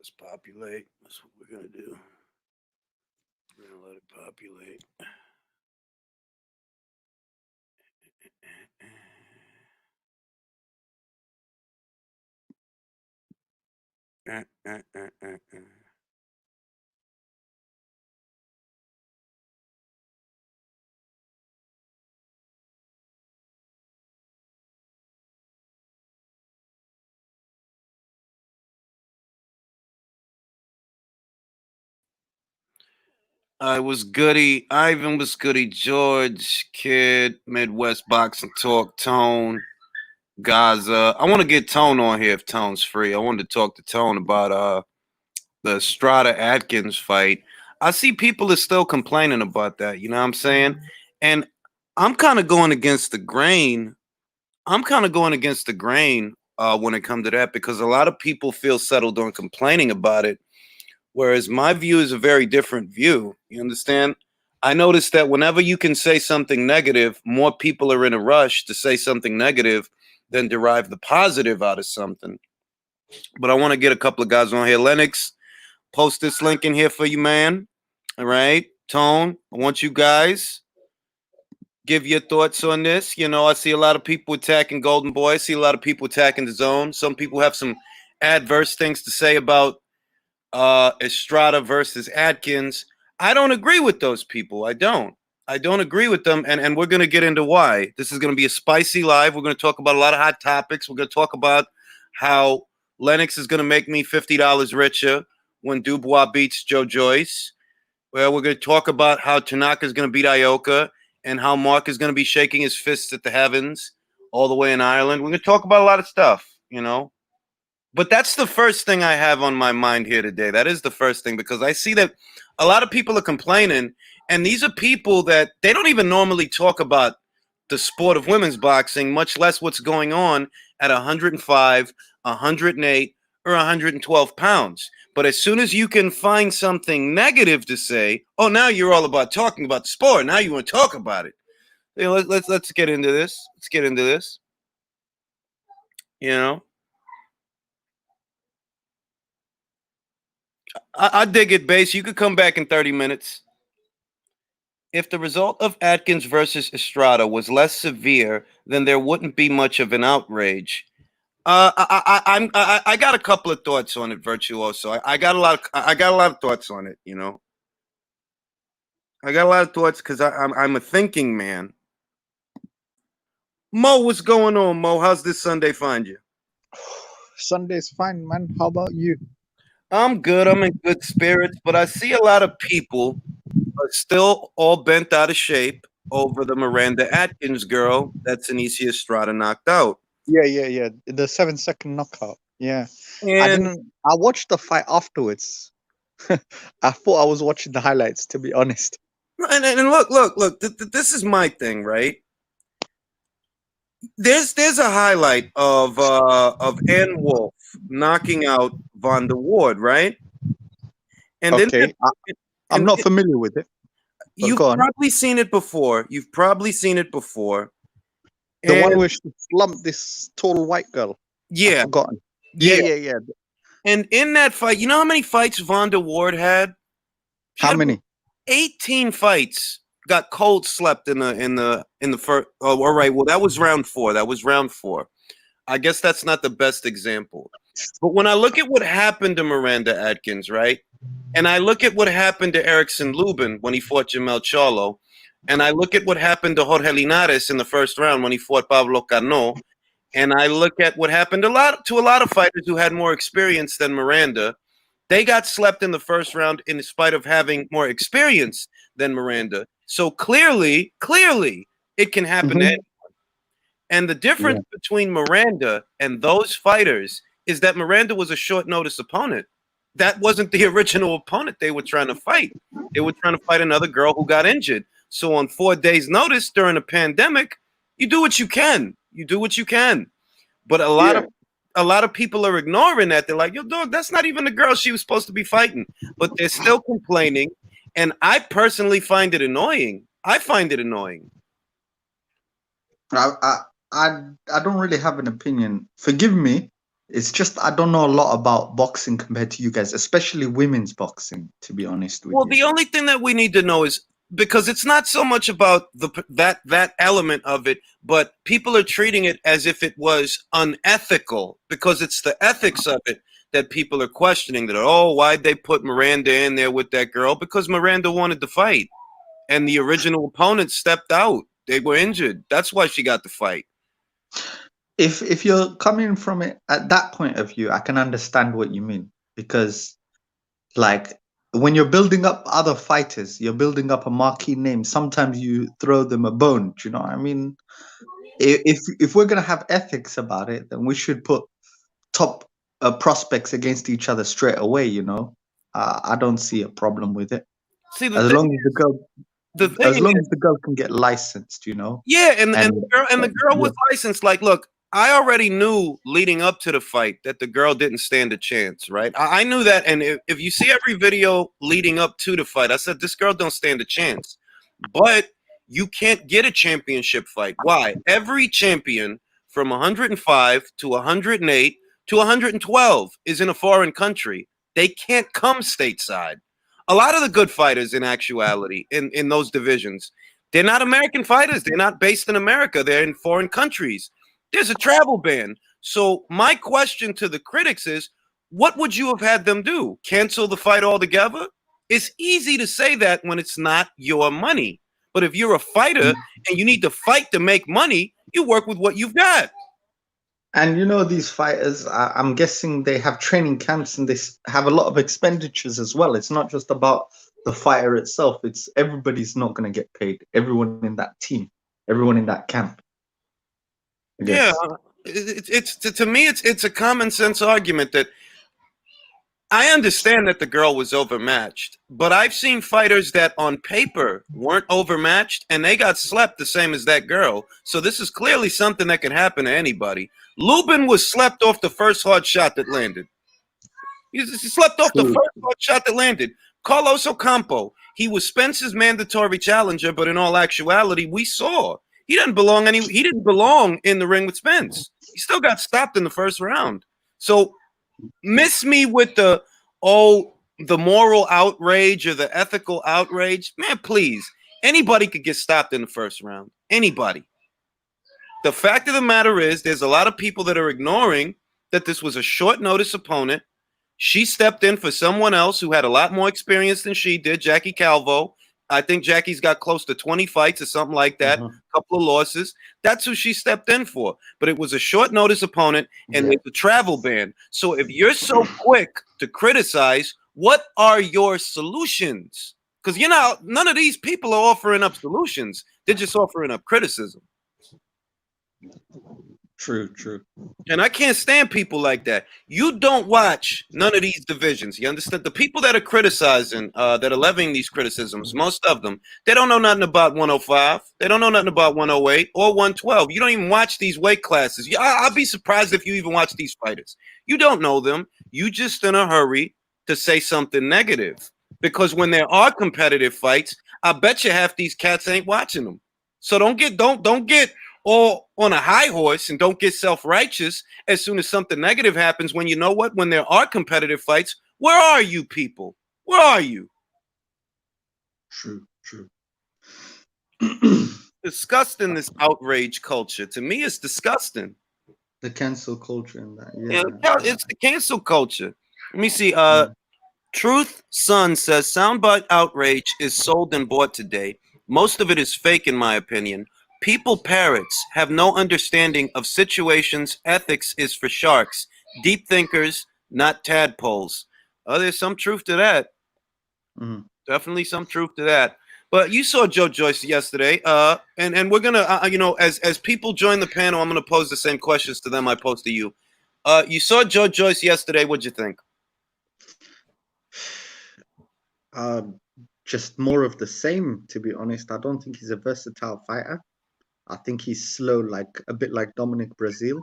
Let's populate. That's what we're gonna do. We're gonna let it populate. I was Goody. Ivan was Goody. George, Kid, Midwest Boxing Talk, Tone, Gaza. I want to get Tone on here if Tone's free. I wanted to talk to Tone about the Strata Atkins fight. I see people are still complaining about that. You know what I'm saying? And I'm kind of going against the grain. When it comes to that because a lot of people feel settled on complaining about it. Whereas my view is a very different view. You understand? I noticed that whenever you can say something negative, more people are in a rush to say something negative than derive the positive out of something. But I want to get a couple of guys on here. Lennox, post this link in here for you, man. All right. Tone, I want you guys give your thoughts on this. You know, I see a lot of people attacking Golden Boy. I see a lot of people attacking the zone. Some people have some adverse things to say about Estrada versus Atkins. I don't agree with those people. I don't agree with them, and we're going to get into why. This is going to be a spicy live. We're going to talk about a lot of hot topics. We're going to talk about how Lennox is going to make me $50 richer when Dubois beats Joe Joyce. Well, we're going to talk about how Tanaka is going to beat Ioka and how Mark is going to be shaking his fists at the heavens all the way in Ireland. We're going to talk about a lot of stuff, you know. But that's the first thing I have on my mind here today. That is the first thing because I see that a lot of people are complaining, and these are people that they don't even normally talk about the sport of women's boxing, much less what's going on at 105, 108, or 112 pounds. But as soon as you can find something negative to say, oh, now you're all about talking about the sport. Now you want to talk about it. You know, let's get into this. Let's get into this. You know. I dig it, Base. You could come back in 30 minutes. If the result of Atkins versus Estrada was less severe, then there wouldn't be much of an outrage. I got a couple of thoughts on it, Virtuoso. I got a lot of thoughts on it. You know, I got a lot of thoughts because I'm a thinking man. Mo, what's going on, Mo? How's this Sunday find you? Sunday's fine, man. How about you? I'm good. I'm in good spirits, but I see a lot of people are still all bent out of shape over the Miranda Atkins girl that Tanisha Estrada knocked out. Yeah. The 7-second knockout. Yeah. I And didn't. I watched the fight afterwards. I thought I was watching the highlights, to be honest. look. This is my thing, right? There's a highlight of Ann Wolf knocking out Von der Ward, right? And then Okay. I'm and not familiar with it, but you've go on. probably seen it before. You've probably seen it before. The one And where she slumped this tall white girl. I've yeah, forgotten. yeah. Yeah. And in that fight, you know how many fights Von der Ward had? She How had many? 18 fights. Got cold slept in the first. Oh, all right. Well, that was round four. I guess that's not the best example. But when I look at what happened to Miranda Atkins, right, and I look at what happened to Erickson Lubin when he fought Jamel Charlo, and I look at what happened to Jorge Linares in the first round when he fought Pablo Cano, and I look at what happened to a lot of fighters who had more experience than Miranda. They got slept in the first round in spite of having more experience than Miranda. So clearly, it can happen to Hmm. anyone. And the Yeah. difference between Miranda and those fighters is that Miranda was a short notice opponent. That wasn't the original opponent they were trying to fight. They were trying to fight another girl who got injured. So on 4 days' notice during a pandemic, you do what you can. You do what you can. But Yeah. a lot of people are ignoring that. They're like, yo, dog, that's not even the girl she was supposed to be fighting. But they're still complaining. And I personally find it annoying. I find it annoying. I I I I don't really have an opinion. Forgive me It's just I don't know a lot about boxing compared to you guys, especially women's boxing, to be honest with Well, you. the only thing that we need to know is because it's not so much about that element of it, but people are treating it as if it was unethical because it's the ethics of it that people are questioning. That why'd they put Miranda in there with that girl? Because Miranda wanted to fight, and the original opponent stepped out. They were injured. That's why she got the fight. If you're coming from it at that point of view, I can understand what you mean because like when you're building up other fighters, you're building up a marquee name. Sometimes you throw them a bone. Do you know what I mean? If we're gonna have ethics about it, then we should put top prospects against each other straight away. You know, I don't see a problem with it See, as long as the thing as long is, as the girl can get licensed. You know, yeah, and and the girl yeah, was licensed. Like, look, I already knew leading up to the fight that the girl didn't stand a chance, right? I knew that, and if you see every video leading up to the fight, I said this girl don't stand a chance. But you can't get a championship fight. Why? Every champion from 105 to 108 to 112 is in a foreign country. They can't come stateside. A lot of the good fighters, in actuality, in those divisions, they're not American fighters. They're not based in America. They're in foreign countries. There's a travel ban. So my question to the critics is, what would you have had them do? Cancel the fight altogether? It's easy to say that when it's not your money. But if you're a fighter and you need to fight to make money, you work with what you've got. and you know these fighters. I'm guessing they have training camps and have a lot of expenditures as well. It's not just about the fighter itself. It's everybody's not going to get paid. Everyone in that team, everyone in that camp. I Yeah, guess. it's to me, it's a common sense argument that I understand that the girl was overmatched, but I've seen fighters that on paper weren't overmatched and they got slept the same as that girl. So this is clearly something that can happen to anybody. Lubin was slept off the first hard shot that landed. He slept off the True. first hard shot that landed. Carlos Ocampo, he was Spence's mandatory challenger, but in all actuality, we saw he didn't belong he didn't belong in the ring with Spence. He still got stopped in the first round. So miss me with the moral outrage or the ethical outrage. Man, please. Anybody could get stopped in the first round. Anybody. The fact of the matter is there's a lot of people that are ignoring that this was a short notice opponent. She stepped in for someone else who had a lot more experience than she did, Jackie Calvo. I think Jackie's got close to 20 fights or something like that, a couple of losses. That's who she stepped in for. But it was a short notice opponent and there's a travel ban. So if you're so quick to criticize, what are your solutions? Because none of these people are offering up solutions. They're just offering up criticism. True. And I can't stand people like that. You don't watch none of these divisions. You understand? The people that are criticizing, that are levying these criticisms, most of them, they don't know nothing about 105. They don't know nothing about 108 or 112. You don't even watch these weight classes. I'll be surprised if you even watch these fighters. You don't know them. You just in a hurry to say something negative. Because when there are competitive fights, I bet you half these cats ain't watching them. So don't get all on a high horse and don't get self-righteous as soon as something negative happens when you know what? When there are competitive fights, where are you people? Where are you? True. Disgusting, this outrage culture. To me, it's disgusting. The cancel culture and that. Yeah, it's the cancel culture. Let me see. Truth Sun says soundbite outrage is sold and bought today. Most of it is fake, in my opinion. People parrots have no understanding of situations. Ethics is for sharks. Deep thinkers, not tadpoles. There's some truth to that. Definitely some truth to that. But you saw Joe Joyce yesterday, and we're gonna, as people join the panel, I'm gonna pose the same questions to them I posed to you. You saw Joe Joyce yesterday. What'd you think? Just more of the same, to be honest. I don't think he's a versatile fighter. I think he's slow, like a bit like Dominic Brazil,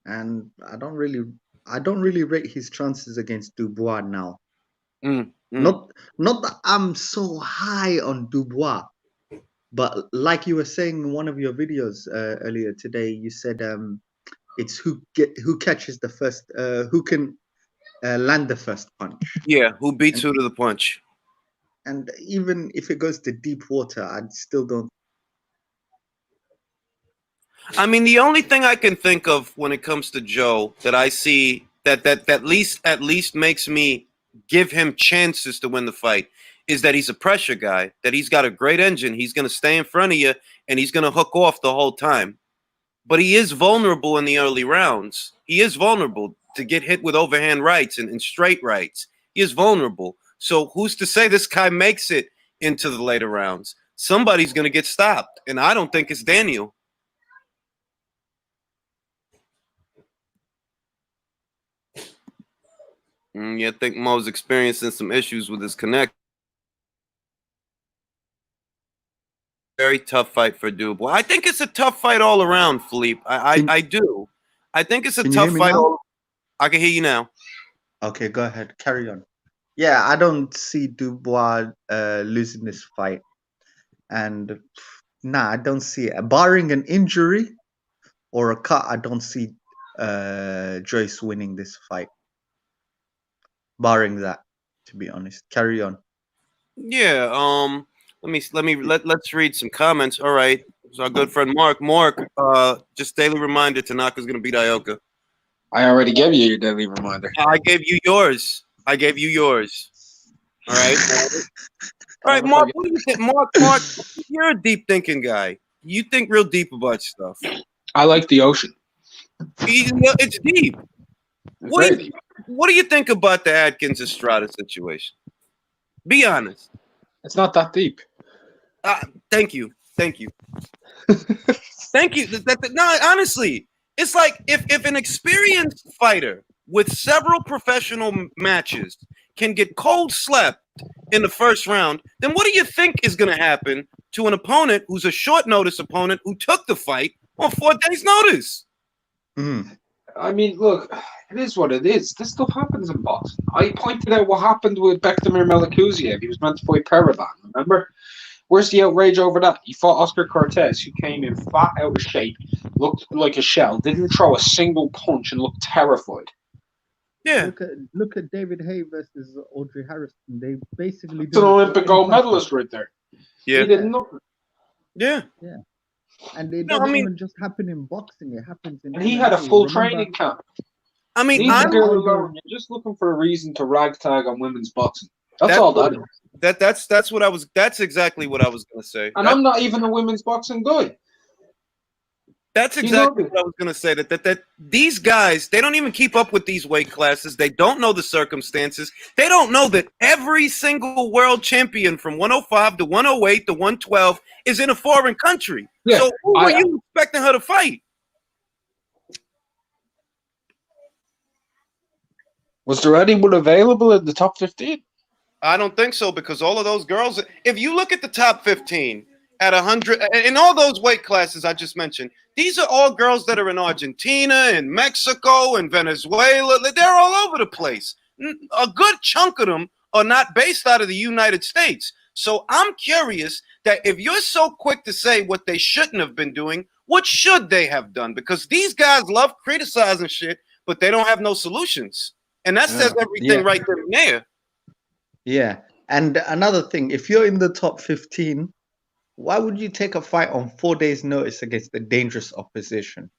and I don't really rate his chances against Dubois now. Not that I'm so high on Dubois, but like you were saying in one of your videos earlier today, you said It's who catches the first, who can land the first punch. Yeah, who beats who to the punch? And even if it goes to deep water, I still don't. I mean, the only thing I can think of when it comes to Joe that I see that at least makes me give him chances to win the fight is that he's a pressure guy, that he's got a great engine, he's going to stay in front of you, and he's going to hook off the whole time. But he is vulnerable in the early rounds. He is vulnerable to get hit with overhand rights and straight rights. He is vulnerable. So who's to say this guy makes it into the later rounds? Somebody's going to get stopped, and I don't think it's Daniel. Yeah, I think Mo's experiencing some issues with his connect. Very tough fight for Dubois. I think it's a tough fight all around, Philippe. I do. I think it's a tough fight. I can hear you now. Okay, go ahead. Carry on. Yeah, I don't see Dubois losing this fight. And I don't see it. Barring an injury or a cut, I don't see Joyce winning this fight. Barring that, to be honest. Carry on. Yeah, let's read some comments. All right. So our good friend Mark, just daily reminder, Tanaka's gonna beat Ioka. I already gave you your daily reminder. I gave you yours. All right. All right, Mark, what do you think? Mark, you're a deep thinking guy. You think real deep about stuff. I like the ocean. It's deep. What do you think about the Atkins Estrada situation? Be honest. It's not that deep. Thank you. Thank you. No, honestly, it's like if an experienced fighter with several professional matches can get cold slept in the first round, then what do you think is going to happen to an opponent who's a short notice opponent who took the fight on 4 days' notice? Mm. I mean, look, it is what it is. This stuff happens in boxing. I pointed out what happened with Bektemir Melikuziev. He was meant to fight Paravan, remember? Where's the outrage over that? He fought Oscar Cortez, who came in fat, out of shape, looked like a shell, didn't throw a single punch, and looked terrified. Yeah. Look at David Hay versus Audrey Harrison. They basically it's an Olympic gold medalist right there. Yeah. He did nothing. Yeah. Yeah. And it doesn't even just happen in boxing. It happens in. And he had a full training camp. I mean, you're just looking for a reason to ragtag on women's boxing. That's all that is. That's exactly what I was going to say. And I'm not even a women's boxing guy. That's exactly what I was going to say. That these guys, they don't even keep up with these weight classes. They don't know the circumstances. They don't know that every single world champion from 105 to 108 to 112 is in a foreign country. Yeah, so who are you expecting her to fight? Was there anyone available in the top 15? I don't think so, because all of those girls, if you look at the top 15 at 100, in all those weight classes I just mentioned, these are all girls that are in Argentina and Mexico and Venezuela. They're all over the place. A good chunk of them are not based out of the United States. So I'm curious that if you're so quick to say what they shouldn't have been doing, what should they have done? Because these guys love criticizing shit, but they don't have no solutions. And that says everything right there. Yeah. And another thing, if you're in the top 15, why would you take a fight on 4 days' notice against a dangerous opposition?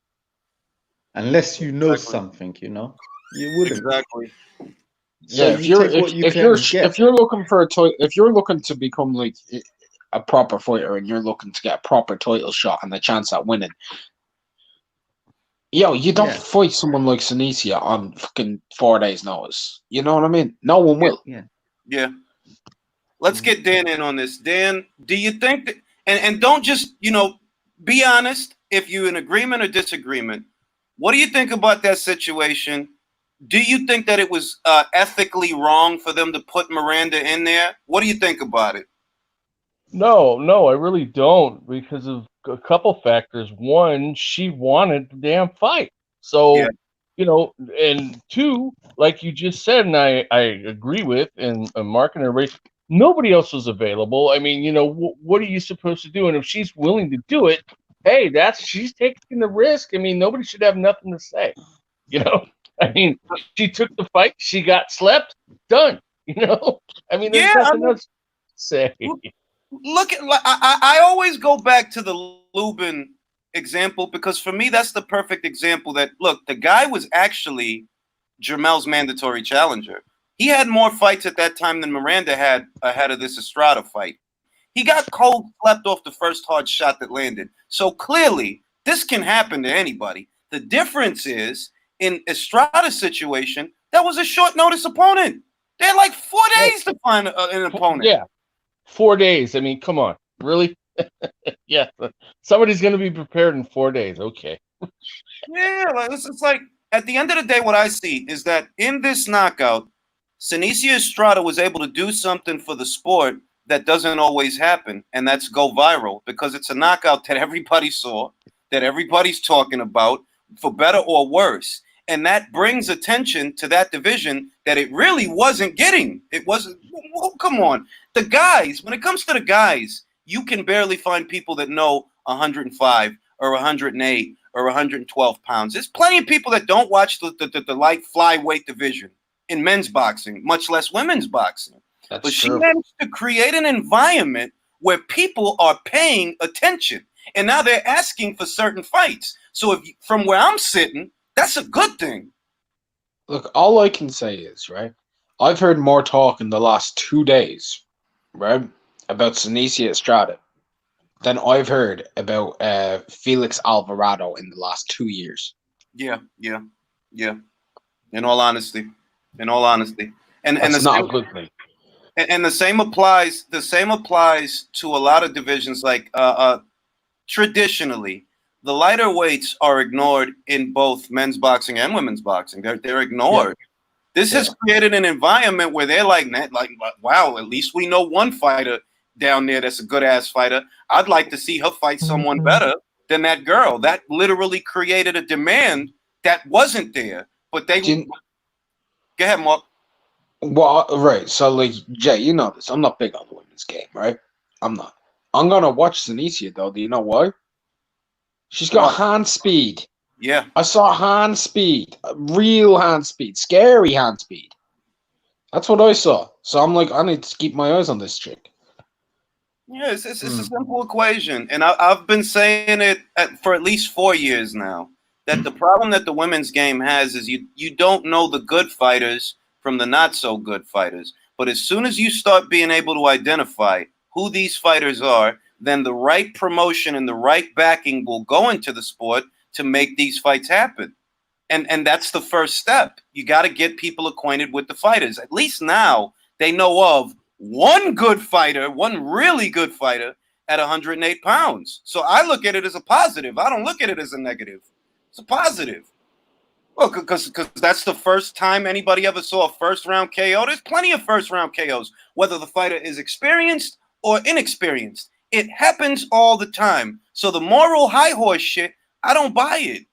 Unless you know something, you know? You wouldn't. Exactly. So if you're looking for a title, if you're looking to become like a proper fighter and you're looking to get a proper title shot and a chance at winning, you don't fight someone like Sinicia on fucking 4 days' notice. You know what I mean? No one will. Yeah. Let's get Dan in on this. Dan, do you think that, and don't just, be honest if you're in agreement or disagreement. What do you think about that situation? Do you think that it was ethically wrong for them to put Miranda in there? What do you think about it? No, I really don't, because of a couple factors. One, she wanted the damn fight. So, and two, like you just said, and I agree with, and Mark and everybody, nobody else was available. I mean, what are you supposed to do? And if she's willing to do it, hey, she's taking the risk. I mean, nobody should have nothing to say. You know, I mean, she took the fight. She got slept. Done. You know, I mean, there's Yeah, I nothing mean, else to say. look at I always go back to the Lubin example because for me that's the perfect example that look, the guy was actually Jermel's mandatory challenger. He had more fights at that time than Miranda had ahead of this Estrada fight. He got cold slept off the first hard shot that landed. So clearly, this can happen to anybody. The difference is in Estrada's situation, that was a short notice opponent. They had like 4 days to find an opponent. Yeah, 4 days. I mean, come on, really? Yeah, somebody's going to be prepared in 4 days. Okay. Yeah, like, it's like at the end of the day, what I see is that in this knockout, Senicia Estrada was able to do something for the sport that doesn't always happen, and that's go viral because it's a knockout that everybody saw, that everybody's talking about, for better or worse. And that brings attention to that division that it really wasn't getting. It wasn't, well, come on. The guys, when it comes to the guys, you can barely find people that know 105 or 108 or 112 pounds. There's plenty of people that don't watch the light flyweight division in men's boxing, much less women's boxing. That's But she true. managed to create an environment where people are paying attention. And now they're asking for certain fights. So if from where I'm sitting, that's a good thing. Look, all I can say is, right, I've heard more talk in the last 2 days, right, about Senicia Estrada than I've heard about Felix Alvarado in the last 2 years. Yeah. In all honesty. And That's the not same, a good thing. and the same applies. The same applies to a lot of divisions. Like traditionally, the lighter weights are ignored in both men's boxing and women's boxing. They're ignored. This has created an environment where they're like, wow, at least we know one fighter down there that's a good ass fighter. I'd like to see her fight someone better than that girl. That literally created a demand that wasn't there. But they Do you- go ahead, Mark. Well, right. So, like, Jay, you know this. I'm not big on the women's game, right? I'm not. I'm gonna watch Senicia though. Do you know why? She's got What? hand speed. Yeah. I saw hand speed, real hand speed, scary hand speed. That's what I saw. So I'm like, I need to keep my eyes on this chick. Yeah, it's a simple equation. And I've been saying it for at least 4 years now, that the problem that the women's game has is you don't know the good fighters from the not so good fighters. But as soon as you start being able to identify who these fighters are, then the right promotion and the right backing will go into the sport to make these fights happen. And that's the first step. You got to get people acquainted with the fighters. At least now they know of one good fighter, one really good fighter at 108 pounds. So I look at it as a positive. I don't look at it as a negative. It's a positive. Well, because that's the first time anybody ever saw a first round KO. There's plenty of first round KOs, whether the fighter is experienced or inexperienced. It happens all the time. So the moral high horse shit, I don't buy it.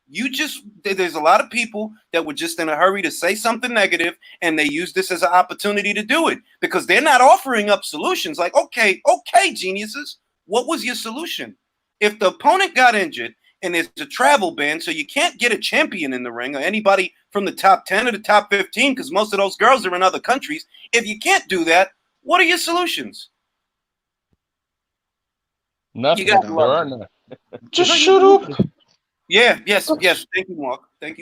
There's a lot of people that were just in a hurry to say something negative, and they use this as an opportunity to do it because they're not offering up solutions. Like, okay, geniuses, what was your solution? If the opponent got injured and there's a travel ban, so you can't get a champion in the ring or anybody from the top 10 or the top 15 because most of those girls are in other countries. If you can't do that, what are your solutions? Nothing. You got There are none. Just shut up. Yes. Thank you, Mark. Thank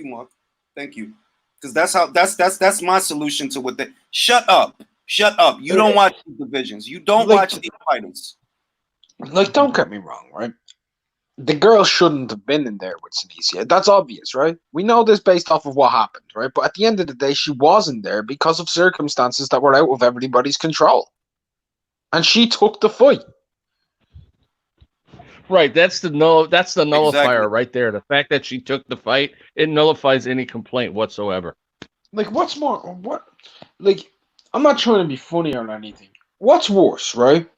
you. Because that's my solution to what they shut up. You don't watch these divisions. You don't watch these fighters. Like, don't get me wrong, right? The girl shouldn't have been in there with Senicia. That's obvious, right? We know this based off of what happened, right? But at the end of the day, she wasn't there because of circumstances that were out of everybody's control. And she took the fight. Right, that's the nullifier Exactly. right there. The fact that she took the fight, it nullifies any complaint whatsoever. Like, I'm not trying to be funny or anything. What's worse, right?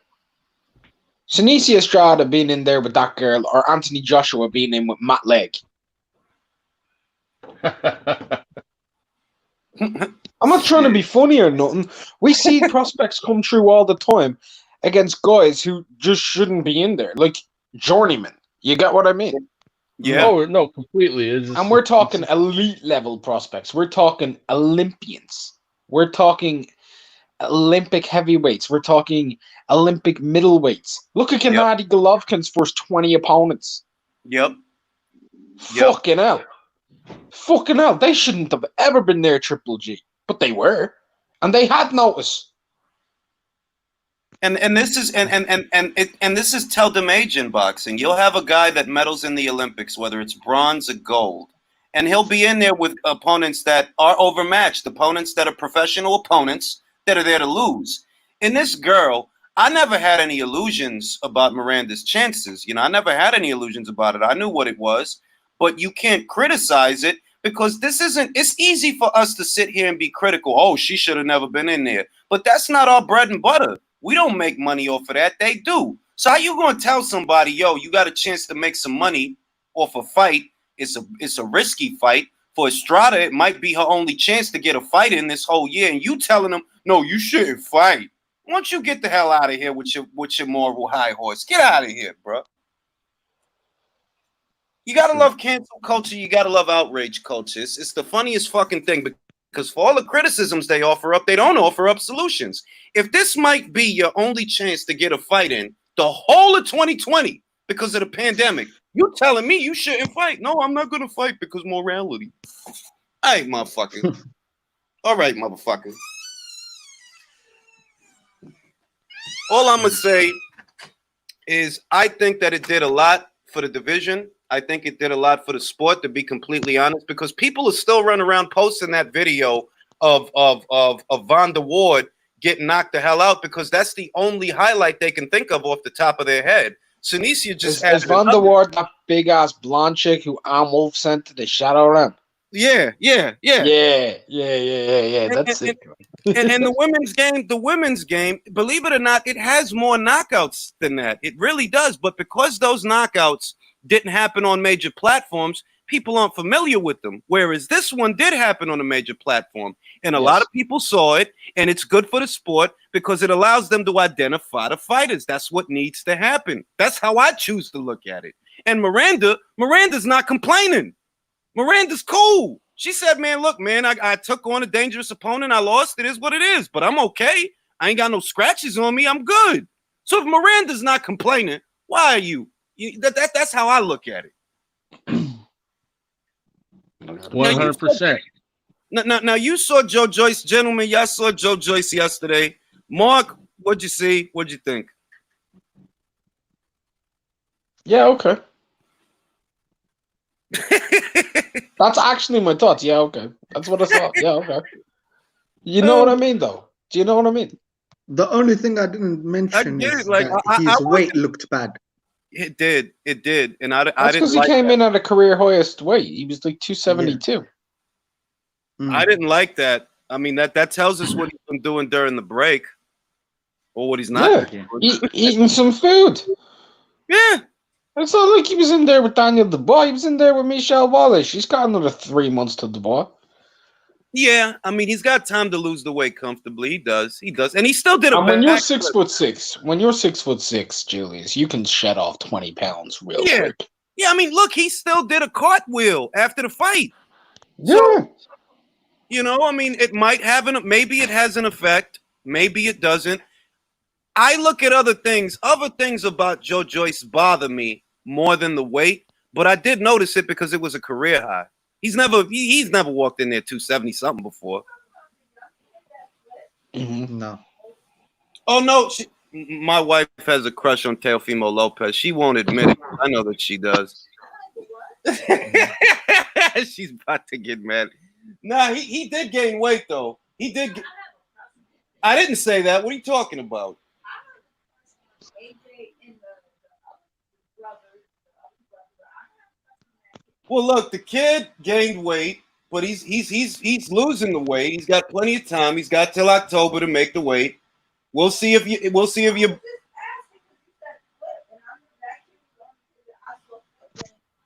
Senicia Estrada being in there with that girl or Anthony Joshua being in with Matt Legg? I'm not trying to be funny or nothing. We see prospects come through all the time against guys who just shouldn't be in there. Like, journeyman. You get what I mean? Yeah. Oh no, completely. And we're talking elite level prospects. We're talking Olympians. We're talking Olympic heavyweights. We're talking Olympic middleweights. Look at Gennady Golovkin's first 20 opponents. Yep. Fucking hell. Fucking hell. They shouldn't have ever been near Triple G. But they were. And they had notice. And this is and this is tell-them age in boxing. You'll have a guy that medals in the Olympics, whether it's bronze or gold, and he'll be in there with opponents that are overmatched, opponents that are professional opponents that are there to lose. In this girl, I never had any illusions about Miranda's chances. You know, I never had any illusions about it. I knew what it was, but you can't criticize it because this isn't. It's easy for us to sit here and be critical. Oh, she should have never been in there, but that's not our bread and butter. We don't make money off of that. They do. So how you gonna tell somebody, yo, you got a chance to make some money off a fight? It's a risky fight. For Estrada, it might be her only chance to get a fight in this whole year. And you telling them, no, you shouldn't fight. Why don't you get the hell out of here with your moral high horse? Get out of here, bro. You gotta love cancel culture. You gotta love outrage culture. It's the funniest fucking thing because for all the criticisms they offer up, they don't offer up solutions. If this might be your only chance to get a fight in the whole of 2020 because of the pandemic, you telling me you shouldn't fight? No, I'm not gonna fight because morality. All right, motherfucker. All right, motherfucker. All I'm gonna say is I think that it did a lot for the division. I think it did a lot for the sport, to be completely honest, because people are still running around posting that video of Vonda Ward getting knocked the hell out because that's the only highlight they can think of off the top of their head. Sunicia just is Vonda Ward that big ass blonde chick who Arm Wolf sent to the shadow round? Yeah. That's it. And the women's game, believe it or not, it has more knockouts than that. It really does. But because those knockouts didn't happen on major platforms, people aren't familiar with them. Whereas this one did happen on a major platform. And a lot of people saw it. And it's good for the sport because it allows them to identify the fighters. That's what needs to happen. That's how I choose to look at it. And Miranda's not complaining. Miranda's cool. She said, man, look, man, I took on a dangerous opponent. I lost. It is what it is, but I'm okay. I ain't got no scratches on me. I'm good. So if Miranda's not complaining, why are you? That's how I look at it. 100%. Now you saw Joe Joyce, gentlemen. Y'all saw Joe Joyce yesterday. Mark, what'd you see? What'd you think? Yeah, okay. That's actually my thoughts. Yeah, okay. That's what I thought. Yeah, okay. You know what I mean, though? Do you know what I mean? The only thing I didn't mention is that his weight looked bad. It did, and I That's didn't because like he came that. in at a career highest weight. He was like 272. I didn't like that. I mean, that tells us what he's been doing during the break, or what he's not. Yeah, eating some food. Yeah. It's not like he was in there with Daniel Dubois. He was in there with Michelle Wallace. She's got another 3 months to Dubois. Yeah, I mean, he's got time to lose the weight comfortably. He does, and he still did. And when you're 6'6", Julius, you can shed off 20 pounds real quick. Yeah, I mean, look, he still did a cartwheel after the fight. Yeah. So, you know, I mean, it might have maybe it has an effect, maybe it doesn't. I look at other things. Other things about Joe Joyce bother me more than the weight, but I did notice it because it was a career high. He's never walked in there 270 something before. No. Oh no, my wife has a crush on Teofimo Lopez. She won't admit it. I know that she does. She's about to get mad. Nah, he did gain weight though. He did. I didn't say that. What are you talking about? Well, look, the kid gained weight, but he's losing the weight. He's got plenty of time. He's got till October to make the weight. We'll see if you.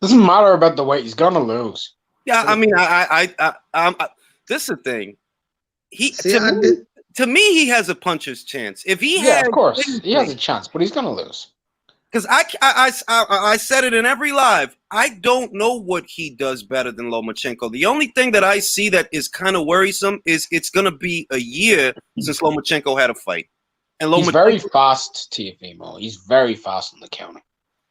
Doesn't matter about the weight. He's gonna lose. Yeah, I mean, this is the thing. To me, he has a puncher's chance. If he of course, he has a chance, but he's gonna lose. because I said it in every live. I don't know what he does better than Lomachenko. The only thing that I see that is kind of worrisome is it's going to be a year since Lomachenko had a fight. And He's very fast, Teofimo. He's very fast on the counter.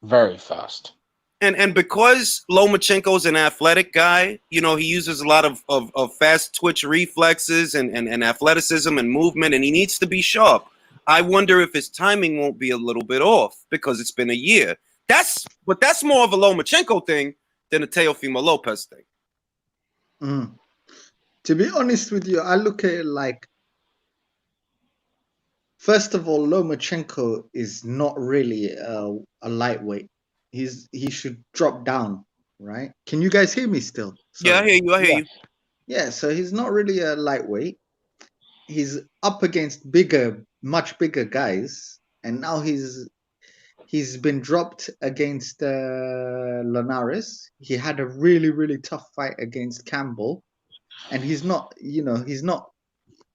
Very fast. And because Lomachenko's an athletic guy, you know, he uses a lot of fast twitch reflexes and athleticism and movement, and he needs to be sharp. I wonder if his timing won't be a little bit off because it's been a year. That's more of a Lomachenko thing than a Teofimo Lopez thing. Mm. To be honest with you, I look at it like, first of all, Lomachenko is not really a lightweight. He should drop down, right? Can you guys hear me still? Yeah, I hear you. I hear you. Yeah, so he's not really a lightweight. He's up against much bigger guys, and now he's been dropped against Linares. He had a really, really tough fight against Campbell, and he's not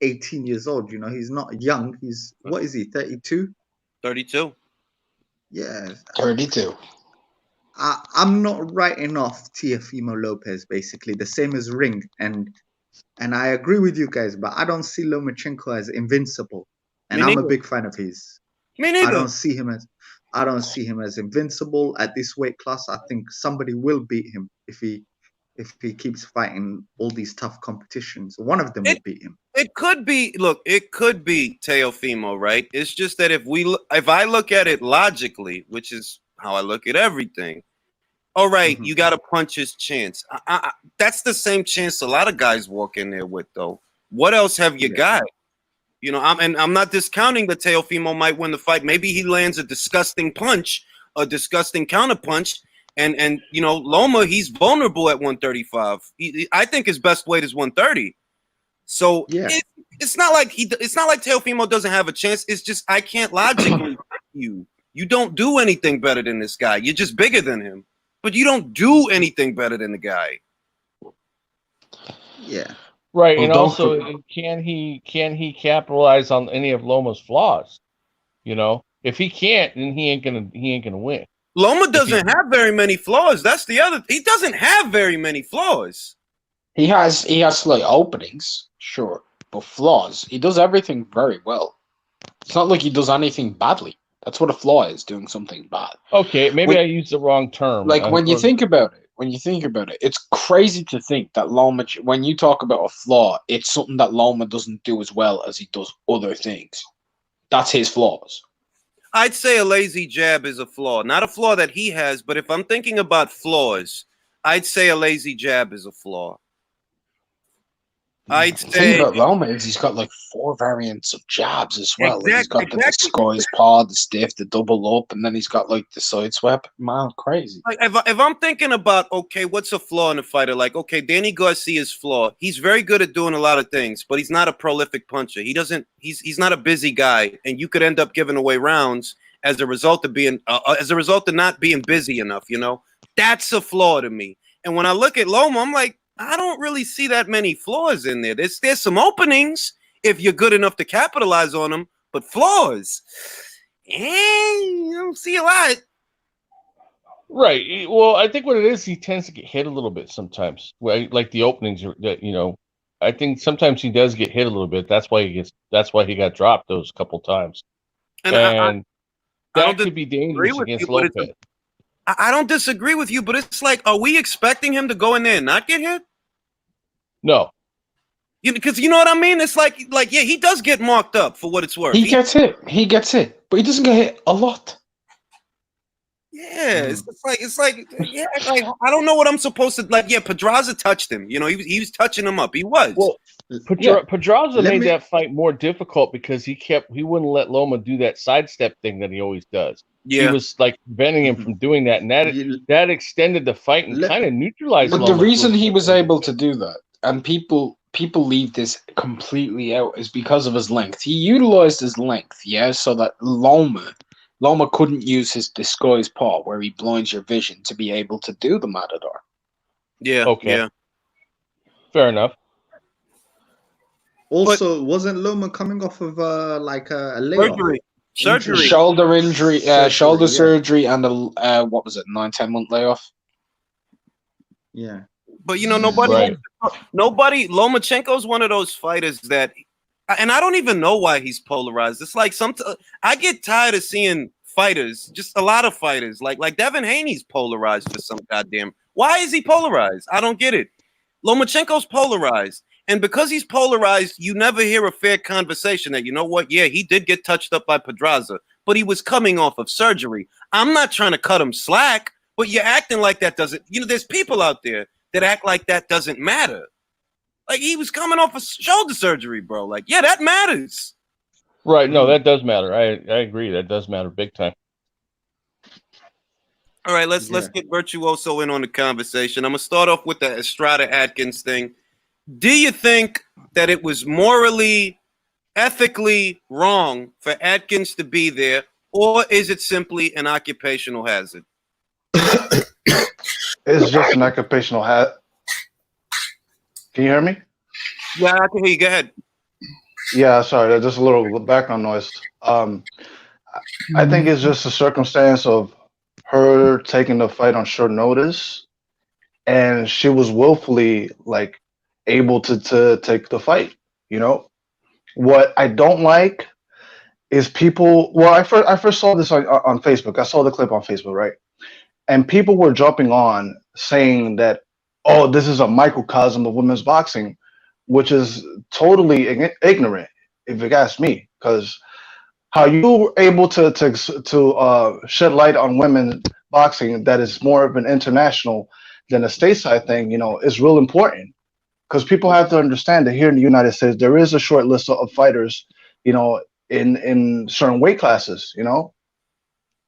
18 years old. You know, he's not young. What is he? 32. 32. Yeah, 32. I'm not writing off Teofimo Lopez, basically the same as Ring, and I agree with you guys, but I don't see Lomachenko as invincible, and I'm a big fan of his. Me neither. I don't see him as invincible at this weight class. I think somebody will beat him if he keeps fighting all these tough competitions. One of them will beat him. It could be. Look, it could be Teofimo, right? It's just that if I look at it logically, which is how I look at everything. All right, you got to punch his chance. That's the same chance a lot of guys walk in there with, though. What else have you got? You know, I'm not discounting that Teofimo might win the fight. Maybe he lands a disgusting punch, a disgusting counter punch, and you know, Loma, he's vulnerable at 135. I think his best weight is 130. So it's not like Teofimo doesn't have a chance. It's just I can't logically you. You don't do anything better than this guy. You're just bigger than him. But you don't do anything better than the guy. Yeah. Right. And also, can he capitalize on any of Loma's flaws? You know, if he can't, then he ain't gonna win. Loma doesn't have very many flaws. That's the other. He doesn't have very many flaws. He has slight openings, sure, but flaws. He does everything very well. It's not like he does anything badly. That's what a flaw is, doing something bad. Okay, maybe I used the wrong term. Like when you think about it, it's crazy to think that Loma, when you talk about a flaw, it's something that Loma doesn't do as well as he does other things. That's his flaws. I'd say a lazy jab is a flaw. Not a flaw that he has, but if I'm thinking about flaws, I'd say a lazy jab is a flaw. I'd say. The thing about Loma is he's got like 4 variants of jabs as well. Like he's got the disguise paw, the stiff, the double up, and then he's got like the side sweep. Man, crazy. Like if I'm thinking about, okay, what's a flaw in a fighter? Like, okay, Danny Garcia's flaw. He's very good at doing a lot of things, but he's not a prolific puncher. He's not a busy guy, and you could end up giving away rounds as a result of not being busy enough. You know, that's a flaw to me. And when I look at Loma, I'm like, I don't really see that many flaws in there. There's some openings if you're good enough to capitalize on them, but flaws, you don't see a lot. Right. Well, I think what it is, he tends to get hit a little bit sometimes. Right? Like the openings, you know, I think sometimes he does get hit a little bit. That's why he got dropped those couple times. And that could be dangerous against Lopez. I don't disagree with you, but it's like, are we expecting him to go in there and not get hit? No. Because you know what I mean? It's like, yeah, he does get marked up for what it's worth. He gets hit, but he doesn't get hit a lot. Yeah, it's like, yeah, like, I don't know what I'm supposed to like. Yeah, Pedraza touched him. You know, he was touching him up. He was. Well, Pedraza made that fight more difficult because he wouldn't let Loma do that sidestep thing that he always does. Yeah. He was like preventing him from doing that, and that extended the fight and kind of neutralized Loma. But the reason he was able to do that, and people leave this completely out, is because of his length. He utilized his length, so that Loma couldn't use his disguise paw, where he blinds your vision, to be able to do the Matador. Yeah. Okay. Yeah. Fair enough. Also, wasn't Loma coming off of like a layoff? surgery. Shoulder injury, shoulder yeah. surgery, and a what was it, 9-10 month layoff. Yeah. But you know, nobody, Right. nobody. Lomachenko's one of those fighters that, and I don't even know why he's polarized. It's like I get tired of seeing fighters, just a lot of fighters, like Devin Haney's polarized for some goddamn. Why is he polarized? I don't get it. Lomachenko's polarized, and because he's polarized, you never hear a fair conversation that, you know what? Yeah, he did get touched up by Pedraza, but he was coming off of surgery. I'm not trying to cut him slack, but you're acting like that doesn't. You know, there's people out there that act like that doesn't matter. Like, he was coming off of shoulder surgery, bro. Like, yeah, that matters. Right. No, that does matter. I agree. That does matter big time. All right, let's get Virtuoso in on the conversation. I'm gonna start off with the Estrada Atkins thing. Do you think that it was morally, ethically wrong for Atkins to be there, or is it simply an occupational hazard? It's just an occupational hazard. Can you hear me? Yeah, I can hear you. Go ahead. Yeah, sorry, there's just a little background noise. I think it's just a circumstance of her taking the fight on short notice, and she was willfully like able to take the fight. You know, what I don't like is people. Well, I first saw this on Facebook. I saw the clip on Facebook, right? And people were jumping on saying that, oh, this is a microcosm of women's boxing, which is totally ignorant, if you ask me, because how you were able to shed light on women boxing that is more of an international than a stateside thing, you know, is real important, because people have to understand that here in the United States there is a short list of fighters, you know, in certain weight classes, you know,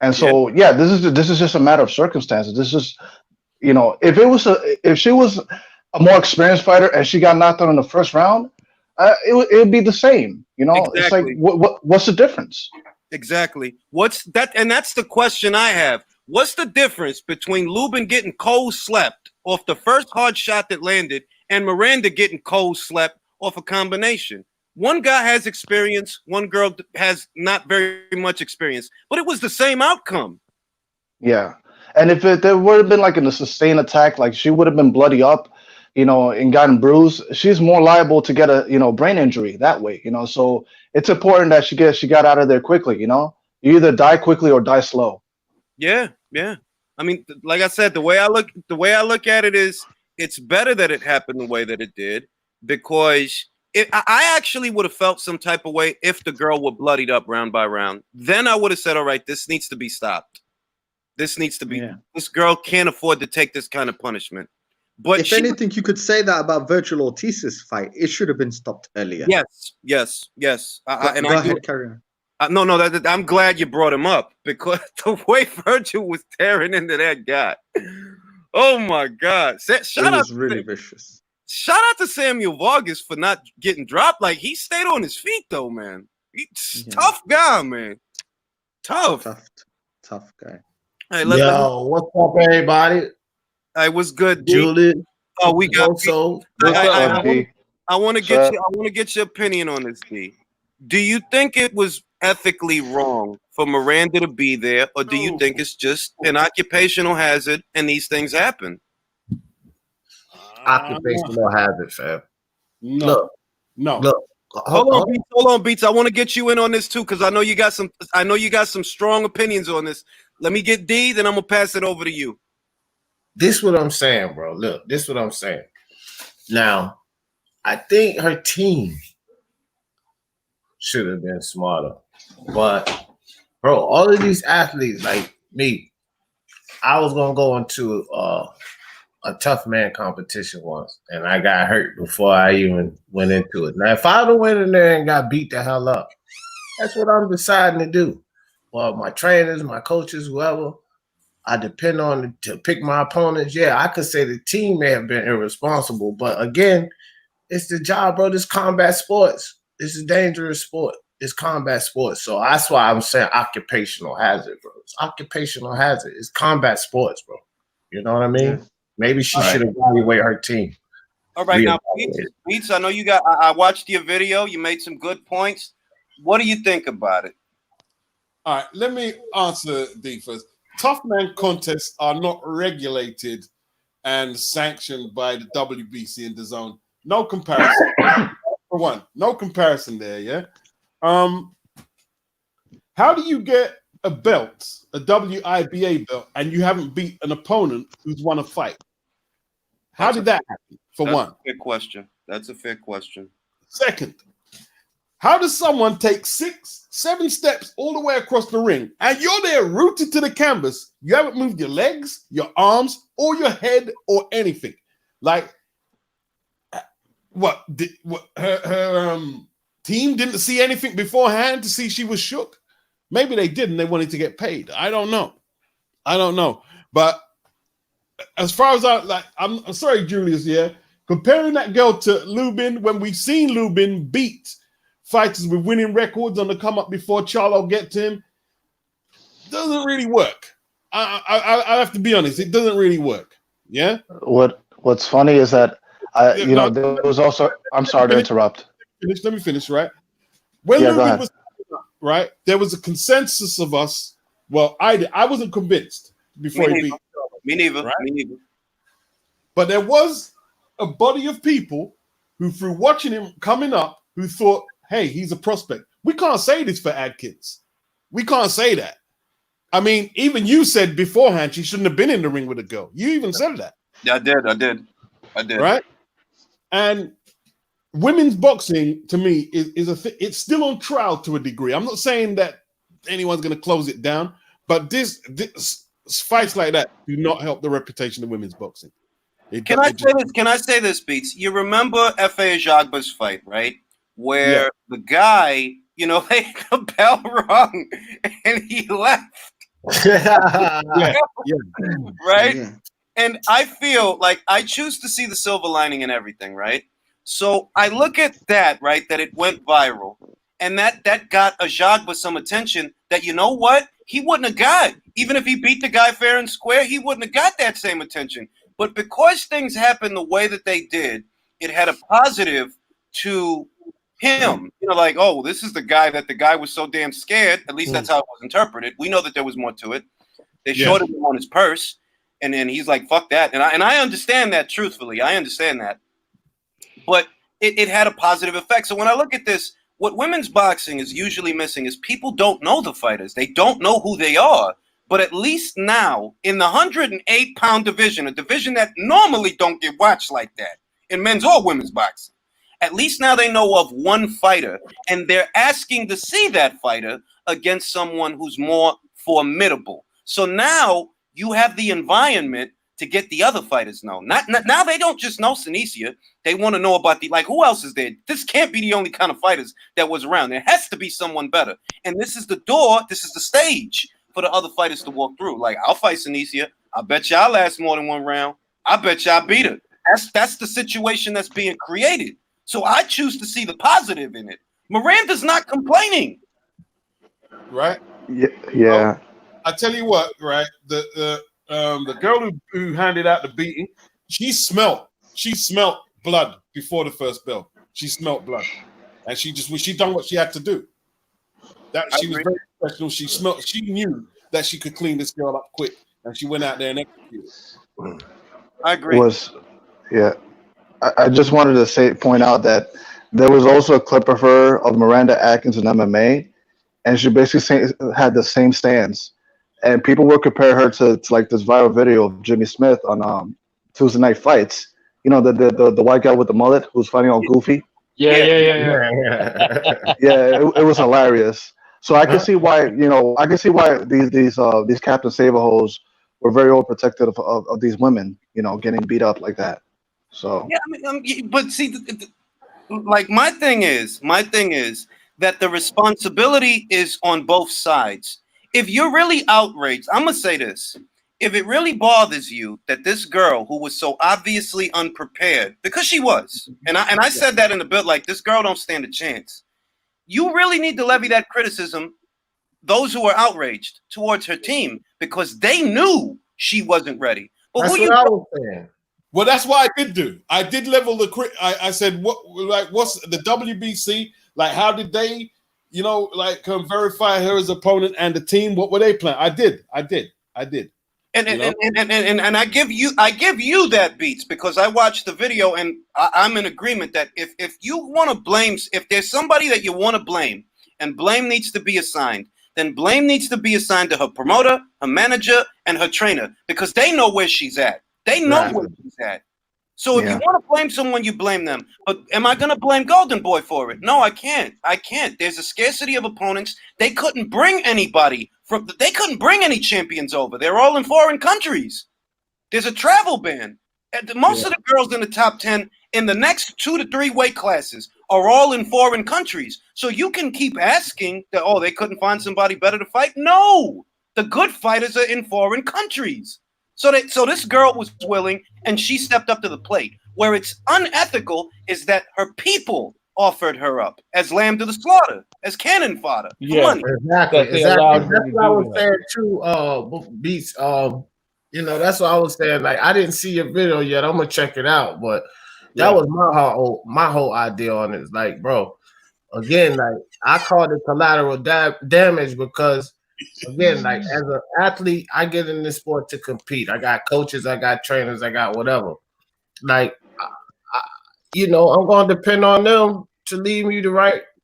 and so yeah, this is just a matter of circumstances. This is, you know, if she was a more experienced fighter and she got knocked out in the first round, it would be the same. You know, Exactly. It's like what's the difference? Exactly. What's that? And that's the question I have. What's the difference between Lubin getting cold slept off the first hard shot that landed and Miranda getting cold slept off a combination? One guy has experience, one girl has not very much experience, but it was the same outcome. Yeah, and if there would have been like in a sustained attack, like she would have been bloody up, you know, and gotten bruised, she's more liable to get a, you know, brain injury that way, you know. So it's important that she got out of there quickly, you know. You either die quickly or die slow. Yeah. I mean, like I said, the way I look at it is, it's better that it happened the way that it did, because I actually would have felt some type of way if the girl were bloodied up round by round. Then I would have said, all right, this needs to be stopped. This needs to be. Yeah. This girl can't afford to take this kind of punishment. But if anything, you could say that about Virgil Ortiz's fight. It should have been stopped earlier. Yes. Go ahead, carry on. No, I'm glad you brought him up, because the way Virgil was tearing into that guy, oh my God! It was really vicious. Shout out to Samuel Vargas for not getting dropped. Like, he stayed on his feet though, man. Tough guy, man. Tough guy. Hey, yo, what's up, everybody? Hey, what's good, Julie? Oh, we got so. I want to get your opinion on this, D. Do you think it was ethically wrong for Miranda to be there, or do you think it's just an occupational hazard and these things happen? Occupational hazard, fam. No. Look. Hold on, Beats. I want to get you in on this too, because I know you got some strong opinions on this. Let me get D, then I'm gonna pass it over to you. This what I'm saying, bro. Look, this what I'm saying. Now, I think her team should have been smarter. But, bro, all of these athletes, like me, I was going to go into a tough man competition once, and I got hurt before I even went into it. Now, if I would have went in there and got beat the hell up, that's what I'm deciding to do. Well, my trainers, my coaches, whoever I depend on to pick my opponents, yeah, I could say the team may have been irresponsible, but again, it's the job, bro. This combat sports. This is a dangerous sport. It's combat sports. So that's why I'm saying occupational hazard, bro. It's occupational hazard. It's combat sports, bro. You know what I mean? Yeah. Maybe she should evaluate her team. All right, now, Beats, I know I watched your video. You made some good points. What do you think about it? All right, let me answer D first. Tough man contests are not regulated and sanctioned by the WBC and the zone. No comparison. For one, no comparison there, yeah? How do you get a belt, a WIBA belt, and you haven't beat an opponent who's won a fight? How did that happen, for one? That's a fair question. That's a fair question. Second, how does someone take 6, 7 steps all the way across the ring and you're there rooted to the canvas? You haven't moved your legs, your arms, or your head, or anything. Like, what? Her team didn't see anything beforehand to see she was shook? Maybe they did and they wanted to get paid. I don't know. But as far as I'm sorry, Julius, yeah. Comparing that girl to Lubin, when we've seen Lubin beat fighters with winning records on the come up before Charlo get to him, doesn't really work. I have to be honest, it doesn't really work. Yeah. What's funny is that there was also. I'm sorry to interrupt. Let me finish. Right. When Lubin was right, there was a consensus of us. Well, I wasn't convinced before he beat. Me neither. Right? Me neither. But there was a body of people who, through watching him coming up, who thought, hey, he's a prospect. We can't say this for Adkins. We can't say that. I mean, even you said beforehand she shouldn't have been in the ring with a girl. You even said that. Yeah, I did. Right? And women's boxing, to me, is it's still on trial to a degree. I'm not saying that anyone's going to close it down, but this fights like that do not help the reputation of women's boxing. Can I say this, Beats? You remember F.A. Ajagba's fight, right? Where the guy, the bell rung and he left. Yeah. Right? Yeah. And I feel like I choose to see the silver lining in everything, right? So I look at that, right, that it went viral, and that got Ajagba some attention that, you know what? He wouldn't have got. Even if he beat the guy fair and square, he wouldn't have got that same attention. But because things happened the way that they did, it had a positive to him. Like, oh, this is the guy that the guy was so damn scared. At least that's how it was interpreted. We know that there was more to it. They showed him on his purse, and then he's like, fuck that. And I understand that, truthfully. I understand that. But it had a positive effect. So when I look at this, what women's boxing is usually missing is people don't know the fighters. They don't know who they are. But at least now, in the 108-pound division, a division that normally don't get watched like that in men's or women's boxing, at least now they know of one fighter, and they're asking to see that fighter against someone who's more formidable. So now you have the environment to get the other fighters known. Now they don't just know Sinicia. They want to know about who else is there? This can't be the only kind of fighters that was around. There has to be someone better. And this is the door, this is the stage for the other fighters to walk through. Like, I'll fight Sinicia. I bet y'all last more than one round. I bet y'all beat her. That's the situation that's being created. So I choose to see the positive in it. Miranda's not complaining. Right? Yeah. I tell you what, right? The girl who handed out the beating, she smelt blood before the first bell. She smelt blood. And she done what she had to do. She was very professional. She knew that she could clean this girl up quick, and she went out there and executed. I agree. I just wanted to point out that there was also a clip of Miranda Atkins in MMA, and she basically had the same stance. And people would compare her to like this viral video of Jimmy Smith on Tuesday Night Fights. You know, the white guy with the mullet who's fighting on Goofy. Yeah. Yeah, it was hilarious. So I can see why, these Captain Saberhoes were very overprotective of these women, getting beat up like that. So yeah, but see, like my thing is that the responsibility is on both sides. If you're really outraged, I'm gonna say this: if it really bothers you that this girl who was so obviously unprepared, because she was, and I said that in the bit, like, this girl don't stand a chance. You really need to levy that criticism, those who are outraged, towards her team, because they knew she wasn't ready. But that's what I was saying. Well, that's why I did do. I did level the crit. I said, what's the WBC? Like, how did they you know, like verify her as opponent and the team. What were they playing? I did. And You know? and I give you that, Beats, because I watched the video and I'm in agreement that if you want to blame, if there's somebody that you want to blame and blame needs to be assigned, then blame needs to be assigned to her promoter, her manager, and her trainer, because they know where she's at. They know Right. where she's at. So if you want to blame someone, you blame them. But am I going to blame Golden Boy for it? No, I can't. There's a scarcity of opponents. They couldn't bring anybody they couldn't bring any champions over. They're all in foreign countries. There's a travel ban. Most of the girls in the top 10 in the next 2 to 3 weight classes are all in foreign countries. So you can keep asking that, oh, they couldn't find somebody better to fight. No, the good fighters are in foreign countries. So this girl was willing, and she stepped up to the plate. Where it's unethical is that her people offered her up as lamb to the slaughter, as cannon fodder for money. Exactly. That they allowed her That's to what I do was that. saying too. Beats. You know, that's what I was saying. Like, I didn't see your video yet. I'm gonna check it out, but that was my whole idea on it. Like, bro, again, like I called it collateral damage because, again, like as an athlete, I get in this sport to compete. I got coaches, I got trainers, I got whatever. Like, you know, I'm gonna depend on them to lead me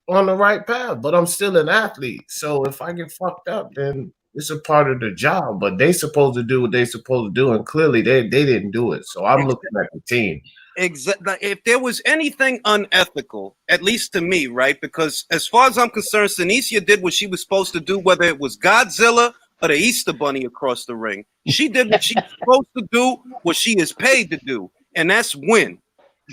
on the right path. But I'm still an athlete, so if I get fucked up, then it's a part of the job. But they supposed to do what they supposed to do, and clearly they didn't do it. So I'm looking at the team. Exactly. If there was anything unethical, at least to me, right? Because as far as I'm concerned, Sinicia did what she was supposed to do, whether it was Godzilla or the Easter Bunny across the ring. She did what she's supposed to do, what she is paid to do, and that's win.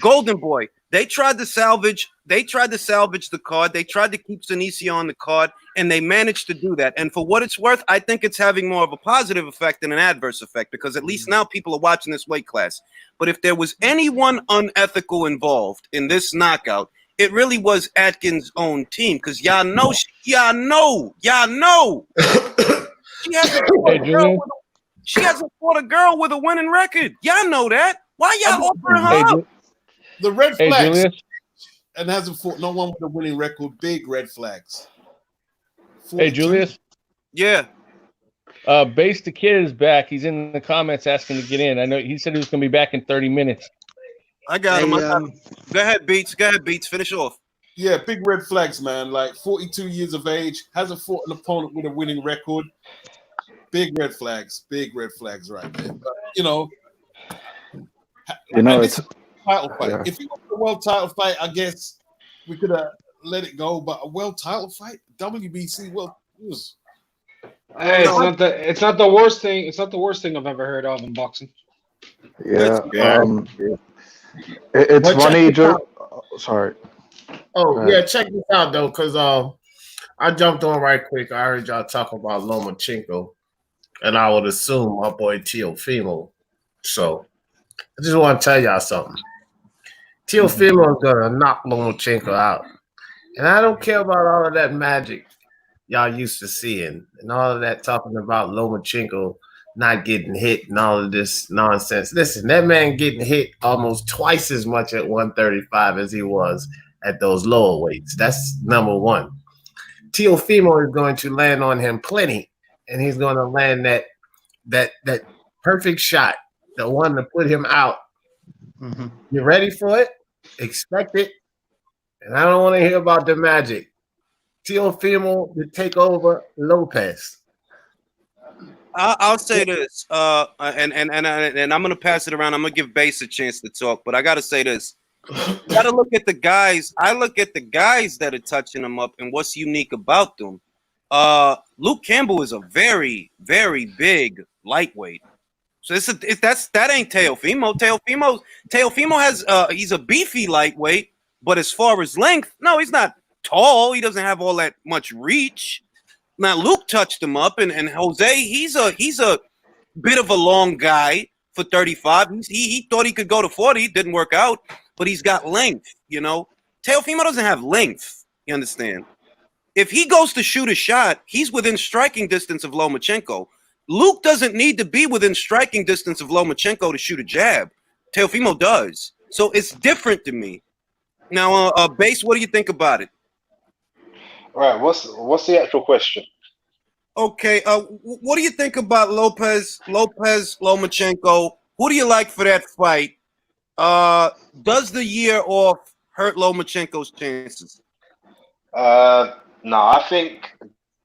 Golden Boy, they tried to salvage the card. They tried to keep Sinicia on the card, and they managed to do that. And for what it's worth, I think it's having more of a positive effect than an adverse effect, because at least now people are watching this weight class. But if there was anyone unethical involved in this knockout, it really was Atkins' own team, because y'all know. She hasn't fought a girl with a winning record. Y'all know that. Why y'all offering her up? The red Hey, flags Julius. and hasn't fought no one with a winning record. Big red flags. Hey, Julius. Yeah. Base the Kid is back. He's in the comments asking to get in. I know he said he was going to be back in 30 minutes. I got him. Hey, Go ahead, Beats. Finish off. Yeah, big red flags, man. Like 42 years of age, hasn't fought an opponent with a winning record. Big red flags right there. But, you know, it's title fight. Yeah. If it was a world title fight, I guess we could have let it go. But a world title fight, WBC world. Hey, it's not the worst thing. It's not the worst thing I've ever heard of in boxing. Yeah. Yeah. It's But funny. check this out. Sorry. Oh yeah, check this out though, because I jumped on right quick. I heard y'all talk about Lomachenko, and I would assume my boy Teofimo. So I just want to tell y'all something. Teofimo is gonna knock Lomachenko out, and I don't care about all of that magic y'all used to seeing, and all of that talking about Lomachenko not getting hit and all of this nonsense. Listen, that man getting hit almost twice as much at 135 as he was at those lower weights. That's number one. Teofimo is going to land on him plenty, and he's going to land that perfect shot, the one to put him out. Mm-hmm. You ready for it? Expect it. And I don't want to hear about the magic. Teofimo to take over Lopez. I'll say this, and I'm gonna pass it around. I'm gonna give Base a chance to talk, but I gotta say this. You gotta look at the guys. I look at the guys that are touching them up and what's unique about them. Luke Campbell is a very, very big lightweight. So that ain't Teofimo. Teofimo has he's a beefy lightweight, but as far as length, no, he's not tall. He doesn't have all that much reach. Now Luke touched him up, and Jose, he's a bit of a long guy for 35. He thought he could go to 40, didn't work out, but he's got length, you know. Teofimo doesn't have length, you understand? If he goes to shoot a shot, he's within striking distance of Lomachenko. Luke doesn't need to be within striking distance of Lomachenko to shoot a jab. Teofimo does. So it's different to me. Now, Base, what do you think about it? Right. What's the actual question? Okay, what do you think about Lopez Lomachenko? Who do you like for that fight? Does the year off hurt Lomachenko's chances? No, I think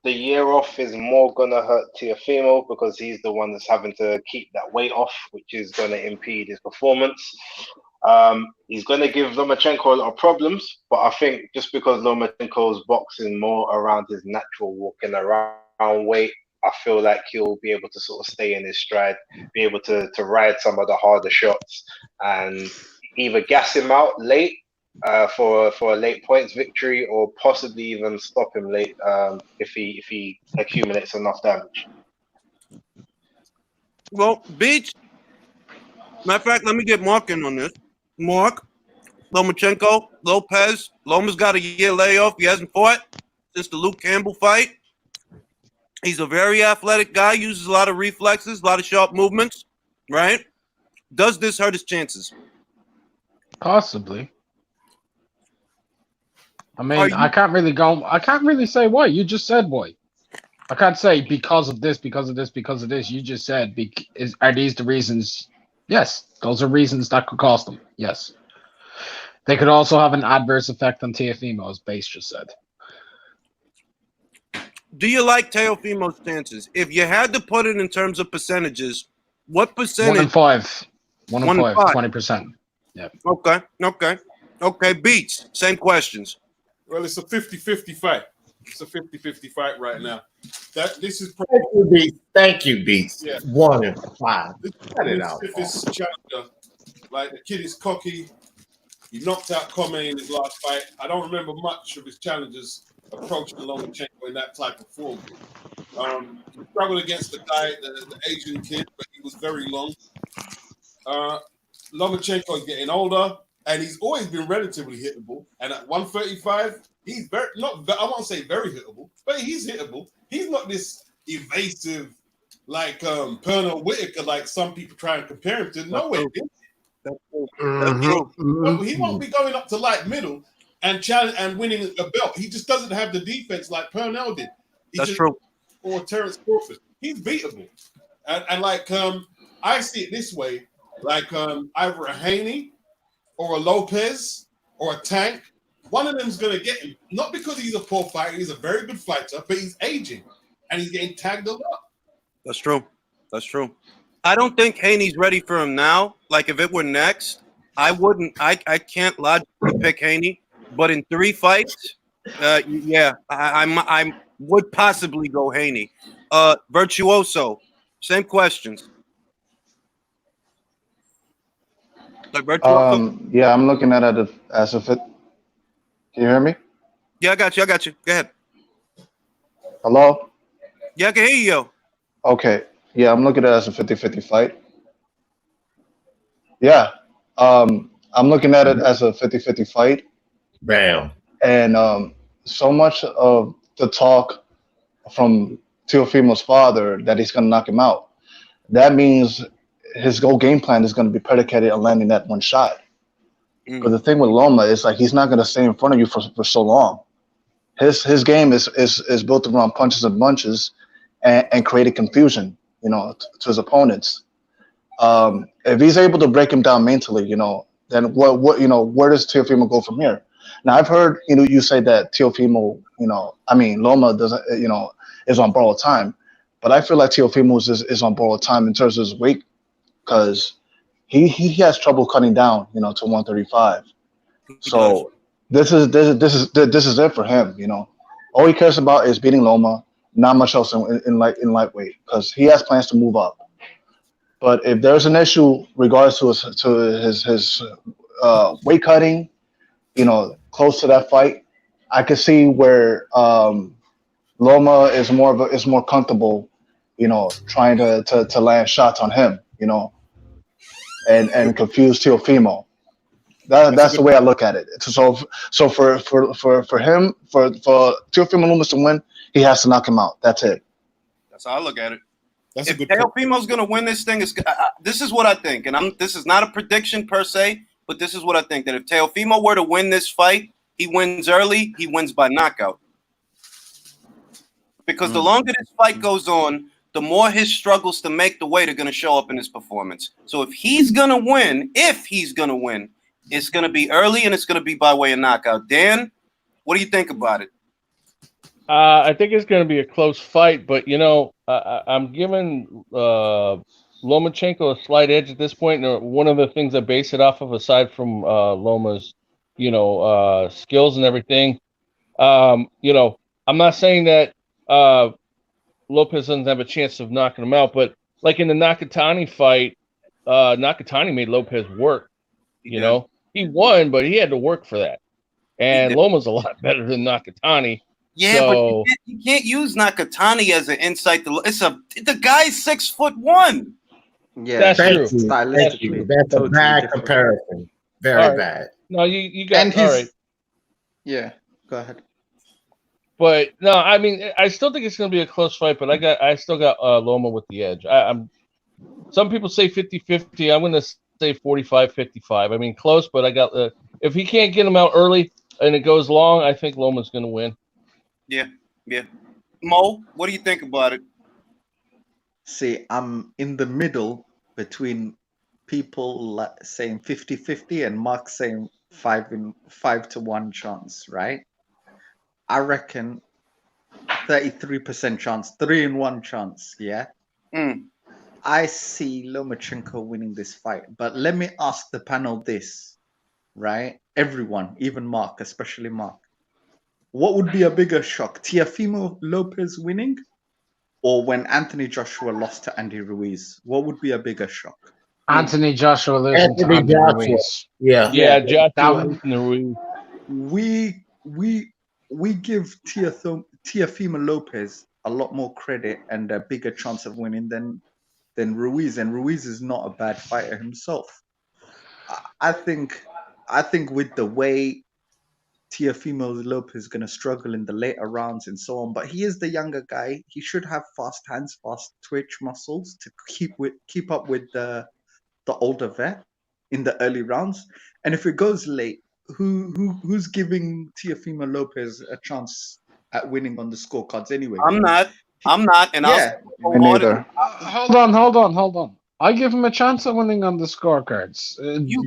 the year off is more gonna hurt Teofimo because he's the one that's having to keep that weight off, which is gonna impede his performance. He's gonna give Lomachenko a lot of problems, but I think just because Lomachenko's boxing more around his natural walking around weight, I feel like he'll be able to sort of stay in his stride, be able to ride some of the harder shots, and either gas him out late for a late points victory, or possibly even stop him late if he accumulates enough damage. Well, Beach. Matter of fact, let me get Mark in on this. Mark, Lomachenko, Lopez. Loma's got a year layoff. He hasn't fought since the Luke Campbell fight. He's a very athletic guy, uses a lot of reflexes, a lot of sharp movements, right? Does this hurt his chances? Possibly. I mean, I can't really say why. You just said why. I can't say because of this, because of this, because of this. You just said, are these the reasons? Yes, those are reasons that could cost them. Yes. They could also have an adverse effect on Teofimo, as Base just said. Do you like Teofimo's chances? If you had to put it in terms of percentages, what percentage? 1 in 5. 1 in 5, 20%. Yeah. Okay, Beats, same questions. Well, it's a 50-50 fight. It's a 50-50 fight right now. This is Thank you, Beats. Yeah. 1 in 5. Cut it out. If this challenger, like the kid is cocky. He knocked out Comey in his last fight. I don't remember much of his challenges approaching Lomachenko in that type of form. He struggled against the guy, the Asian kid, but he was very long. Lomachenko is getting older, and he's always been relatively hittable. And at 135, he's I won't say very hittable, but he's hittable. He's not this evasive like Pernell Whitaker, like some people try and compare him to. No way. He won't be going up to light middle and challenge and winning a belt. He just doesn't have the defense like Pernell did. That's true. Or Terrence Crawford. He's beatable. And like I see it this way, like either a Haney or a Lopez or a Tank, one of them's gonna get him. Not because he's a poor fighter, he's a very good fighter, but he's aging and he's getting tagged a lot. That's true. I don't think Haney's ready for him now. Like if it were next, I wouldn't. I can't logically pick Haney. But in 3 fights, yeah, I would possibly go Haney. Virtuoso, same questions. Like Virtuoso. Yeah, I'm looking at it as if it. Can you hear me? Yeah, I got you. Go ahead. Hello? Yeah, I can hear you, yo. Okay. Yeah, I'm looking at it as a 50-50 fight. Yeah. I'm looking at it as a 50-50 fight. Bam. And so much of the talk from Teofimo's father that he's going to knock him out, that means his whole game plan is going to be predicated on landing that one shot. But the thing with Loma is like he's not going to stay in front of you for so long. His game is built around punches and bunches and creating confusion, to his opponents. If he's able to break him down mentally, then what where does Teofimo go from here? Now I've heard you say that Teofimo, Loma doesn't, is on borrowed time, but I feel like Teofimo is on borrowed time in terms of his weight because he has trouble cutting down, to 135. So this is it for him. All he cares about is beating Loma, not much else in lightweight because he has plans to move up. But if there's an issue regards to his weight cutting, close to that fight, I could see where Loma is more comfortable, trying to land shots on him, and confuse Teofimo. That's the way I look at it. So for him, for Teofimo Loomis to win, he has to knock him out. That's it. That's how I look at it. That's if Teofimo's going to win this thing, this is what I think, and this is not a prediction per se, but this is what I think, that if Teofimo were to win this fight, he wins early, he wins by knockout. because the longer this fight goes on, the more his struggles to make the weight are going to show up in his performance. So if he's going to win, it's going to be early and it's going to be by way of knockout. Dan, what do you think about it? I think it's going to be a close fight, but I'm giving Lomachenko a slight edge at this point. And one of the things I base it off of, aside from Loma's, skills and everything, I'm not saying that Lopez doesn't have a chance of knocking him out, but like in the Nakatani fight, Nakatani made Lopez work. He won, but he had to work for that. And Loma's a lot better than Nakatani. Yeah, so, but you can't use Nakatani as an insight. The guy's 6'1". Yeah, that's true. Stylistically, that's a bad comparison. Very bad. No, you got all right. Yeah, go ahead. But no, I mean, I still think it's going to be a close fight, but I still got Loma with the edge. Some people say 50-50. I'm going to say 45-55. I mean, close, but I got if he can't get him out early and it goes long, I think Loma's going to win. Yeah. Mo, what do you think about it? See, I'm in the middle between people saying 50-50 and Mark saying 5-1 chance, right? I reckon 33% chance, 3-1 chance, yeah? I see Lomachenko winning this fight. But let me ask the panel this, right? Everyone, even Mark, especially Mark. What would be a bigger shock? Teofimo Lopez winning? Or when Anthony Joshua lost to Andy Ruiz? What would be a bigger shock? Anthony Joshua losing to Andy Ruiz. Yeah, Joshua losing to Ruiz. We give Teofimo Lopez a lot more credit and a bigger chance of winning than Ruiz, and Ruiz is not a bad fighter himself. I think with the way Teofimo Lopez is going to struggle in the later rounds and so on, but he is the younger guy. He should have fast hands, fast twitch muscles to keep up with the older vet in the early rounds. And if it goes late, who's giving Teofimo Lopez a chance at winning on the scorecards anyway? I'm not, and Hold on. I give him a chance at winning on the scorecards.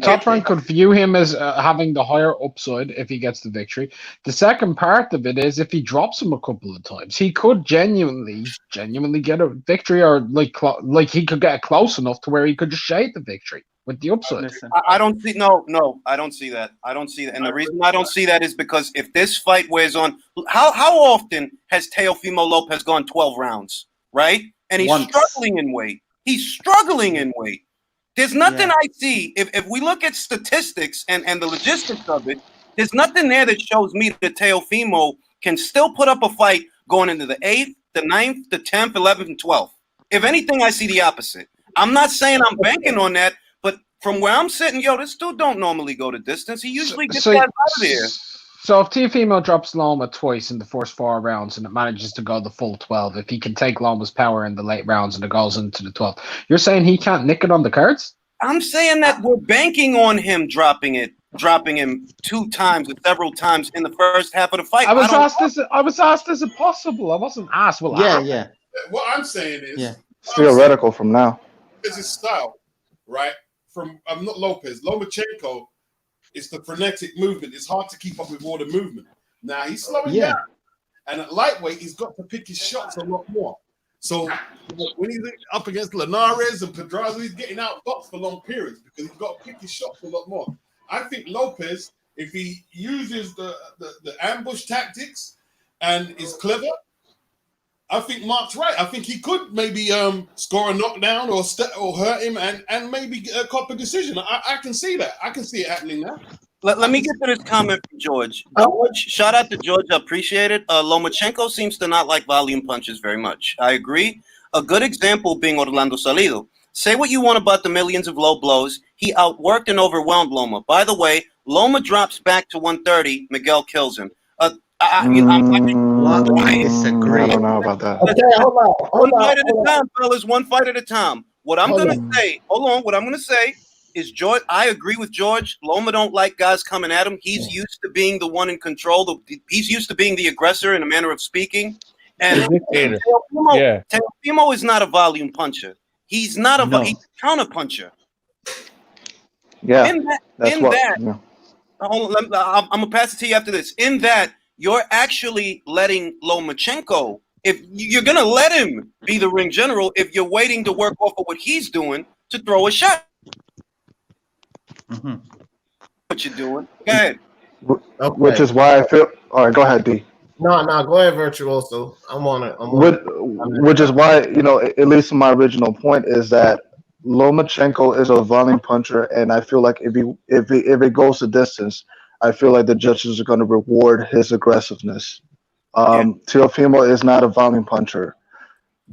Top Rank could view him as having the higher upside if he gets the victory. The second part of it is if he drops him a couple of times, he could genuinely get a victory, or like he could get close enough to where he could just shade the victory with the upside. I don't see I don't see that. And the reason I don't see that is because if this fight wears on, how often has Teofimo Lopez gone 12 rounds, right? And he's struggling in weight. There's nothing I see. If we look at statistics and the logistics of it, there's nothing there that shows me that Teofimo can still put up a fight going into the 8th, the 9th, the 10th, 11th, and 12th. If anything, I see the opposite. I'm not saying I'm banking on that, but from where I'm sitting, this dude don't normally go the distance. He usually gets guys out of there. So if Teofimo drops Loma twice in the first 4 rounds and it manages to go the full 12, if he can take Loma's power in the late rounds and it goes into the 12th, you're saying he can't nick it on the cards? I'm saying that we're banking on him dropping him 2 times or several times in the first half of the fight. I was asked, is it possible? I wasn't asked. Well, yeah. What I'm saying is, it's theoretical from now. It's his style, right? From not Lopez, Lomachenko. It's the frenetic movement. It's hard to keep up with all the movement. Now he's slowing down, and at lightweight, he's got to pick his shots a lot more. So when he's up against Linares and Pedraza, he's getting outboxed for long periods because he's got to pick his shots a lot more. I think Lopez, if he uses the ambush tactics and is clever, I think Mark's right. I think he could maybe score a knockdown or hurt him and maybe cop a decision. I can see that. I can see it happening now. Let me get to this comment from George. George, shout out to George. I appreciate it. Lomachenko seems to not like volume punches very much. I agree. A good example being Orlando Salido. Say what you want about the millions of low blows. He outworked and overwhelmed Loma. By the way, Loma drops back to 130. Miguel kills him. I disagree. I don't know about that. Okay, hold on. One fight at a time, fellas. One fight at a time. What I'm going to say, what I'm going to say is George. I agree with George. Loma don't like guys coming at him. He's used to being the one in control. He's used to being the aggressor in a manner of speaking. And The dictator. Yeah. Teofimo is not a volume puncher. He's not he's a counter puncher. Yeah, In that's that, I'm gonna pass it to you after this. In that, you're actually letting Lomachenko. If you're gonna let him be the ring general, if you're waiting to work off of what he's doing to throw a shot, what you're doing. Go ahead. Okay. Which is why I feel. All right, go ahead, D. No, go ahead, Virtuoso. I'm on it. Which is why, at least my original point is that Lomachenko is a volume puncher, and I feel like if it goes the distance, I feel like the judges are going to reward his aggressiveness. Teofimo is not a volume puncher.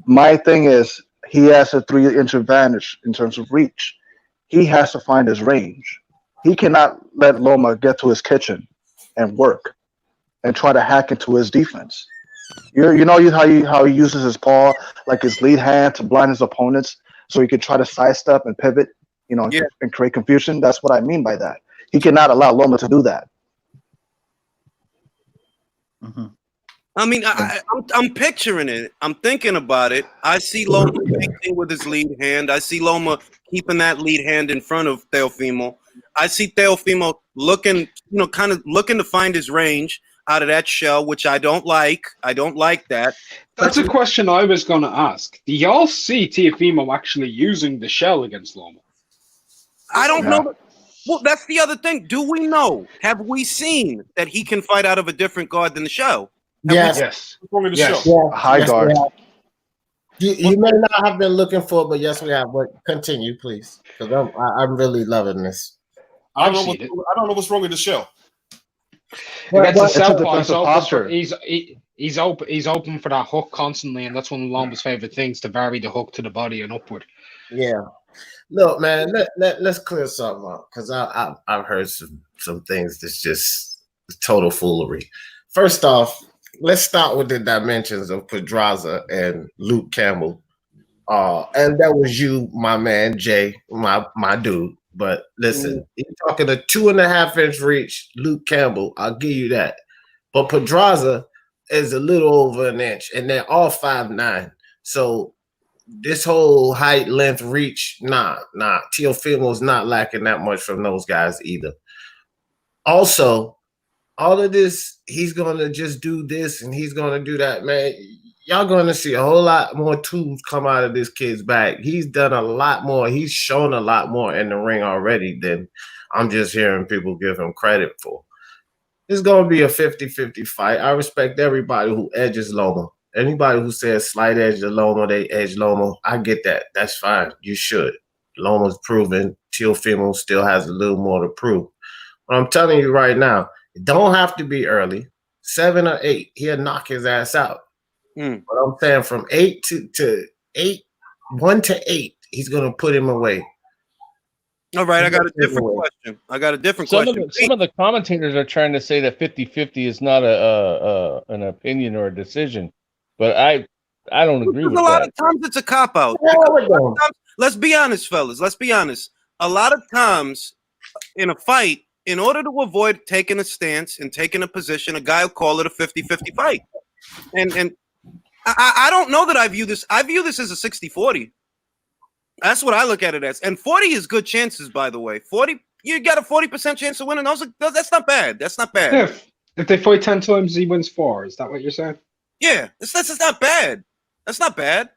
My thing is he has a 3-inch advantage in terms of reach. He has to find his range. He cannot let Loma get to his kitchen and work and try to hack into his defense. You know how he uses his paw like his lead hand to blind his opponents so he can try to sidestep and pivot, and create confusion. That's what I mean by that. He cannot allow Loma to do that. I mean, I'm picturing it. I'm thinking about it. I see Loma painting with his lead hand. I see Loma keeping that lead hand in front of Teofimo. I see Teofimo looking, kind of looking to find his range out of that shell, which I don't like. I don't like that. That's a question I was going to ask. Do y'all see Teofimo actually using the shell against Loma? I don't know. Well, that's the other thing. Do we know? Have we seen that he can fight out of a different guard than the shell? Yes. High guard. You may not have been looking for it, but yes, we have. But continue, please, because I'm really loving this. I don't know what's wrong with the shell. Against the it's a southpaw, defensive posture. He's open for that hook constantly, and that's one of Loma's favorite things, to vary the hook to the body and upward. Yeah. Look, man, let's clear something up, because I've heard some things that's just total foolery. First off, let's start with the dimensions of Pedraza and Luke Campbell. And that was you, my man, Jay, my dude. But listen, you're talking a 2.5-inch reach, Luke Campbell. I'll give you that. But Pedraza is a little over an inch, and they're all 5'9". So this whole height, length, reach, nah. Teofimo's not lacking that much from those guys either. Also, all of this, he's going to just do this and he's going to do that, man. Y'all going to see a whole lot more tools come out of this kid's bag. He's done a lot more. He's shown a lot more in the ring already than I'm just hearing people give him credit for. It's going to be a 50-50 fight. I respect everybody who edges Loma. Anybody who says slight edge to Loma, they edge Loma. I get that. That's fine. You should. Loma's proven. Teofimo still has a little more to prove. But I'm telling you right now, it don't have to be early. 7 or 8, he'll knock his ass out. But I'm saying from 8 to 8, 1 to 8, he's gonna put him away. All right, I got a different question. Some of the commentators are trying to say that 50-50 is not an opinion or a decision, but I don't agree with that. A lot of times it's a cop out. Let's be honest, fellas. Let's be honest. A lot of times in a fight, in order to avoid taking a stance and taking a position, a guy will call it a 50-50 fight. And I don't know that I view this. I view this as a 60-40. That's what I look at it as. And 40 is good chances, by the way. 40, you got a 40% chance of winning. That's not bad. That's not bad. If they fight 10 times, he wins 4. Is that what you're saying? Yeah, that's not bad. That's not bad.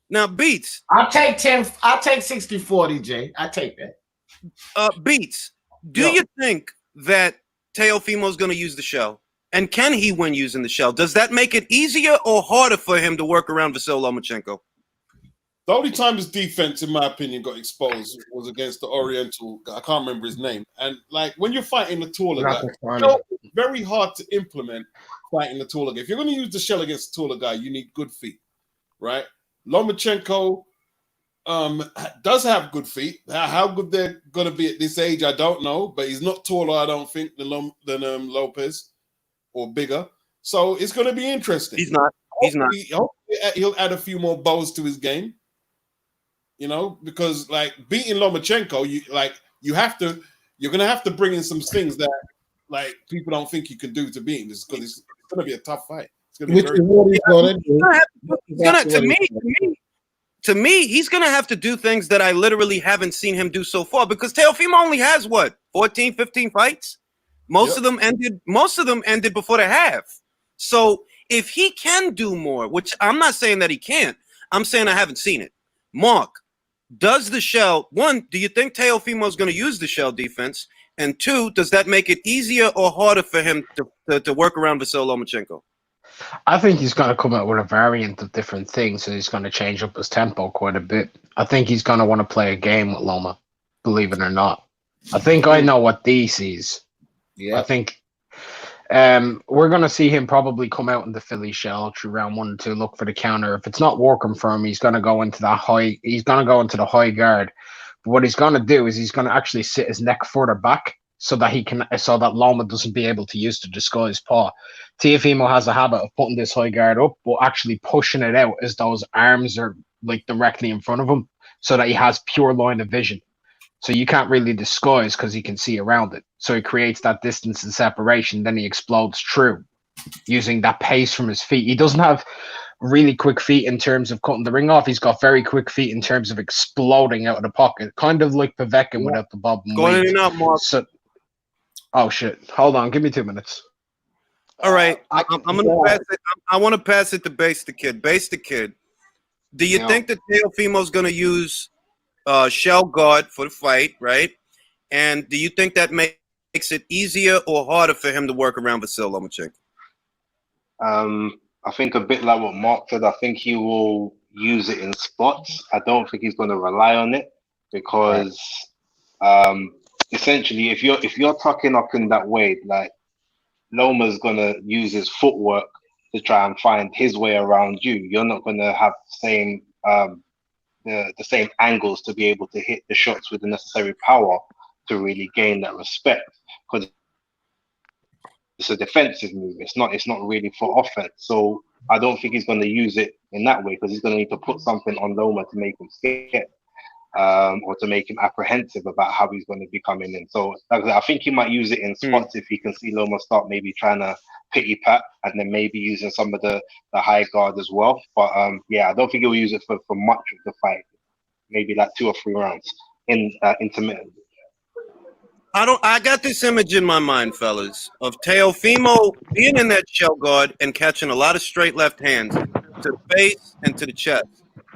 Now, Beats. I'll take 10. I'll take 60-40, Jay. I take that. Beats. Do you think that Teofimo's going to use the shell? And can he win using the shell? Does that make it easier or harder for him to work around Vasyl Lomachenko? The only time his defense, in my opinion, got exposed was against the Oriental. I can't remember his name. And like when you're fighting the taller guy, it's very hard to implement fighting the taller guy. If you're going to use the shell against the taller guy, you need good feet, right? Lomachenko does have good feet. How good they're going to be at this age, I don't know. But he's not taller, I don't think, than Lopez or bigger. So it's going to be interesting. He's not. Hopefully he'll add a few more bows to his game. You know, because like beating Lomachenko, you're gonna have to bring in some things that like people don't think you can do to beat him. Because it's gonna be a tough fight. It's gonna be Which very is what he's gonna do. He's gonna, to me, he's gonna have to do things that I literally haven't seen him do so far, because Teofimo only has what, 14, 15 fights? Most of them ended before the half. So if he can do more, which I'm not saying that he can't, I'm saying I haven't seen it. Mark, does the shell, one, do you think Teofimo is going to use the shell defense? And two, does that make it easier or harder for him to work around Vasyl Lomachenko? I think he's going to come out with a variant of different things, and he's going to change up his tempo quite a bit. I think he's going to want to play a game with Loma, believe it or not. I think I know what D sees. Yeah. I think we're going to see him probably come out in the Philly shell through round 1 and 2, look for the counter. If it's not working for him, he's going to go into that high. He's going to go into the high guard. But what he's going to do is he's going to actually sit his neck further back so that Loma doesn't be able to use the disguised paw. Teofimo has a habit of putting this high guard up, but actually pushing it out as those arms are like directly in front of him, so that he has pure line of vision. So you can't really disguise because he can see around it. So he creates that distance and separation. Then he explodes through using that pace from his feet. He doesn't have really quick feet in terms of cutting the ring off. He's got very quick feet in terms of exploding out of the pocket, kind of like Povetkin without the bob and Going weave. in and out, Mark. So, oh shit! Hold on, give me 2 minutes. All right, I'm gonna pass it. I want to pass it to Base the Kid. Base the Kid. Do you think that Teofimo's gonna use shell guard for the fight, right? And do you think that makes it easier or harder for him to work around Vasyl Lomachenko? I think a bit like what Mark said. I think he will use it in spots. I don't think he's going to rely on it because essentially, if you're tucking up in that way, like Loma's going to use his footwork to try and find his way around you. You're not going to have the same angles to be able to hit the shots with the necessary power to really gain that respect, because it's a defensive move. It's not really for offense. So I don't think he's going to use it in that way, because he's going to need to put something on Loma to make him scared, or to make him apprehensive about how he's going to be coming in. So like I think he might use it in spots if he can see Loma start maybe trying to pity pat, and then maybe using some of the high guard as well. But I don't think he'll use it for much of the fight. Maybe like 2 or 3 rounds in intermittent. I got this image in my mind, fellas, of Teofimo being in that shell guard and catching a lot of straight left hands to the face and to the chest.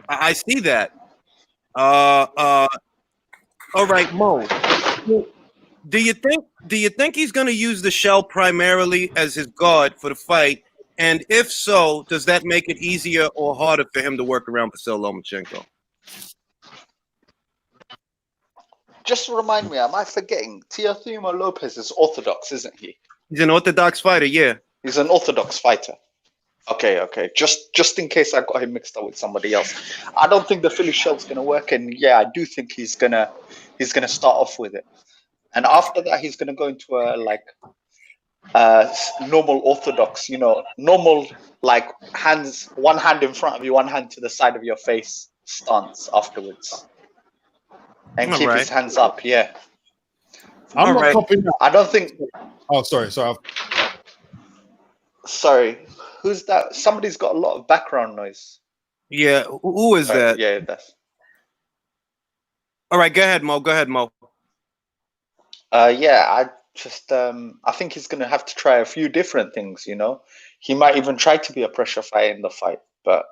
I see that. All right, Mo. Do you think he's going to use the shell primarily as his guard for the fight? And if so, does that make it easier or harder for him to work around Vasyl Lomachenko? Just remind me, am I forgetting? Teofimo Lopez is Orthodox, isn't he? He's an Orthodox fighter, yeah. He's an Orthodox fighter. Okay. Just in case I got him mixed up with somebody else. I don't think the Philly shell's gonna work, and I do think he's gonna start off with it, and after that he's gonna go into a normal Orthodox, normal like hands, one hand in front of you, one hand to the side of your face stance afterwards. And keep his hands up, yeah. I'm not copying that. I don't think. Oh, sorry. Sorry, who's that? Somebody's got a lot of background noise. Yeah, who is that? Yeah, that's. All right, go ahead, Mo. I just I think he's gonna have to try a few different things. He might even try to be a pressure fighter in the fight, but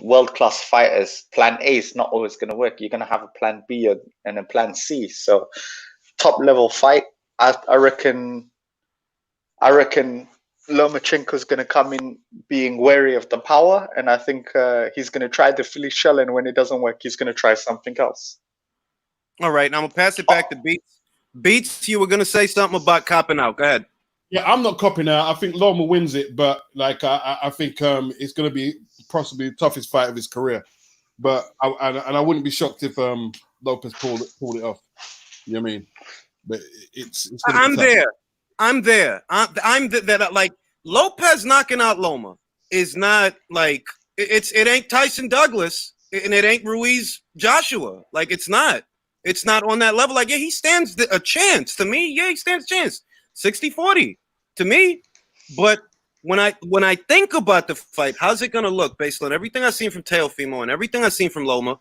world-class fighters, plan A is not always going to work. You're going to have a plan B and a plan C. So top-level fight, I reckon Lomachenko's going to come in being wary of the power, and I think he's going to try the Philly shell, and when it doesn't work, he's going to try something else. All right, now I'm going to pass it back to Beats. Beats, you were going to say something about copping out. Go ahead. Yeah, I'm not copying out. I think Loma wins it, but I think it's going to be possibly the toughest fight of his career. But I wouldn't be shocked if Lopez pulled it off. You know what I mean? But it's I'm there. Like Lopez knocking out Loma is not like it ain't Tyson Douglas and it ain't Ruiz Joshua. Like it's not on that level. Like he stands a chance to me. Yeah, he stands a chance. 60-40 to me. But when I think about the fight, how's it gonna look based on everything I've seen from Teofimo and everything I've seen from Loma?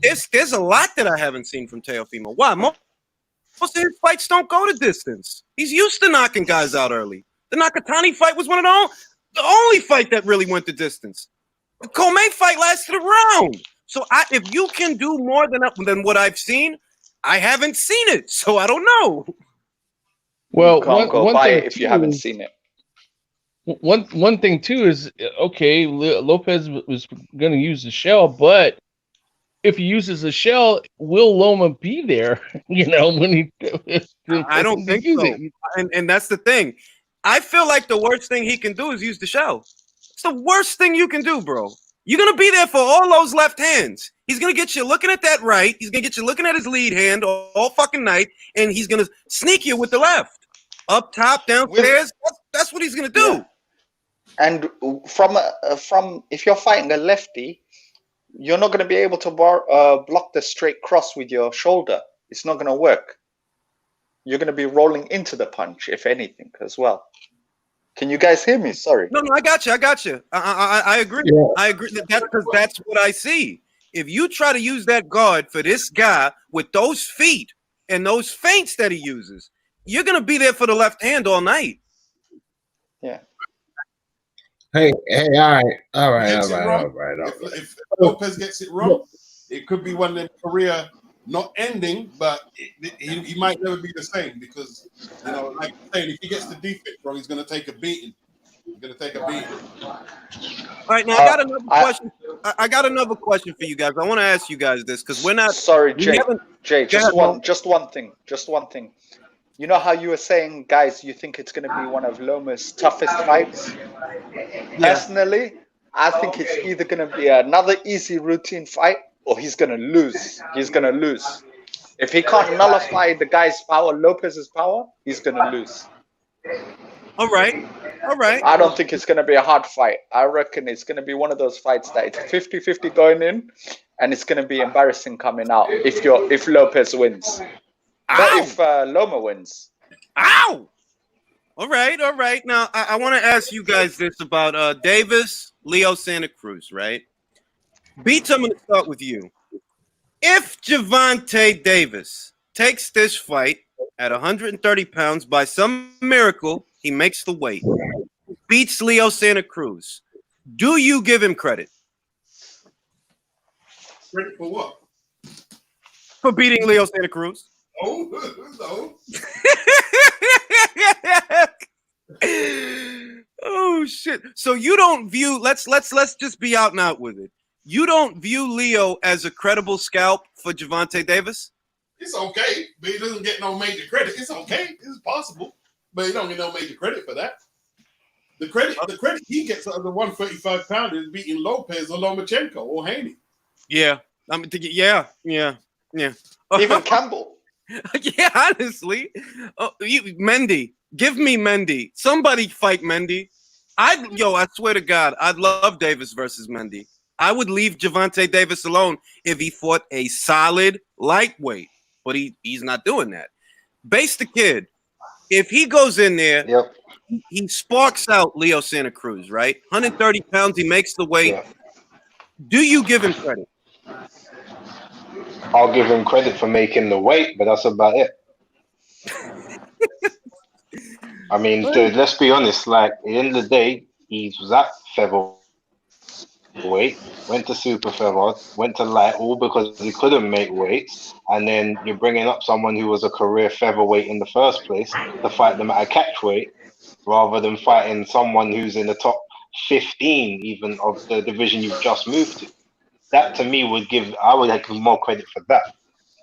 There's a lot that I haven't seen from Teofimo. Why? Most of his fights don't go to distance. He's used to knocking guys out early. The Nakatani fight was one of the only fight that really went the distance. The Comey fight lasted a round. So if you can do more than what I've seen, I haven't seen it, so I don't know. Well, You can't go one buy thing it if you too haven't is- seen it. One thing too is, okay, Lopez was going to use the shell, but if he uses the shell, will Loma be there? You know, when he I don't think so. And that's the thing. I feel like the worst thing he can do is use the shell. It's the worst thing you can do, bro. You're going to be there for all those left hands. He's going to get you looking at that right. He's going to get you looking at his lead hand all fucking night, and he's going to sneak you with the left. Up top, downstairs. That's what he's going to do. Yeah. And from if you're fighting a lefty, you're not going to be able to block the straight cross with your shoulder. It's not going to work. You're going to be rolling into the punch, if anything, as well. Can you guys hear me? Sorry. No, I got you. I agree. Yeah. I agree. That's what I see. If you try to use that guard for this guy with those feet and those feints that he uses, you're going to be there for the left hand all night. Yeah. Hey, all right. If Lopez gets it wrong, it could be one of them career not ending, but he might never be the same because, you know, like I'm saying, if he gets the defense wrong, he's going to take a beating. He's going to take a beating. All right, now I got another question. I got another question for you guys. I want to ask you guys this because we're not. Sorry, Jay. Go Just one thing. You know how you were saying, guys, you think it's going to be one of Loma's toughest fights? Personally, I think it's either going to be another easy routine fight or he's going to lose. If he can't nullify the guy's power, Lopez's power, he's going to lose. All right. I don't think it's going to be a hard fight. I reckon it's going to be one of those fights that it's 50-50 going in, and it's going to be embarrassing coming out if Lopez wins. Not if Loma wins. Ow! All right. Now, I want to ask you guys this about Davis, Leo Santa Cruz, right? Beats, I'm going to start with you. If Gervonta Davis takes this fight at 130 pounds, by some miracle, he makes the weight, beats Leo Santa Cruz, do you give him credit? Credit for what? For beating Leo Santa Cruz? No. Oh shit! So you don't view let's just be out and out with it. You don't view Leo as a credible scalp for Gervonta Davis? It's okay, but he doesn't get no major credit. It's okay. It's possible, but he don't get no major credit for that. The credit he gets out of the 135 pounder is beating Lopez or Lomachenko or Haney. Yeah. Yeah. Even Campbell. Yeah, honestly. Mendy. Give me Mendy. Somebody fight Mendy. I swear to God, I'd love Davis versus Mendy. I would leave Gervonta Davis alone if he fought a solid lightweight, but he's not doing that. Base the kid. If he goes in there, he sparks out Leo Santa Cruz, right? 130 pounds, he makes the weight. Yeah. Do you give him credit? I'll give him credit for making the weight, but that's about it. I mean, dude, let's be honest. Like, at the end of the day, he was at featherweight, went to super feather, went to light, all because he couldn't make weights. And then you're bringing up someone who was a career featherweight in the first place to fight them at a catchweight, rather than fighting someone who's in the top 15 even of the division you've just moved to. That to me I would give more credit for that,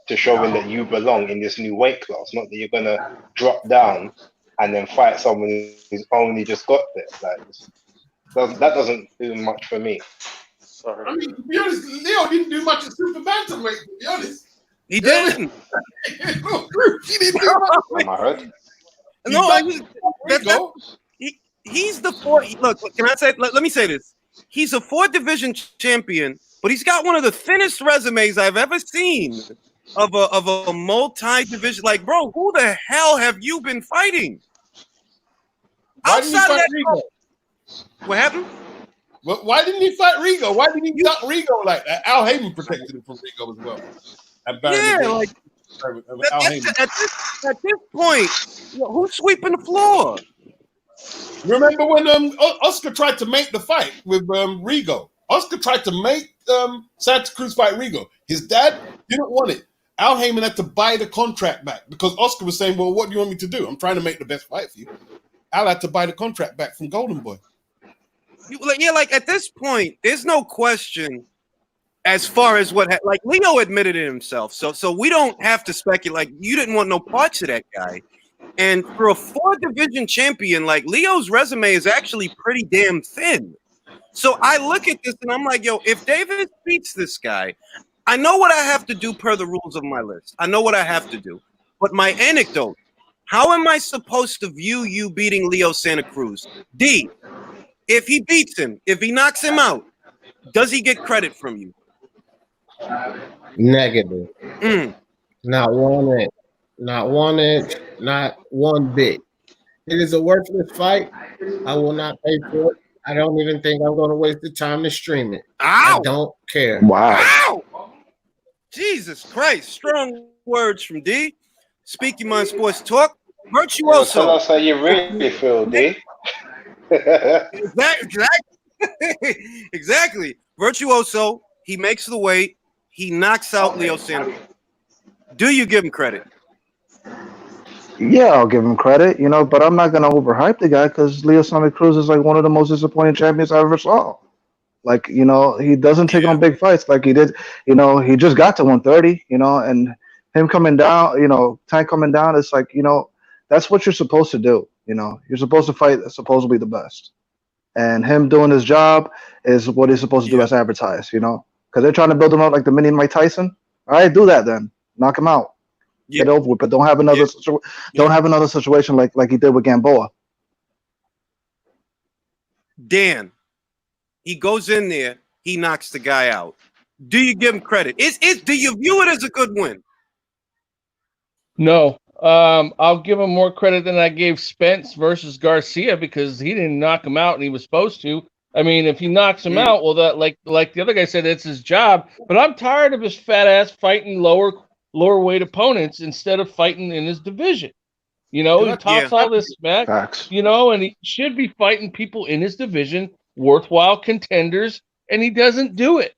to showing that you belong in this new weight class, not that you're gonna drop down and then fight someone who's only just got there. Like, that doesn't do much for me. Sorry. I mean, to be honest, Leo didn't do much at super bantamweight. To be honest, He didn't. he didn't do much. Am I right? No, he's the fourth. Look, can I say? Let me say this. He's a 4-division champion, but he's got one of the thinnest resumes I've ever seen of a multi-division. Like, bro, who the hell have you been fighting? Why didn't he outside of fight that, Rigo? what happened? Why didn't he fight Rigo? Why didn't he duck Rigo like that? Al Heyman protected him from Rigo as well. And Yeah, like Al Heyman. at this point, who's sweeping the floor? Remember when Oscar tried to make the fight with Rigo? Oscar tried to make Santa Cruz fight Rigo. His dad didn't want it. Al Heyman had to buy the contract back because Oscar was saying, well, what do you want me to do? I'm trying to make the best fight for you. Al had to buy the contract back from Golden Boy. Like at this point, there's no question as far as what like Leo admitted it himself. So we don't have to speculate. Like, you didn't want no parts of that guy. And for a 4-division champion, like, Leo's resume is actually pretty damn thin. So I look at this and I'm like, yo, if Davis beats this guy, I know what I have to do per the rules of my list. I know what I have to do. But my anecdote, how am I supposed to view you beating Leo Santa Cruz? D, if he beats him, if he knocks him out, does he get credit from you? Negative. Not one inch. Not 1 inch. Not one bit. It is a worthless fight. I will not pay for it. I don't even think I'm going to waste the time to stream it. Ow! I don't care. Wow. Ow! Jesus Christ. Strong words from D. Speak Your Mind Sports Talk. Virtuoso. Tell us how you really feel, D. Exactly. Virtuoso. He makes the weight. He knocks out Leo Santa Cruz. Do you give him credit? Yeah, I'll give him credit, but I'm not gonna overhype the guy because Leo Santa Cruz is like one of the most disappointing champions I ever saw. Like, he doesn't take on big fights like he did. He just got to 130, and him coming down, Tank coming down, it's like, that's what you're supposed to do. You're supposed to fight supposedly the best. And him doing his job is what he's supposed to do as advertised, because they're trying to build him up like the mini Mike Tyson. All right, do that then. Knock him out. Get over with, but don't have another situation like he did with Gamboa. Dan, he goes in there, he knocks the guy out. Do you give him credit? Do you view it as a good win? No. I'll give him more credit than I gave Spence versus Garcia because he didn't knock him out and he was supposed to. I mean, if he knocks him out, well, that like the other guy said, it's his job. But I'm tired of his fat ass fighting lower weight opponents instead of fighting in his division. He talks all this smack, Facts. and he should be fighting people in his division, worthwhile contenders, and he doesn't do it.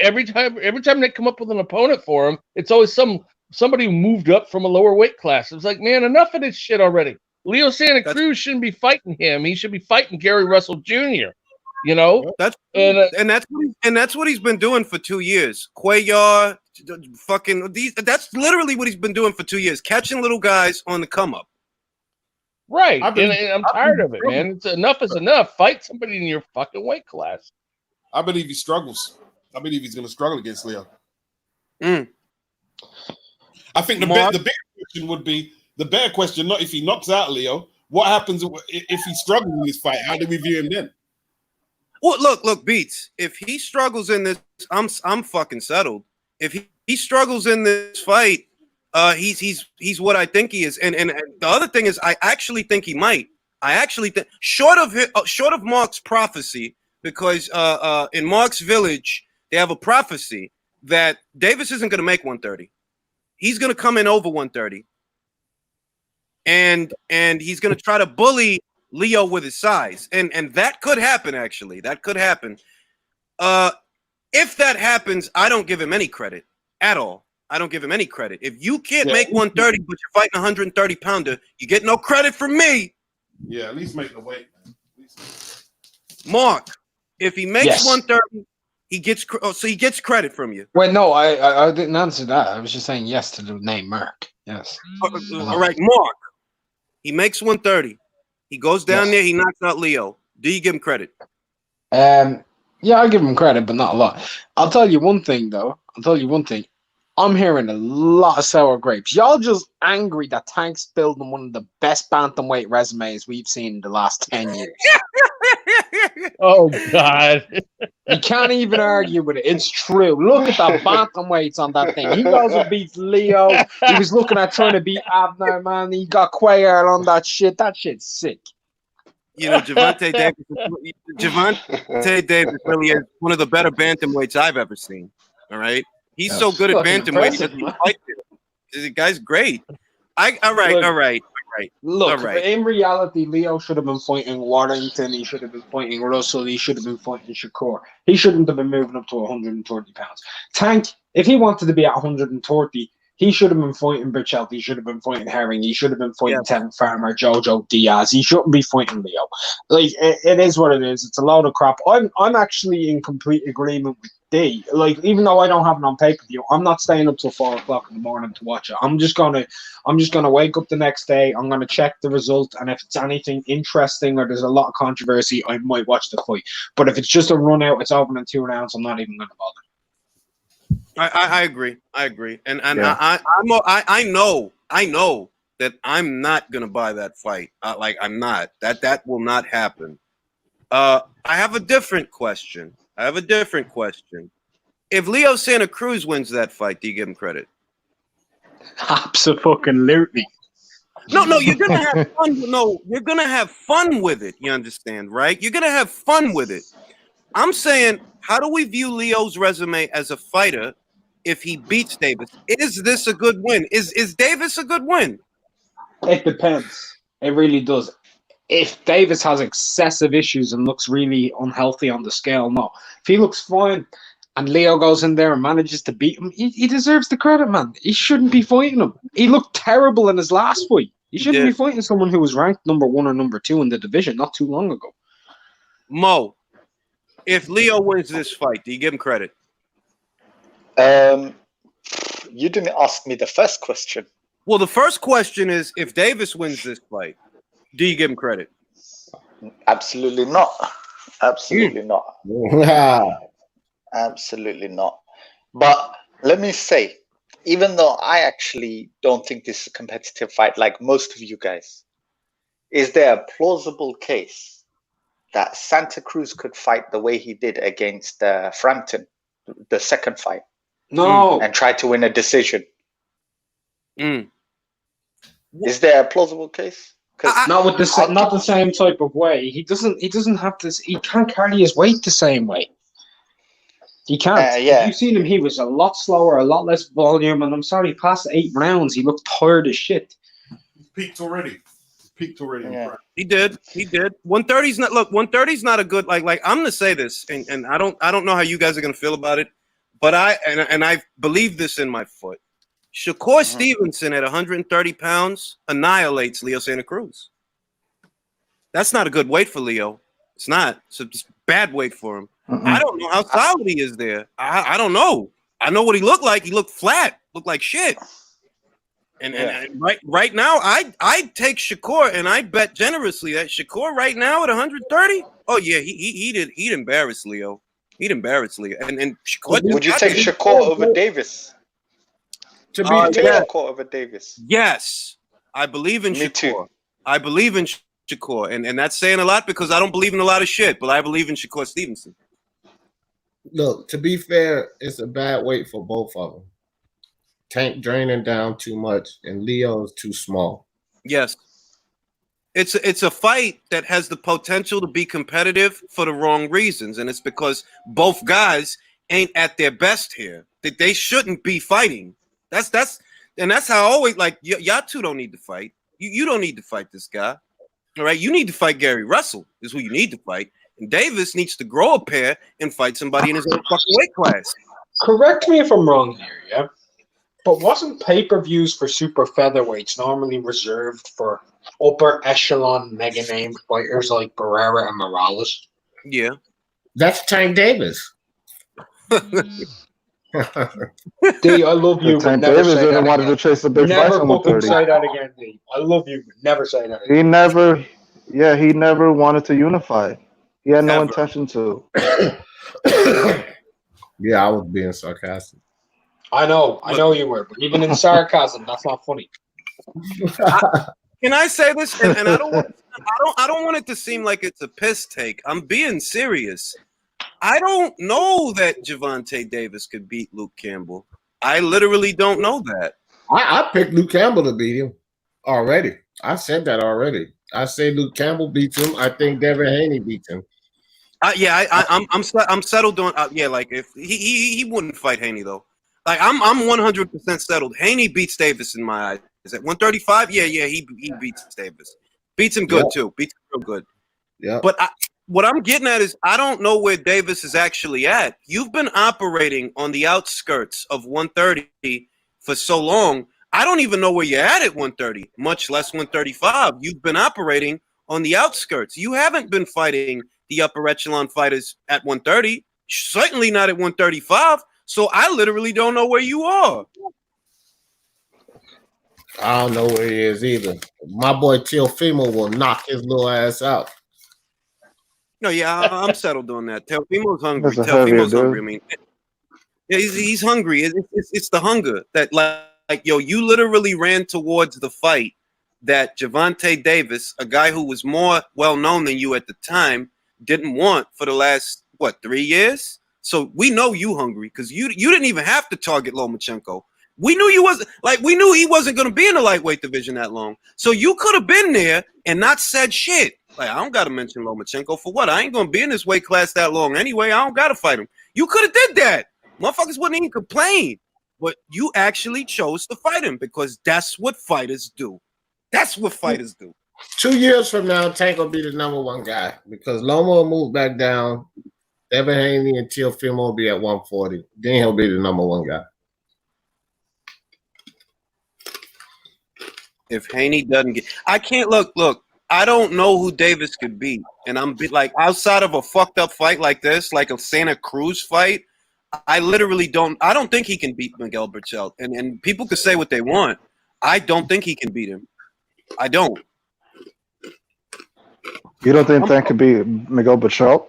Every time they come up with an opponent for him, it's always somebody who moved up from a lower weight class. It's like, man, enough of this shit already. Leo Santa Cruz shouldn't be fighting him. He should be fighting Gary Russell Jr. That's what he's been doing for 2 years. Cuellar, that's literally what he's been doing for 2 years, catching little guys on the come up. Right, and I'm tired of it, man. It's enough is enough. Fight somebody in your fucking weight class. I believe he struggles. I believe he's going to struggle against Leo. Mm. I think the bigger question would be the better question, not if he knocks out Leo. What happens if he struggles in this fight? How do we view him then? Well, look, Beats. If he struggles in this, I'm fucking settled. If he struggles in this fight, he's what I think he is. And the other thing is, I actually think he might. I actually think short of Mark's prophecy, because in Mark's village they have a prophecy that Davis isn't going to make 130. He's going to come in over 130, and he's going to try to bully Leo with his size, and that could happen. Actually, that could happen. If that happens, I don't give him any credit at all. I don't give him any credit. If you can't make 130, but you're fighting a 130 pounder, you get no credit from me. Yeah, at least make the weight. Mark, if he makes 130, he gets credit from you. Wait, no, I didn't answer that. I was just saying yes to the name Mark. Yes. All right, Mark. He makes 130. He goes down there. He knocks out Leo. Do you give him credit? Yeah, I give him credit, but not a lot. I'll tell you one thing, though. I'm hearing a lot of sour grapes. Y'all just angry that Tank's building one of the best bantamweight resumes we've seen in the last 10 years. Oh, God. You can't even argue with it. It's true. Look at the bantamweights on that thing. He goes and beats Leo. He was looking at trying to beat Abner, man. He got Cuellar on that shit. That shit's sick. you know, Javante Davis really is one of the better bantamweights I've ever seen. All right, he's so good at Fucking bantamweight. He impressive, doesn't man. fight it. The guy's great. All right. Look, All right. in reality, Leo should have been fighting Warrington. He should have been fighting Russell. He should have been fighting Shakur. He shouldn't have been moving up to 130 pounds. Tank, if he wanted to be at 130, he should have been fighting Burchell. He should have been fighting Herring. He should have been fighting Tevin Farmer, Jojo Diaz. He shouldn't be fighting Leo. Like, it is what it is. It's a load of crap. I'm actually in complete agreement with D. Like, even though I don't have it on pay-per-view, I'm not staying up till 4 o'clock in the morning to watch it. I'm just gonna wake up the next day. I'm gonna check the result, and if it's anything interesting or there's a lot of controversy, I might watch the fight. But if it's just a run out, it's over in 2 rounds, I'm not even gonna bother. I agree. And Yeah. I know that I'm not gonna buy that fight. Like, I'm not. That will not happen. I have a different question. If Leo Santa Cruz wins that fight, do you give him credit? Absolutely. No, you're gonna have fun. No, you're gonna have fun with it. You understand, right? You're gonna have fun with it. I'm saying, how do we view Leo's resume as a fighter if he beats Davis? Is this a good win? Is Davis a good win? It depends. It really does. If Davis has excessive issues and looks really unhealthy on the scale, no. If he looks fine and Leo goes in there and manages to beat him, he deserves the credit, man. He shouldn't be fighting him. He looked terrible in his last fight. He shouldn't be fighting someone who was ranked number 1 or number 2 in the division not too long ago. Mo, if Leo wins this fight, do you give him credit? You didn't ask me the first question. Well, the first question is, if Davis wins this fight, do you give him credit? Absolutely not. Absolutely not. Wow. Absolutely not. But let me say, even though I actually don't think this is a competitive fight like most of you guys, is there a plausible case that Santa Cruz could fight the way he did against Frampton, the second fight, No. and try to win a decision? Mm. Is there a plausible case? Not with not the same type of way. He doesn't have this. He can't carry his weight the same way. He can't. Yeah. If you've seen him, he was a lot slower, a lot less volume, and I'm sorry, past 8 rounds, he looked tired as shit. Peaked already. Yeah. He did. 130's not. Look, 130's not a good. Like I'm gonna say this, and I don't know how you guys are gonna feel about it, but I believe this in my foot. Shakur Stevenson at 130 pounds annihilates Leo Santa Cruz. That's not a good weight for Leo. It's not. It's a bad weight for him. I don't know how solid he is there. I don't know. I know what he looked like. He looked flat. Looked like shit. And right now, I'd take Shakur, and I bet generously that Shakur right now at 130. Oh yeah, he'd embarrass Leo. He'd embarrass Leo. And Shakur, would you take Shakur over Davis? To be Shakur over Davis. Yes, I believe in Me Shakur. too. I believe in Shakur, and that's saying a lot because I don't believe in a lot of shit, but I believe in Shakur Stevenson. Look, to be fair, it's a bad weight for both of them. Tank draining down too much, and Leo's too small. Yes, it's a fight that has the potential to be competitive for the wrong reasons, and it's because both guys ain't at their best here. That they shouldn't be fighting. That's how I always like y'all two don't need to fight. You don't need to fight this guy. All right, you need to fight Gary Russell. Is who you need to fight. And Davis needs to grow a pair and fight somebody in his own fucking weight class. Correct me if I'm wrong here, yeah? But wasn't pay-per-views for super featherweights normally reserved for upper echelon mega name fighters like Barrera and Morales? Yeah. That's Tank Davis. D, I love you, but Tank never Davis say didn't that want again. to chase the big fight Never on fucking 130. say that again, D. I love you, but never say that again. He never wanted to unify. He had no Ever. intention to. Yeah, I was being sarcastic. I know you were, but even in sarcasm, that's not funny. Can I say this? And I don't want it to seem like it's a piss take. I'm being serious. I don't know that Javante Davis could beat Luke Campbell. I literally don't know that. I picked Luke Campbell to beat him already. I said that already. I say Luke Campbell beats him. I think Devin Haney beats him. I'm settled on like if he wouldn't fight Haney though. Like I'm 100% settled. Haney beats Davis in my eyes. Is at 135? Yeah, he beats Davis. Beats him good too. Beats him real good. Yeah. But what I'm getting at is I don't know where Davis is actually at. You've been operating on the outskirts of 130 for so long. I don't even know where you're at 130, much less 135. You've been operating on the outskirts. You haven't been fighting the upper echelon fighters at 130, certainly not at 135. So I literally don't know where you are. I don't know where he is either. My boy Teofimo will knock his little ass out. No, yeah, I'm settled on that. Teofimo's hungry. That's a heavier Teofimo's hungry. I dude. mean, yeah, he's hungry. It's the hunger that like yo, you literally ran towards the fight that Gervonta Davis, a guy who was more well known than you at the time, didn't want for the last 3 years. So we know you hungry because you didn't even have to target Lomachenko. We knew we knew he wasn't going to be in the lightweight division that long. So you could have been there and not said shit. Like, I don't got to mention Lomachenko for what? I ain't going to be in this weight class that long anyway. I don't got to fight him. You could have did that. Motherfuckers wouldn't even complain. But you actually chose to fight him because that's what fighters do. That's what fighters do. 2 years from now, Tank will be the #1 guy because Loma will move back down. Devin Haney and Teofimo will be at 140. Then he'll be the #1 guy. If Haney doesn't get, I can't look. I don't know who Davis could beat, and I'm like outside of a fucked up fight like this, like a Santa Cruz fight. I literally don't. I don't think he can beat Miguel Berchelt, and people could say what they want. I don't think he can beat him. I don't. You don't think that could be Miguel Berchelt?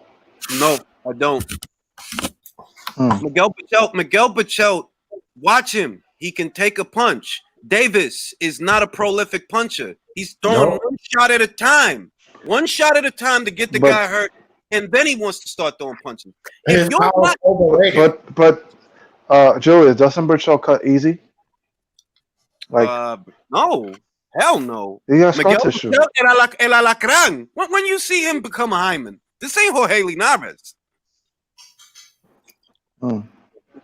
No, I don't. Hmm. Miguel Berchelt, watch him. He can take a punch. Davis is not a prolific puncher. He's throwing one shot at a time. One shot at a time to get the guy hurt, and then he wants to start throwing punches. If you're not overrated. But Julius, doesn't Berchelt cut easy? Like no. Hell no. he got scar Miguel tissue. Berchelt, el alacrán. When you see him become a Hyman, this ain't Jorge Linares. Hmm.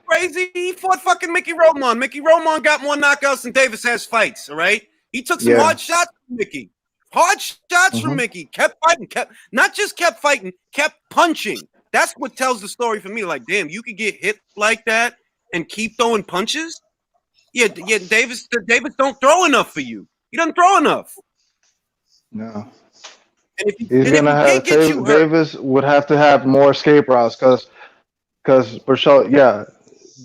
Crazy. He fought fucking Mickey Roman. Mickey Roman got more knockouts than Davis has fights. All right. He took some hard shots from Mickey. Hard shots from Mickey. Kept fighting. Not just kept fighting. Kept punching. That's what tells the story for me. Like, damn, you could get hit like that and keep throwing punches. Yeah. Davis don't throw enough for you. He doesn't throw enough. No. And if He's gonna have Davis would have to have more escape routes because Berchelt,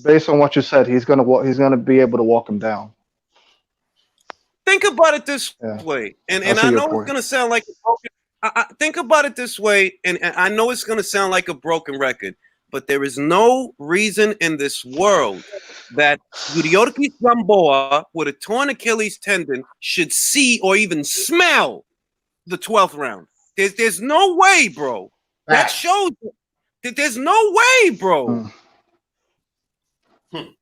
based on what you said, he's gonna be able to walk him down. Think about it this way, and I know it's gonna sound like a broken. Think about it this way, and I know it's gonna sound like a broken record, but there is no reason in this world that Yuriorkis Gamboa with a torn Achilles tendon should see or even smell the 12th round. There's no way, bro. That shows that there's no way, bro.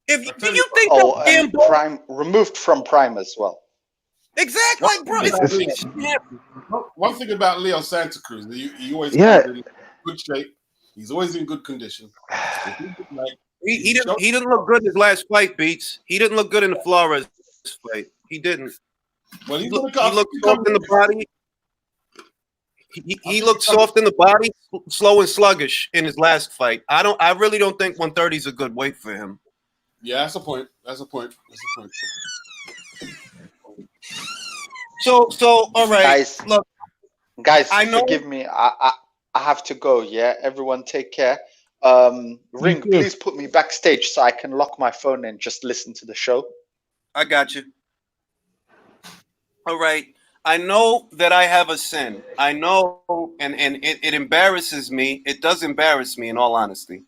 If you think Prime removed from Prime as well. Exactly, bro. One thing about Leo Santa Cruz, he always in good shape. He's always in good condition. He didn't look good in his last fight, Beats. He didn't look good in the Flores fight. He didn't. Well, he looked soft in the body. He looked soft in the body, slow and sluggish in his last fight. I really don't think 130 is a good weight for him. Yeah, that's a point. So all right, guys, I know. Forgive me. I have to go. Yeah, everyone, take care. Ring, please put me backstage so I can lock my phone and just listen to the show. I got you. All right. I know that I have a sin. I know, and it embarrasses me. It does embarrass me, in all honesty.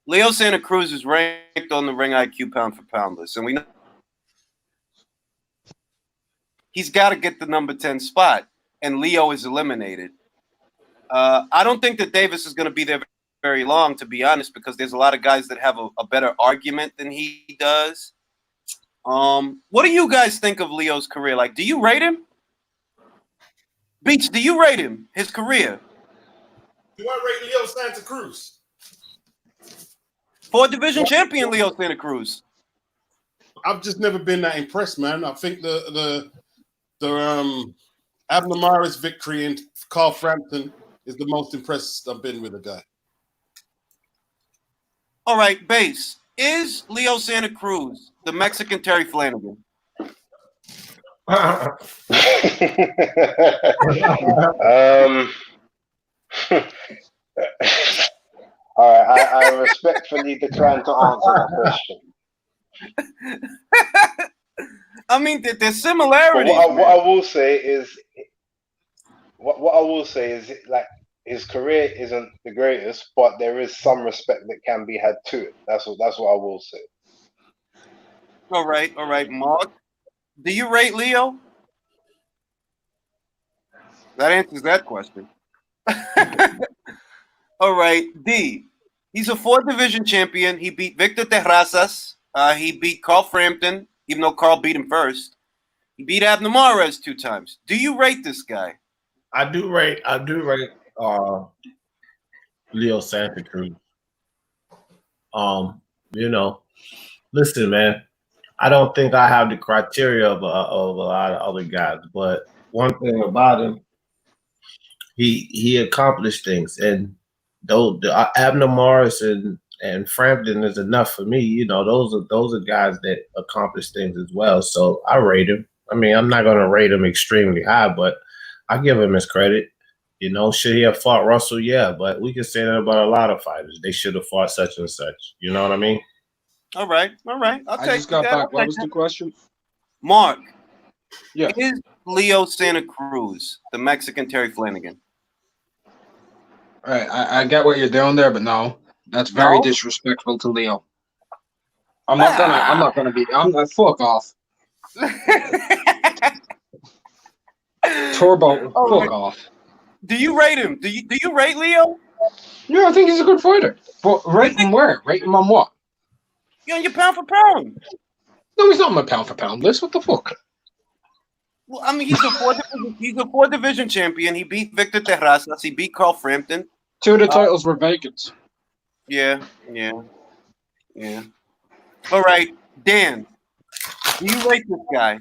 Leo Santa Cruz is ranked on the Ring IQ pound for pound list, and we know he's got to get the number 10 spot, and Leo is eliminated. I don't think that Davis is going to be there very long, to be honest, because there's a lot of guys that have a better argument than he does. What do you guys think of Leo's career? Like, do you rate him? Beats, do you rate him, his career? Do I rate Leo Santa Cruz? 4 division champion Leo Santa Cruz. I've just never been that impressed, man. I think the Abner Maris victory in Carl Frampton is the most impressed I've been with a guy. All right, base. Is Leo Santa Cruz the Mexican Terry Flanagan? um, all right, I respectfully decline to answer that question. I mean, there's But similarities. what I will say is, like, his career isn't the greatest, but there is some respect that can be had to it. That's what I will say. All right, Mark. Do you rate Leo? That answers that question. All right, D. He's a 4 division champion. He beat Victor Terrazas. He beat Carl Frampton, even though Carl beat him first. He beat Abner Mares 2 times. Do you rate this guy? I do rate Leo Santa Cruz. You know, listen, man. I don't think I have the criteria of a lot of other guys, but one thing about him, he accomplished things, and those Abner Morris and Frampton is enough for me. You know, those are guys that accomplish things as well. So I rate him. I mean, I'm not going to rate him extremely high, but I give him his credit. You know, should he have fought Russell? Yeah, but we can say that about a lot of fighters. They should have fought such and such. You know what I mean? All right. I'll I take just got that. back. What was the question? Mark. Yeah. Is Leo Santa Cruz the Mexican Terry Flanagan? All right, I get what you're doing there, but no, that's very No? disrespectful to Leo. I'm not gonna be. Fuck off. Turbo, Oh, fuck off. do you rate him? Do you rate Leo? Yeah, I think he's a good fighter. But rate him where? Rate him on what? You're on your pound for pound. No, he's not on my pound for pound list. What the fuck? Well, I mean, he's a 4 division champion. He beat Victor Terrazas. He beat Carl Frampton. 2 of the titles were vacant. Yeah. All right, Dan. Do you rate this guy?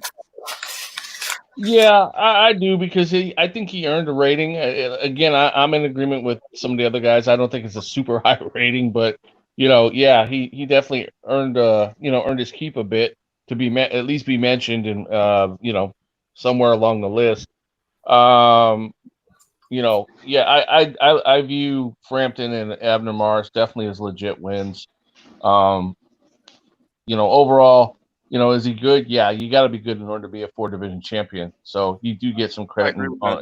Yeah, I do because I think he earned a rating. Again, I'm in agreement with some of the other guys. I don't think it's a super high rating, but yeah, he definitely earned earned his keep a bit to be at least be mentioned and somewhere along the list. Yeah, I view Frampton and Abner Maris definitely as legit wins. Overall. Is he good? Yeah, you got to be good in order to be a 4 division champion. So you do get some credit, but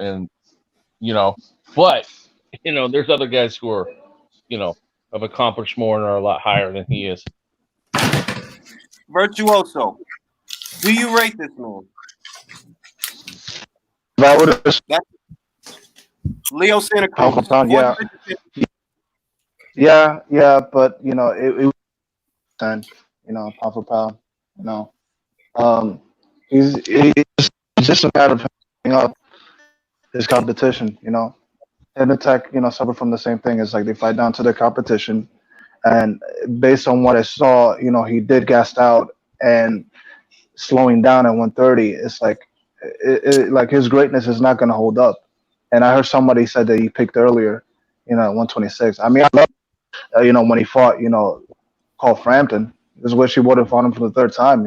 there's other guys who are, have accomplished more and are a lot higher than he is. Virtuoso. Do you rate this man? Leo Santa Cruz. Yeah. But it was 10, pound for pound. He's just a matter of picking up his competition. And Tech, suffer from the same thing. It's like they fight down to their competition, and based on what I saw, he did gassed out and slowing down at 130. It's like like his greatness is not going to hold up. And I heard somebody said that he picked earlier, at 126. I mean, I love, when he fought, Carl Frampton. This is where she would have fought him for the 3rd time,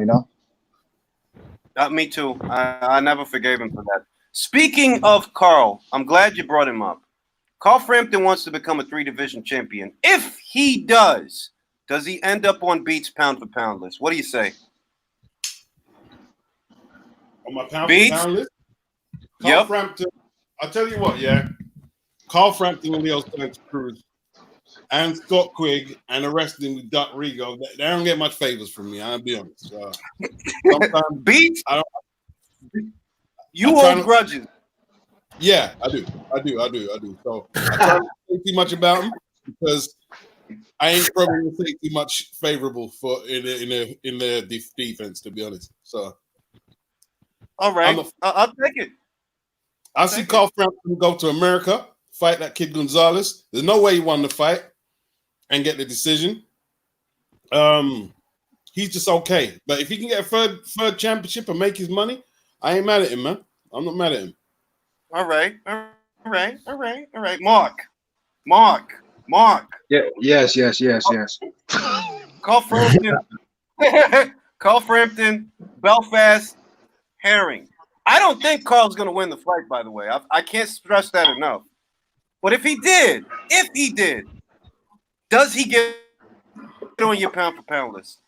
Me too. I never forgave him for that. Speaking of Carl, I'm glad you brought him up. Carl Frampton wants to become a 3 division champion. If he does he end up on Beats pound for pound list? What do you say? On my pound Beats? for pound list? Carl Frampton. I'll tell you what, yeah. Carl Frampton and Leo Santa Cruz and Scott Quigg and the rest of them with Duck Rigo, they don't get much favors from me, I'll be honest. Sometimes Beats? I don't. You hold grudges. Yeah, I do. So I try not to say too much about him because I ain't probably gonna say too much favorable for in the defense, to be honest. So all right, I'll take it. I see Carl Frampton go to America, fight that kid Gonzalez. There's no way he won the fight and get the decision. He's just okay. But if he can get a third championship and make his money, I ain't mad at him, man. I'm not mad at him. All right. Mark. Yeah. Yes. Carl Frampton. Carl Frampton, Belfast, Herring. I don't think Carl's going to win the fight, by the way. I can't stress that enough. But if he did, does he get on your pound for pound list?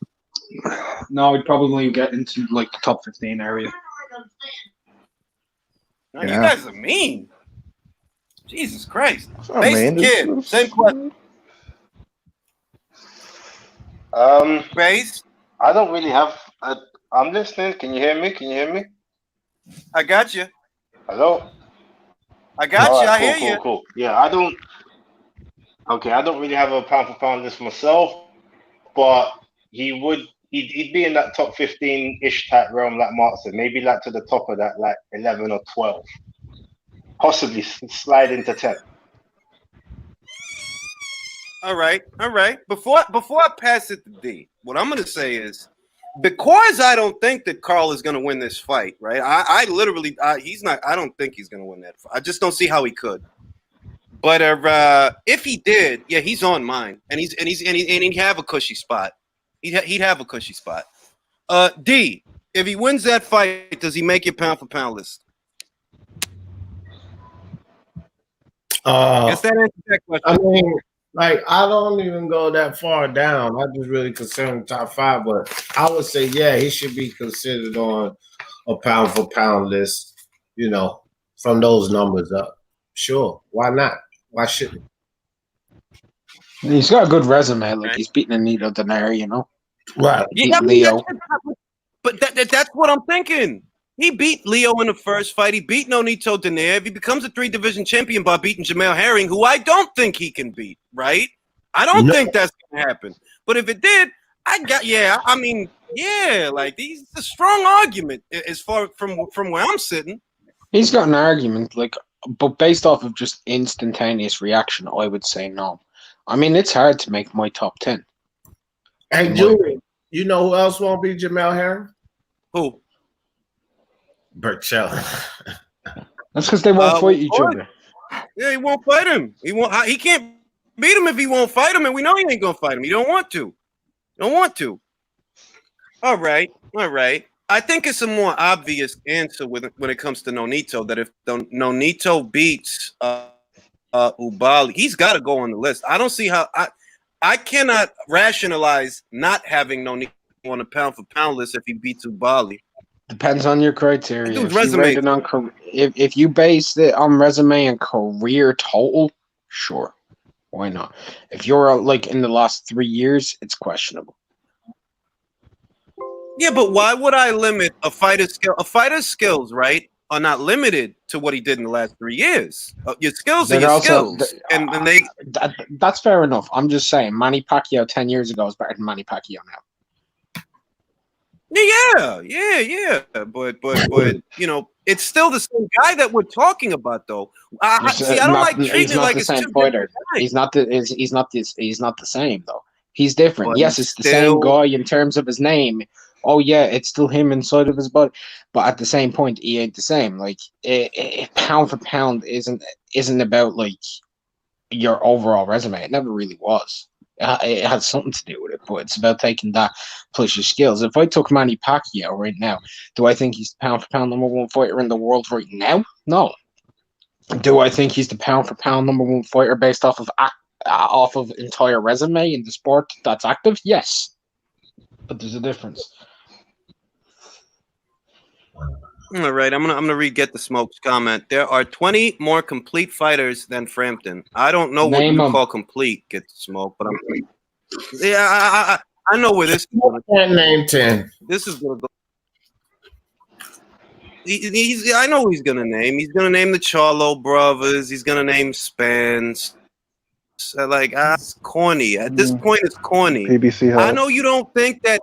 No, he'd probably get into like the top 15 area. No, you guys are mean. Jesus Christ. not Basic mean. kid, same question. Base, I don't really have. I'm listening. Can you hear me? I got you. Hello. I got you. Alright, I hear you. Cool. Yeah, I don't. Okay, I don't really have a pound for pound list myself, but he'd be in that top 15-ish type realm, like Mark said. Maybe like to the top of that, like 11 or 12, possibly slide into 10. All right. Before I pass it to D, what I'm going to say is, because I don't think that Carl is going to win this fight, right? I literally, he's not. I don't think he's going to win that fight. I just don't see how he could. But if he did, yeah, he's on mine, and he'd have a cushy spot. He'd have a cushy spot. D, if he wins that fight, does he make your pound for pound list? Guess that answers that question. I mean, like, I don't even go that far down. I just really consider him top 5, but I would say, yeah, he should be considered on a pound for pound list, you know, from those numbers up. Sure. Why not? Why shouldn't he? He's got a good resume. Like, he's beaten Anito Donaire, you know? Right. Yeah, Leo. But that's what I'm thinking. He beat Leo in the first fight. He beat Nonito Donaire. He becomes a 3-division champion by beating Jamel Herring, who I don't think he can beat, right? I don't think that's going to happen. But if it did, like, it's a strong argument as far from where I'm sitting. He's got an argument, like, but based off of just instantaneous reaction, I would say no. I mean, it's hard to make my top 10. Hey, Julie, you know who else won't be Jamel Herring? Who? Burchell. That's because they won't fight each other. Yeah, he won't fight him. He can't beat him if he won't fight him, and we know he ain't gonna fight him. He don't want to. All right. I think it's a more obvious answer when it comes to Nonito, that if Nonito beats Ubali, he's got to go on the list. I don't see how I cannot rationalize not having Nonito on the pound for pound list if he beats Ubali. Depends on your criteria. Resume. If you base it on resume and career total, sure, why not? If you're like in the last 3 years, it's questionable. Yeah, but why would I limit a fighter's skill? A fighter's skills, right, are not limited to what he did in the last 3 years. Your skills are your skills, and they. That's fair enough. I'm just saying, Manny Pacquiao 10 years ago is better than Manny Pacquiao now. Yeah. But you know, it's still the same guy that we're talking about, though. I don't like treating it like it's same fighter. He's not the same though. He's different. But yes, it's the same guy in terms of his name. Oh yeah, it's still him inside of his body. But at the same point, he ain't the same. Like pound for pound isn't about like your overall resume. It never really was. It has something to do with it, but it's about taking that plus your skills. If I took Manny Pacquiao right now, do I think he's the pound for pound number 1 fighter in the world right now? No. Do I think he's the pound for pound number 1 fighter based off of entire resume in the sport that's active? Yes, but there's a difference. All right, I'm gonna re-get the Smokes comment. There are 20 more complete fighters than Frampton. I don't know what you call complete, Get Smoke, but I know where this is going. Can't name 10. This is gonna go. I know who he's gonna name. He's gonna name the Charlo brothers. He's gonna name Spence. It's corny. At this point, it's corny. PBC House. I know you don't think that.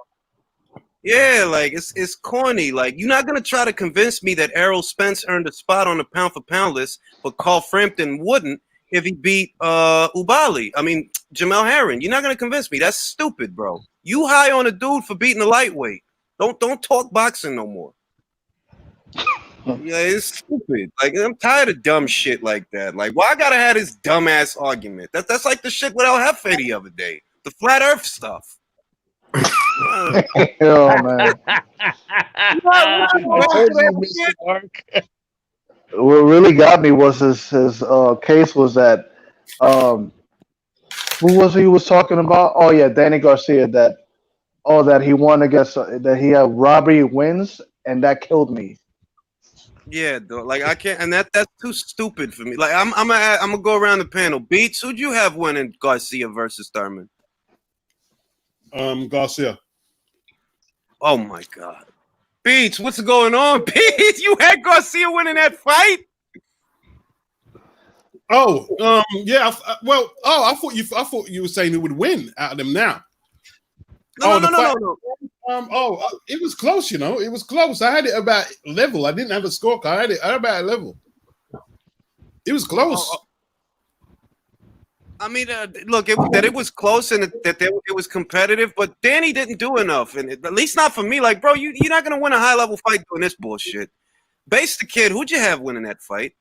Yeah, like it's corny. Like you're not gonna try to convince me that Errol Spence earned a spot on the pound for pound list, but Carl Frampton wouldn't if he beat Ubali. I mean Jamel Herring. You're not gonna convince me. That's stupid, bro. You high on a dude for beating a lightweight. Don't talk boxing no more. Yeah, it's stupid. Like I'm tired of dumb shit like that. Like why I gotta have this dumbass argument? That's like the shit with El Jefe the other day. The flat Earth stuff. Oh man. What really got me was his case was that who was he was talking about? Oh yeah, Danny Garcia. That he won against that he had robbery wins and that killed me. Yeah, though. Like I can't, and that's too stupid for me. Like I'm gonna go around the panel. Beats, who'd you have winning Garcia versus Thurman? Garcia. Oh my God, Beats, what's going on, Beats? You had Garcia winning that fight? Oh, yeah. I thought you were saying who would win out of them now. No. It was close. You know, it was close. I had it about level. I didn't have a scorecard. I had it about level. It was close. I mean, look, that it was close and it was competitive, but Danny didn't do enough, and at least not for me. Like, bro, you're not gonna win a high level fight doing this bullshit. Base the kid. Who'd you have winning that fight?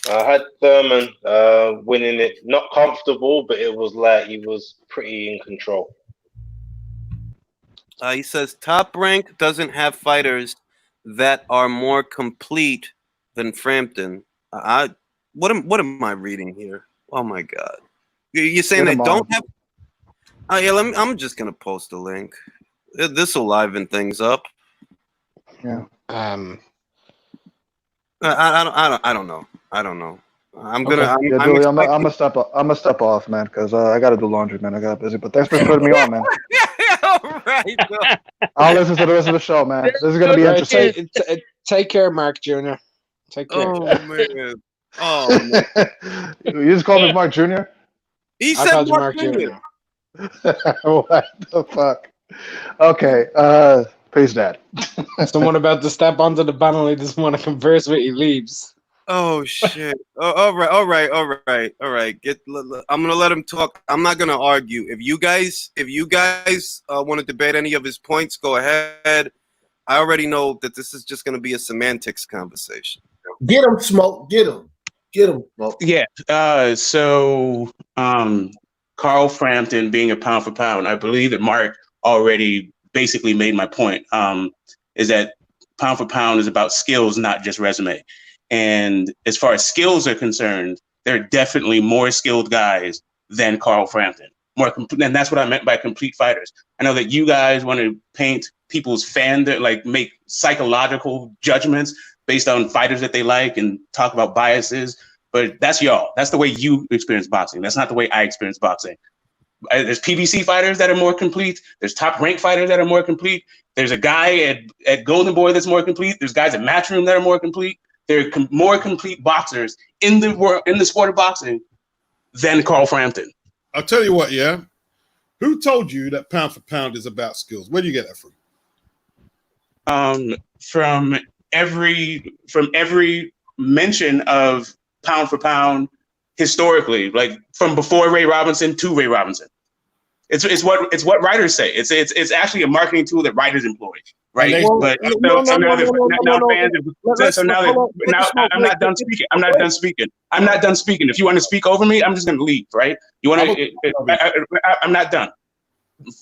I had Thurman winning it. Not comfortable, but it was like he was pretty in control. He says Top Rank doesn't have fighters that are more complete than Frampton. What am I reading here? Oh my God! You're saying they don't have? Yeah, I'm just gonna post a link. This will liven things up. Yeah. I don't know. I'm gonna step off, man, because I gotta do laundry, man. I got busy. But thanks for putting me on, man. All right. I'll listen to the rest of the show, man. This is gonna be interesting. Take care, Mark Jr. Take care. Oh man. Oh man. You just called me Mark Jr.? He I said called you Mark Mark Jr. What the fuck? Okay. Peace, Dad. Someone about to step onto the panel. He doesn't want to converse with you. Leaves. Oh shit! All right. I'm gonna let him talk. I'm not gonna argue. If you guys want to debate any of his points, go ahead. I already know that this is just gonna be a semantics conversation. Get him, Smoke. Get him, Smoke. Yeah. So Carl Frampton being a pound for pound, I believe that Mark already basically made my point. Is that pound for pound is about skills, not just resume. And as far as skills are concerned, there are definitely more skilled guys than Carl Frampton. And that's what I meant by complete fighters. I know that you guys want to paint people's make psychological judgments based on fighters that they like and talk about biases, but that's y'all. That's the way you experience boxing. That's not the way I experience boxing. There's PBC fighters that are more complete. There's top rank fighters that are more complete. There's a guy at Golden Boy that's more complete. There's guys at Matchroom that are more complete. There are more complete boxers in the sport of boxing than Carl Frampton. I'll tell you what, yeah. Who told you that pound for pound is about skills? Where do you get that from? From every mention of pound for pound historically, like from before Ray Robinson to Ray Robinson. It's what writers say. It's actually a marketing tool that writers employ, right? I'm not done speaking. I'm not done speaking. If you want to speak over me, I'm just going to leave, right? I'm not done.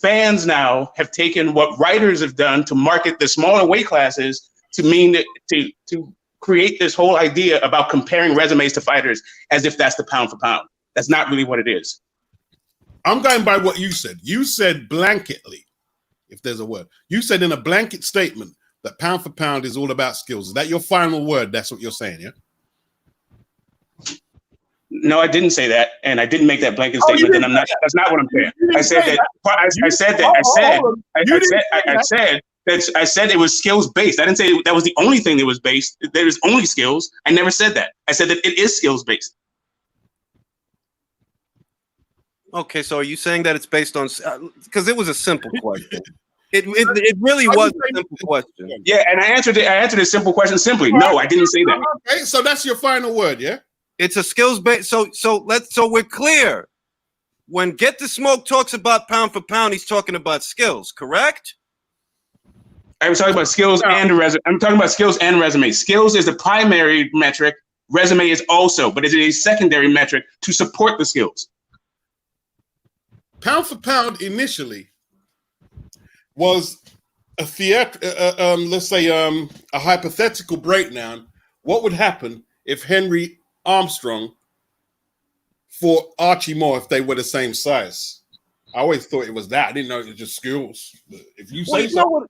Fans now have taken what writers have done to market the smaller weight classes to mean that to create this whole idea about comparing resumes to fighters as if that's the pound for pound. That's not really what it is. I'm going by what you said. You said blanketly, if there's a word. You said in a blanket statement that pound for pound is all about skills. Is that your final word? That's what you're saying, yeah? No, I didn't say that, and I didn't make that blanket statement. And that's not what I'm saying. I said it was skills based. I didn't say that was the only thing that was based. There is only skills. I never said that. I said that it is skills based. Okay, so are you saying that it's based on? Because it was a simple question. It really was a simple question. Yeah, and I answered a simple question simply. No, I didn't say that. Okay, so that's your final word, yeah? It's a skills based. So we're clear. When Get the Smoke talks about pound for pound, he's talking about skills, correct? I'm talking about skills and resume. I'm talking about skills and resume. Skills is the primary metric. Resume is also, but it is a secondary metric to support the skills. Pound for pound initially was a let's say a hypothetical breakdown. What would happen if Henry Armstrong fought Archie Moore if they were the same size? I always thought it was that. I didn't know it was just skills. But if you say so,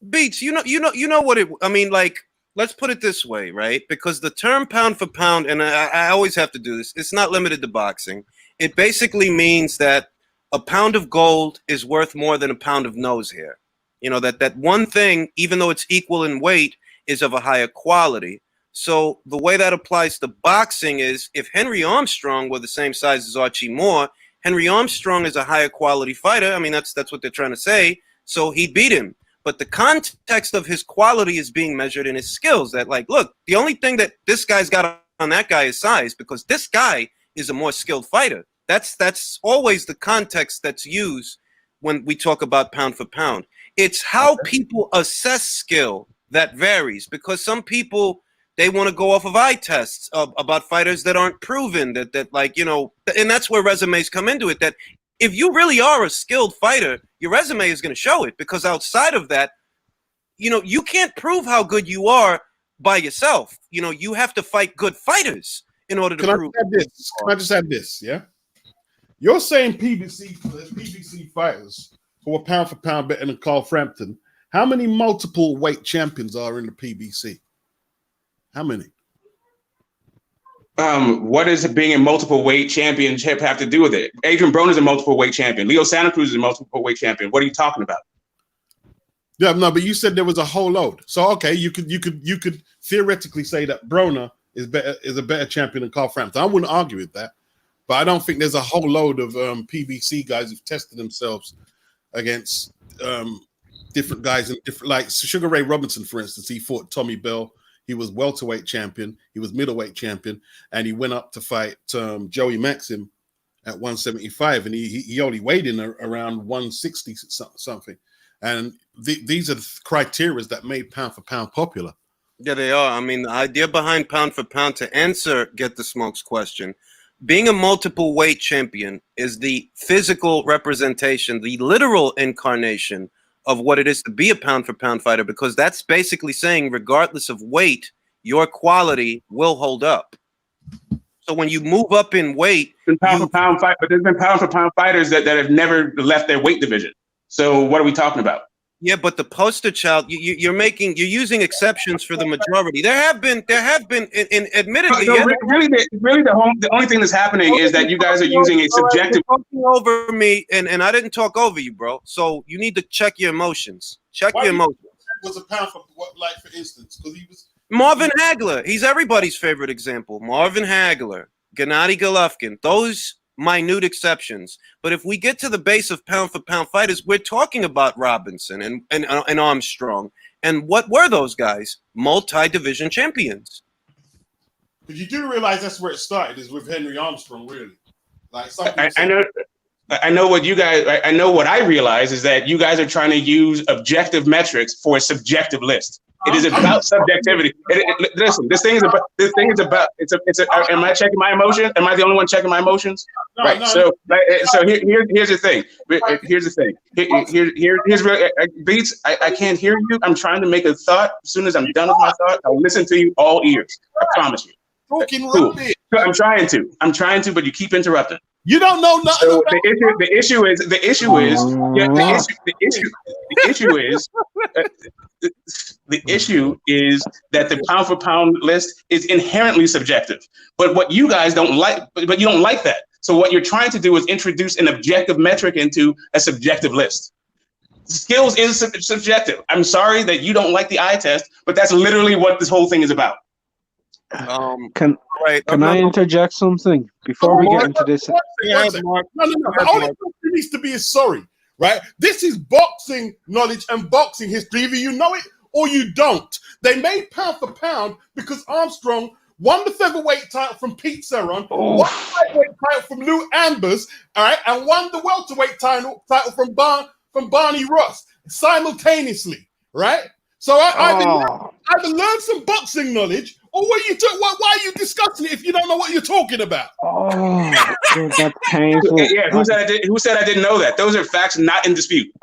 Beats, you know what it. I mean, like, let's put it this way, right? Because the term pound for pound, and I always have to do this. It's not limited to boxing. It basically means that a pound of gold is worth more than a pound of nose hair. You know, that one thing, even though it's equal in weight, is of a higher quality. So the way that applies to boxing is if Henry Armstrong were the same size as Archie Moore, Henry Armstrong is a higher quality fighter. I mean, that's what they're trying to say. So he beat him. But the context of his quality is being measured in his skills. That, like, look, the only thing that this guy's got on that guy is size, because this guy is a more skilled fighter. That's always the context that's used when we talk about pound for pound. It's how people assess skill that varies, because some people, they want to go off of eye tests about fighters that aren't proven, that like, you know, and that's where resumes come into it. That if you really are a skilled fighter, your resume is going to show it, because outside of that, you know, you can't prove how good you are by yourself. You know, you have to fight good fighters in order to prove. Can I just add this? Yeah. You're saying PBC fighters who are pound for pound better than Carl Frampton. How many multiple weight champions are in the PBC? How many? What does being a multiple weight championship have to do with it? Adrian Broner is a multiple weight champion. Leo Santa Cruz is a multiple weight champion. What are you talking about? Yeah, no, but you said there was a whole load. So okay, you could theoretically say that Broner is a better champion than Carl Frampton. I wouldn't argue with that, but I don't think there's a whole load of PBC guys who've tested themselves against different guys in different, like Sugar Ray Robinson, for instance. He fought Tommy Bell. He was welterweight champion. He was middleweight champion, and he went up to fight Joey Maxim at 175, and he only weighed in around 160 something. And these are the criteria that made pound for pound popular. Yeah, they are. I mean, the idea behind pound for pound, to answer Get the Smoke's question, being a multiple weight champion is the physical representation, the literal incarnation of what it is to be a pound for pound fighter, because that's basically saying, regardless of weight, your quality will hold up. So when you move up in weight, pound for pound fight, but there's been pound for pound fighters that have never left their weight division. So what are we talking about? Yeah, but the poster child, you're using exceptions for the majority. There have been, admittedly. No, really, the only thing that's happening is that you guys are using a subjective. You're talking over me, and I didn't talk over you, bro. So you need to check your emotions. Check your emotions. Was a pound for what, like, for instance, because he was Marvin Hagler. He's everybody's favorite example. Marvin Hagler, Gennady Golovkin. Those minute exceptions. But if we get to the base of pound for pound fighters, we're talking about Robinson and Armstrong. And what were those guys? Multi-division champions. But you do realize that's where it started, is with Henry Armstrong, really. Like, I know what you guys. I know what I realize is that you guys are trying to use objective metrics for a subjective list. It is about subjectivity. Listen, this thing is about. Am I checking my emotions? Am I the only one checking my emotions? No, right. No. So here's the thing. Here's the thing. Here's real Beats. I can't hear you. I'm trying to make a thought. As soon as I'm done with my thought, I'll listen to you all ears. I promise you. Cool. I'm trying to, but you keep interrupting. You don't know nothing. So the issue is that the pound for pound list is inherently subjective. But what you guys don't like, but you don't like that. So what you're trying to do is introduce an objective metric into a subjective list. Skills is subjective. I'm sorry that you don't like the eye test, but that's literally what this whole thing is about. Can I interject something before we get into this? No. The only person needs to be is sorry. right? This is boxing knowledge and boxing history. Either you know it or you don't. They made pound for pound because Armstrong won the featherweight title from Pete Cerrone, won the lightweight title from Lou Ambers, all right, and won the welterweight title from Barney Ross simultaneously, right? So I either learn some boxing knowledge, or why are you discussing it if you don't know what you're talking about? Oh, dude, that's painful. Yeah, who said I didn't know that? Those are facts not in dispute.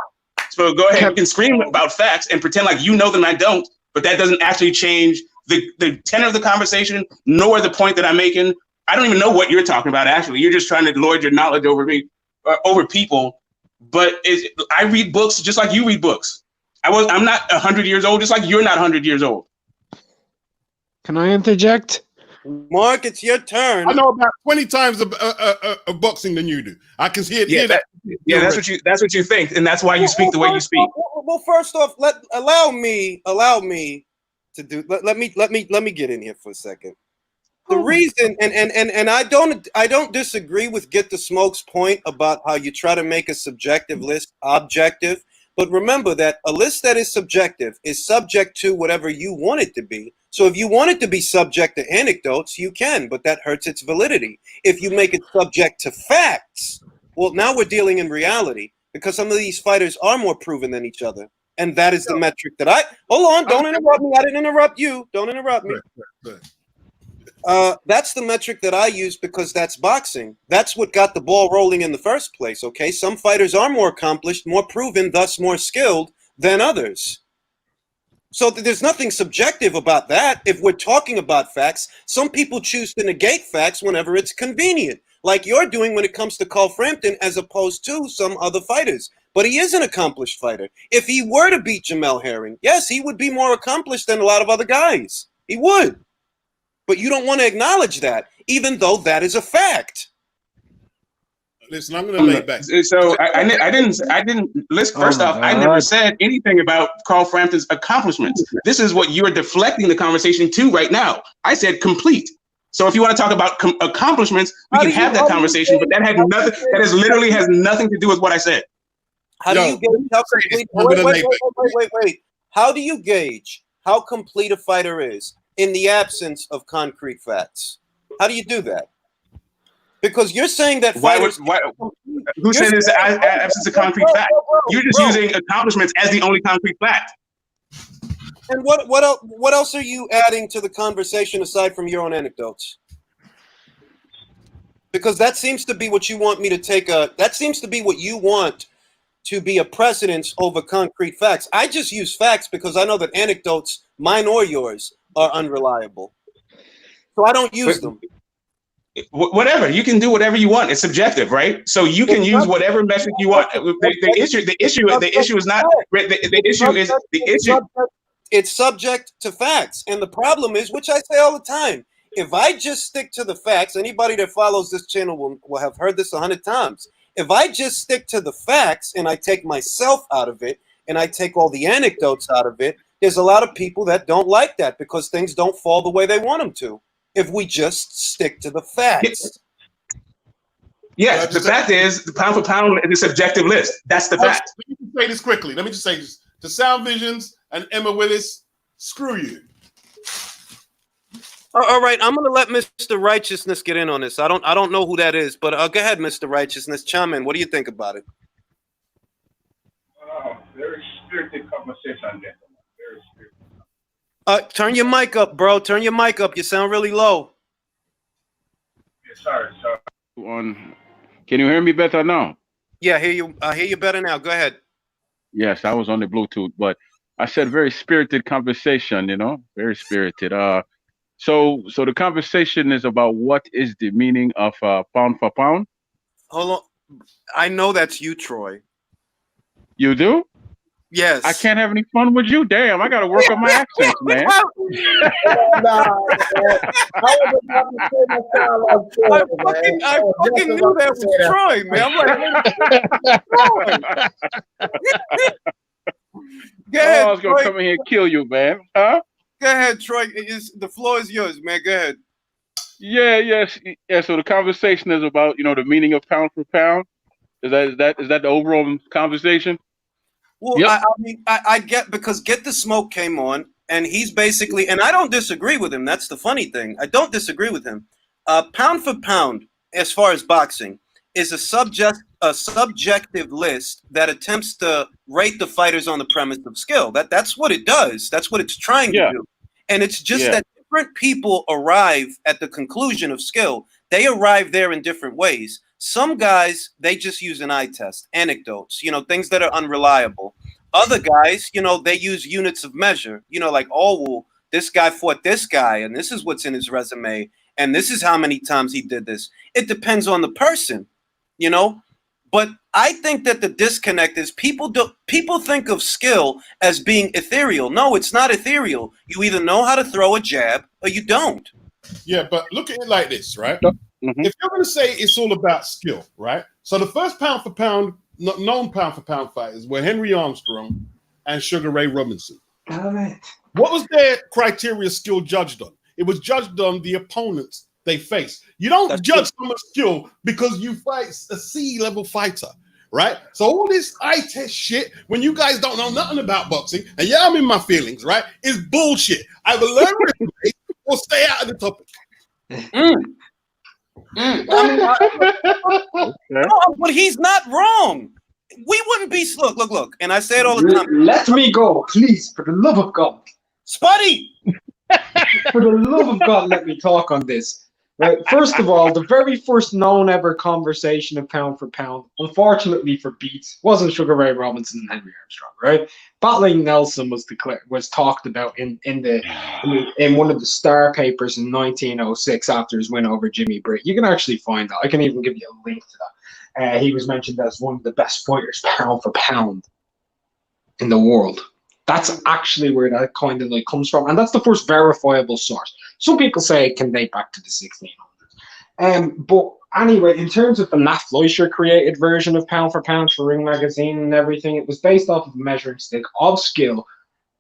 So go ahead and scream about facts and pretend like you know them and I don't, but that doesn't actually change the tenor of the conversation, nor the point that I'm making. I don't even know what you're talking about, actually. You're just trying to lord your knowledge over me, over people. But I read books just like you read books. I'm not 100 years old, just like you're not 100 years old. Can I interject? Mark, it's your turn. I know about 20 times of boxing than you do. I can see it. Yeah, that's what you think, and that's why you speak the way you speak. Well, first off, allow me to do. Let me get in here for a second. The reason, and I don't disagree with Get the Smoke's point about how you try to make a subjective list objective. But remember that a list that is subjective is subject to whatever you want it to be. So if you want it to be subject to anecdotes, you can, but that hurts its validity. If you make it subject to facts, well, now we're dealing in reality because some of these fighters are more proven than each other. And that is the metric that hold on, don't interrupt me. I didn't interrupt you. Don't interrupt me. That's the metric that I use because that's boxing. That's what got the ball rolling in the first place, okay? Some fighters are more accomplished, more proven, thus more skilled than others. So there's nothing subjective about that. If we're talking about facts, some people choose to negate facts whenever it's convenient, like you're doing when it comes to Carl Frampton as opposed to some other fighters. But he is an accomplished fighter. If he were to beat Jamel Herring, yes, he would be more accomplished than a lot of other guys. He would. But you don't want to acknowledge that, even though that is a fact. Listen, I'm going to lay it back. So I didn't list. First off, I never said anything about Carl Frampton's accomplishments. This is what you're deflecting the conversation to right now. I said complete. So if you want to talk about accomplishments, we can have that conversation. But that had nothing. That is literally has nothing to do with what I said. How do you gauge how complete? Wait. How do you gauge how complete a fighter is in the absence of concrete facts? How do you do that? Because you're saying that fighters. Who said this absence of concrete fact? You're just using accomplishments as the only concrete fact. And what else are you adding to the conversation aside from your own anecdotes? Because that seems to be what you want me to take that seems to be what you want to be a precedence over concrete facts. I just use facts because I know that anecdotes, mine or yours, are unreliable. So I don't use them. Whatever, you can do whatever you want. It's subjective, right? So you can use whatever metric you want. The issue is not the issue. It's subject to facts, and the problem is, which I say all the time, if I just stick to the facts, anybody that follows this channel will have heard this 100 times. If I just stick to the facts and I take myself out of it and I take all the anecdotes out of it, there's a lot of people that don't like that because things don't fall the way they want them to. If we just stick to the facts. Yes, the fact is, the pound for pound is a subjective list. That's the fact. Let me say this quickly. Let me just say this. To Sound Visions and Emma Willis, screw you. All right, I'm going to let Mr. Righteousness get in on this. I don't know who that is, but go ahead, Mr. Righteousness. Chime in. What do you think about it? Very spirited conversation, gentlemen. Very spirited. Turn your mic up, bro. Turn your mic up. You sound really low. Yeah, sorry. Can you hear me better now? Yeah, I hear you better now. Go ahead. Yes, I was on the Bluetooth, but I said very spirited conversation, very spirited. So the conversation is about what is the meaning of pound for pound? Hold on. I know that's you, Troy. You do? Yes. I can't have any fun with you. Damn, I got to work on my accents, man. I fucking knew that was Troy, man. I'm like, go ahead, I was going to come in here and kill you, man. Huh? Go ahead, Troy. The floor is yours, man. Go ahead. Yeah. So the conversation is about, the meaning of pound for pound. Is that the overall conversation? Well, Yep. I mean, I get, because Get the Smoke came on, and he's basically, and I don't disagree with him. That's the funny thing. I don't disagree with him. Pound for pound, as far as boxing, is a subjective list that attempts to rate the fighters on the premise of skill. That's what it does. That's what it's trying to Yeah. do. And it's just Yeah. that different people arrive at the conclusion of skill. They arrive there in different ways. Some guys, they just use an eye test, anecdotes, things that are unreliable. Other guys, they use units of measure, like, oh, well, this guy fought this guy, and this is what's in his resume, and this is how many times he did this. It depends on the person, But I think that the disconnect is people think of skill as being ethereal. No, it's not ethereal. You either know how to throw a jab or you don't. Yeah, but look at it like this, right? Mm-hmm. If you're going to say it's all about skill, right? So the first pound for pound, known pound for pound fighters were Henry Armstrong and Sugar Ray Robinson. Damn it. What was their criteria skill judged on? It was judged on the opponents they face. You don't judge someone's skill because you fight a C-level fighter, right? So all this eye test shit, when you guys don't know nothing about boxing, and yeah, I'm in my feelings, right? Is bullshit. Either learn it or stay out of the topic. No, but he's not wrong. We wouldn't be look, and I say it all the time. Let me go, please, for the love of God. Spuddy! For the love of God, let me talk on this. Right. First of all, the very first known ever conversation of pound for pound, unfortunately for beats, wasn't Sugar Ray Robinson and Henry Armstrong. Right, Battling Nelson was talked about in one of the Star papers in 1906 after his win over Jimmy Britt. You can actually find that. I can even give you a link to that. He was mentioned as one of the best fighters pound for pound in the world. That's actually where that kind of comes from, and that's the first verifiable source. Some people say it can date back to the 1600s. But anyway, in terms of the Nat Fleischer created version of Pound for Pound for Ring Magazine and everything, it was based off of a measuring stick of skill.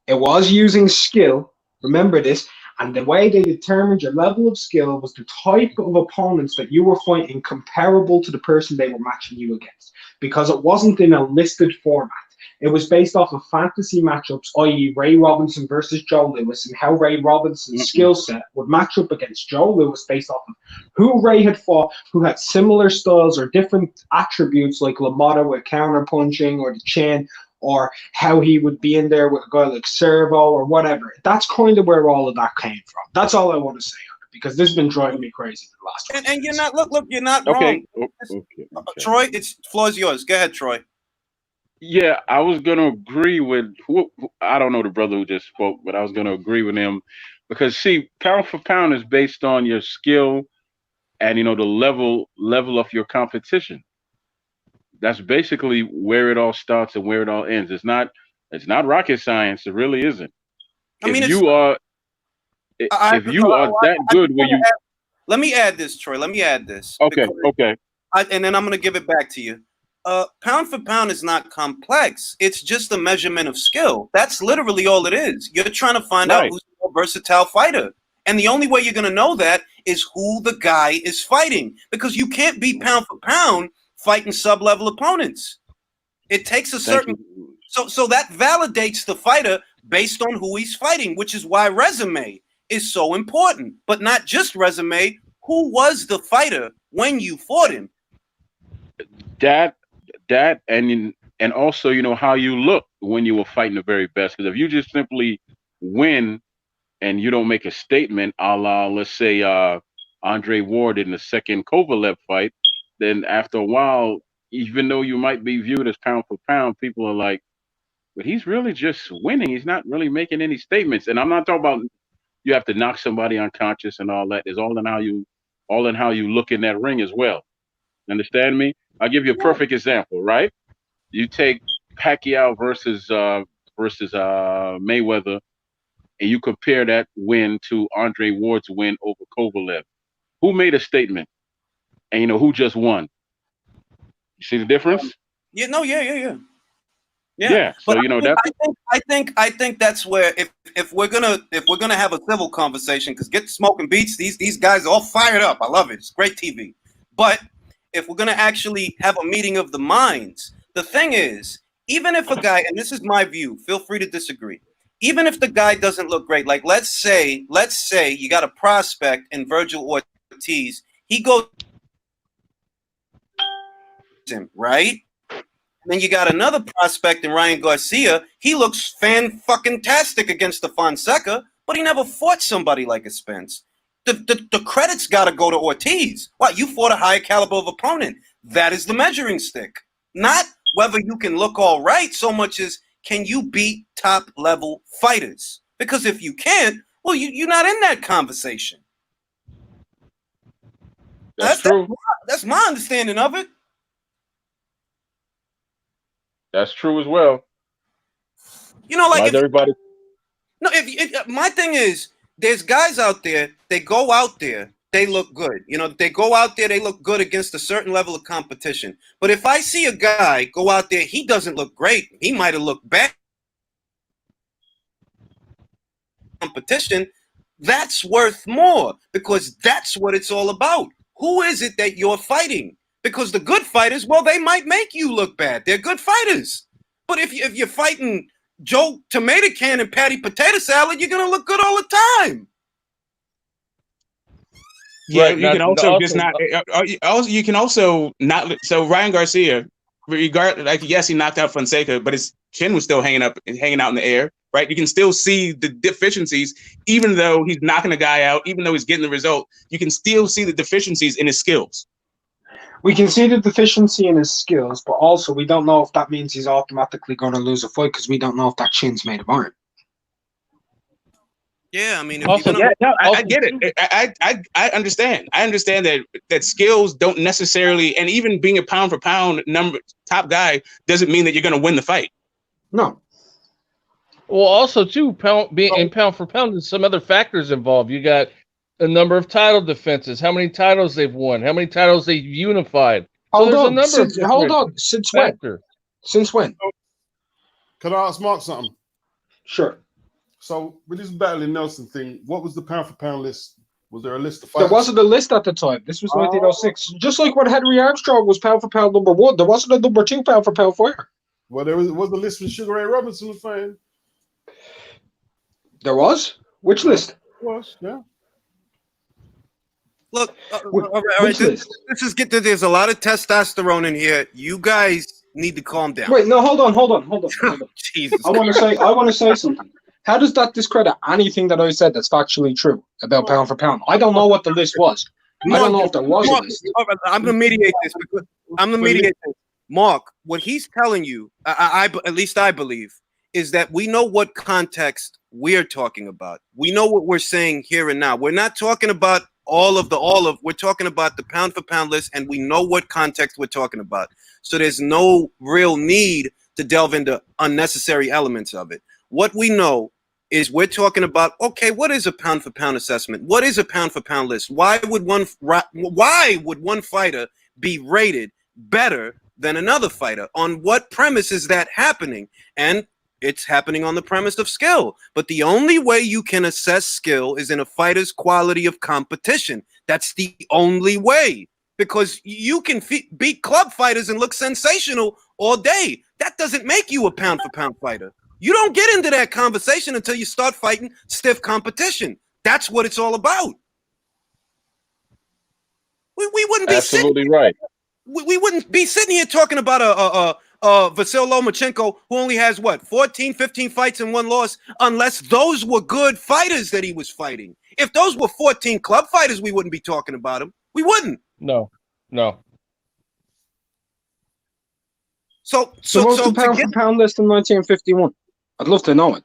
It was using skill, remember this, and the way they determined your level of skill was the type of opponents that you were fighting comparable to the person they were matching you against, because it wasn't in a listed format. It was based off of fantasy matchups, i.e. Ray Robinson versus Joe Louis, and how Ray Robinson's skill set would match up against Joe Louis based off of who Ray had fought, who had similar styles or different attributes like LaMotta with counter-punching or the chin, or how he would be in there with a guy like Servo or whatever. That's kind of where all of that came from. That's all I want to say on it, because this has been driving me crazy for the last And you're not, look, you're not wrong. Okay. Troy, floor's yours. Go ahead, Troy. Yeah, I was gonna agree with I don't know the brother who just spoke, but I was gonna agree with him because see, pound for pound is based on your skill and the level of your competition. That's basically where it all starts and where it all ends. It's not rocket science. It really isn't. I mean, if you are that good where you let me add this, Troy. Let me add this. Okay. And then I'm going to give it back to you. Pound for pound is not complex. It's just a measurement of skill. That's literally all it is. You're trying to find out who's a more versatile fighter. And the only way you're going to know that is who the guy is fighting. Because you can't be pound for pound fighting sub-level opponents. It takes a certain... So that validates the fighter based on who he's fighting, which is why resume is so important. But not just resume. Who was the fighter when you fought him? That and also how you look when you were fighting the very best. Because if you just simply win and you don't make a statement, a la let's say Andre Ward in the second Kovalev fight, then after a while, even though you might be viewed as pound for pound, people are like, but he's really just winning. He's not really making any statements. And I'm not talking about you have to knock somebody unconscious and all that. It's all in how you look in that ring as well. Understand me? I'll give you a perfect example, right? You take Pacquiao versus Mayweather, and you compare that win to Andre Ward's win over Kovalev. Who made a statement? And who just won? You see the difference? Yeah. So but I think that's where if we're gonna have a civil conversation, because Get Smoking Beats, these guys are all fired up. I love it. It's great TV. But if we're gonna actually have a meeting of the minds, the thing is, even if a guy, and this is my view, feel free to disagree. Even if the guy doesn't look great, like let's say you got a prospect in Virgil Ortiz, he goes him, right? Then you got another prospect in Ryan Garcia. He looks fan-fucking-tastic against the Fonseca, but he never fought somebody like a Spence. The credit's got to go to Ortiz. What, you fought a higher caliber of opponent. That is the measuring stick. Not whether you can look all right so much as can you beat top-level fighters. Because if you can't, well, you're not in that conversation. That's true. That's my understanding of it. That's true as well. You know, like Not everybody. No, if my thing is, there's guys out there. They go out there, they look good. You know, they go out there, they look good against a certain level of competition. But if I see a guy go out there, he doesn't look great. He might have looked bad. Competition, that's worth more because that's what it's all about. Who is it that you're fighting? Because the good fighters, well, they might make you look bad. They're good fighters. But if you're fighting Joe Tomato Can and Patty Potato Salad, you're gonna look good all the time. Yeah, Right, you can also just not. Also, you can also not. So Ryan Garcia, yes, he knocked out Fonseca, but his chin was still hanging out in the air. Right, you can still see the deficiencies, even though he's knocking a guy out, even though he's getting the result. You can still see the deficiencies in his skills. We can see the deficiency in his skills, but also we don't know if that means he's automatically going to lose a fight because we don't know if that chin's made of iron. Yeah, I mean, if Also, I get it. I understand. I understand that skills don't necessarily, and even being a pound for pound top guy doesn't mean that you're going to win the fight. No. Well, also too, pound for pound, there's some other factors involved. You got a number of title defenses, how many titles they've won, how many titles they've unified. Hold on. Since when? Since when? Can I ask Mark something? Sure. So with this Battling Nelson thing, what was the pound for pound list? Was there a list of fighters? There wasn't a list at the time. This was 1906. Just like when Henry Armstrong was pound for pound number one, there wasn't a number two pound for pound fighter. Well, there was a list when Sugar Ray Robinson was fighting. There was? Which list? Was, yeah. Look, all right, there's a lot of testosterone in here. You guys need to calm down. Wait, no, hold on. Jesus. I want to say something. How does that discredit anything that I said that's factually true about pound for pound? I don't know what the list was. I don't know if there was a list. I'm gonna mediate this. Mark, what he's telling you, at least I believe, is that we know what context we're talking about. We know what we're saying here and now. We're not talking about we're talking about the pound for pound list, and we know what context we're talking about. So there's no real need to delve into unnecessary elements of it. What we know is we're talking about, okay, what is a pound for pound assessment? What is a pound for pound list? Why would one fighter be rated better than another fighter? On what premise is that happening? And it's happening on the premise of skill. But the only way you can assess skill is in a fighter's quality of competition. That's the only way. Because you can beat club fighters and look sensational all day. That doesn't make you a pound for pound fighter. You don't get into that conversation until you start fighting stiff competition. That's what it's all about. We wouldn't be absolutely right. We wouldn't be sitting here talking about Vasyl Lomachenko, who only has 14, 15 fights and one loss, unless those were good fighters that he was fighting. If those were 14 club fighters, we wouldn't be talking about him. We wouldn't. No. So the pound for pound list in 1951. I'd love to know it.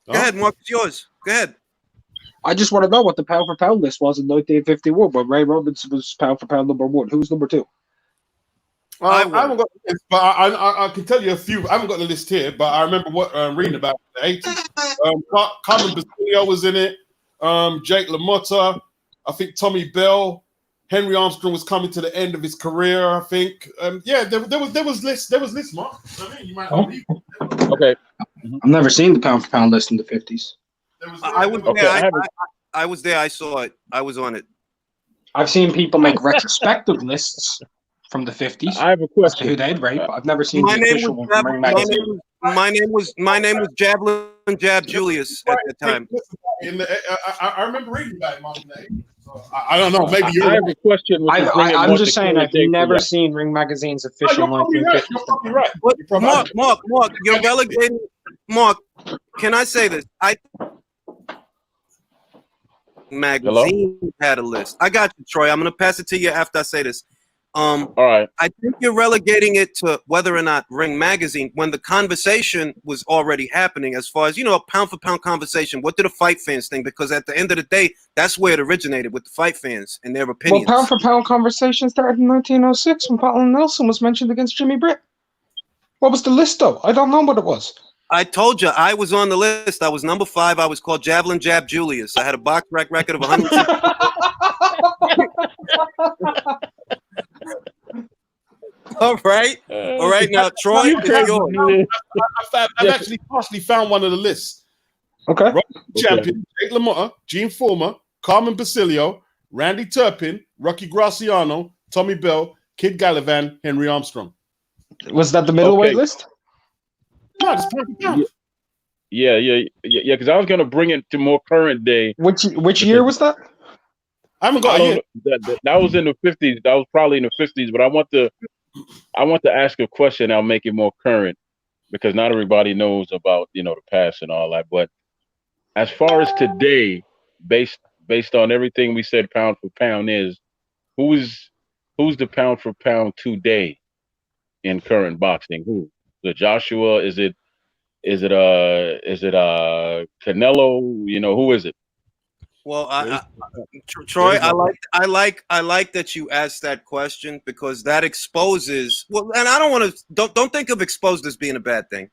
Go ahead, Mark. It's yours. Go ahead. I just want to know what the pound for pound list was in 1951 when Ray Robinson was pound for pound number one. Who's number two? I haven't got the list, but I can tell you a few. I haven't got the list here, but I remember reading about it in the 80s. Carmen Basilio was in it. Jake LaMotta. I think Tommy Bell. Henry Armstrong was coming to the end of his career, I think. There was lists, Mark. I mean, you might not believe it. Okay. I've never seen the pound for pound list in the 50s. I was there. I saw it. I was on it. I've seen people make retrospective lists from the 50s I have a as to question. who they'd rate, but I've never seen My the name official was one from Ring my Magazine. name was my name was Javelin Jab Julius at the time. I remember reading that my name. So I don't know. Maybe you're I have a question. Which is bringing I'm more just to saying, current I've day for never you. seen Ring Magazine's No, official you're probably right. 1950s. You're probably right. But You're probably Mark, you're relegating. Mark, can I say this? Magazine had a list. I got you, Troy. I'm gonna pass it to you after I say this. All right. I think you're relegating it to whether or not Ring Magazine, when the conversation was already happening, as far as, a pound for pound conversation. What did the fight fans think? Because at the end of the day, that's where it originated, with the fight fans and their Well, opinions. pound for pound conversation started in 1906 when Patton Nelson was mentioned against Jimmy Britt. What was the list, though? I don't know what it was. I told you I was on the list. I was number 5. I was called Javelin Jab Julius. I had a box record of 160. All right. Now, Troy, it's yours. I've actually partially found one of the lists. Okay. Champion, Jake LaMotta, Gene Fullmer, Carmen Basilio, Randy Turpin, Rocky Graciano, Tommy Bell, Kid Gallivan, Henry Armstrong. Was that the middleweight list? No, it's pound for pound. Yeah. Because I was gonna bring it to more current day. Which year was that? I haven't got a year. That was in the 50s. That was probably in the 50s. But I want to ask a question. I'll make it more current, because not everybody knows about the past and all that. But as far as today, based on everything we said, pound for pound is, who's the pound for pound today in current boxing? Who? The Joshua? Is it Canelo? Who is it? Well, Troy, I like that you asked that question, because that exposes. Well, and I don't think of exposed as being a bad thing,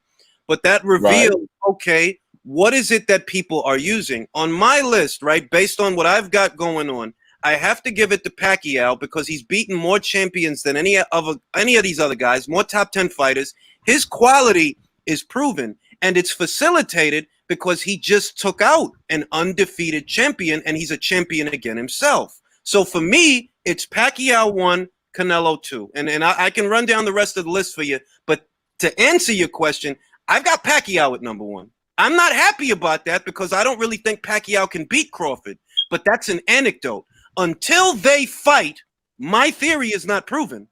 but that reveals, okay, what is it that people are using on my list, right? Based on what I've got going on, I have to give it to Pacquiao, because he's beaten more champions than any of these other guys, more top 10 fighters. His quality is proven, and it's facilitated because he just took out an undefeated champion, and he's a champion again himself. So for me, it's Pacquiao 1, Canelo 2. And I can run down the rest of the list for you, but to answer your question, I've got Pacquiao at number 1. I'm not happy about that, because I don't really think Pacquiao can beat Crawford, but that's an anecdote. Until they fight, my theory is not proven.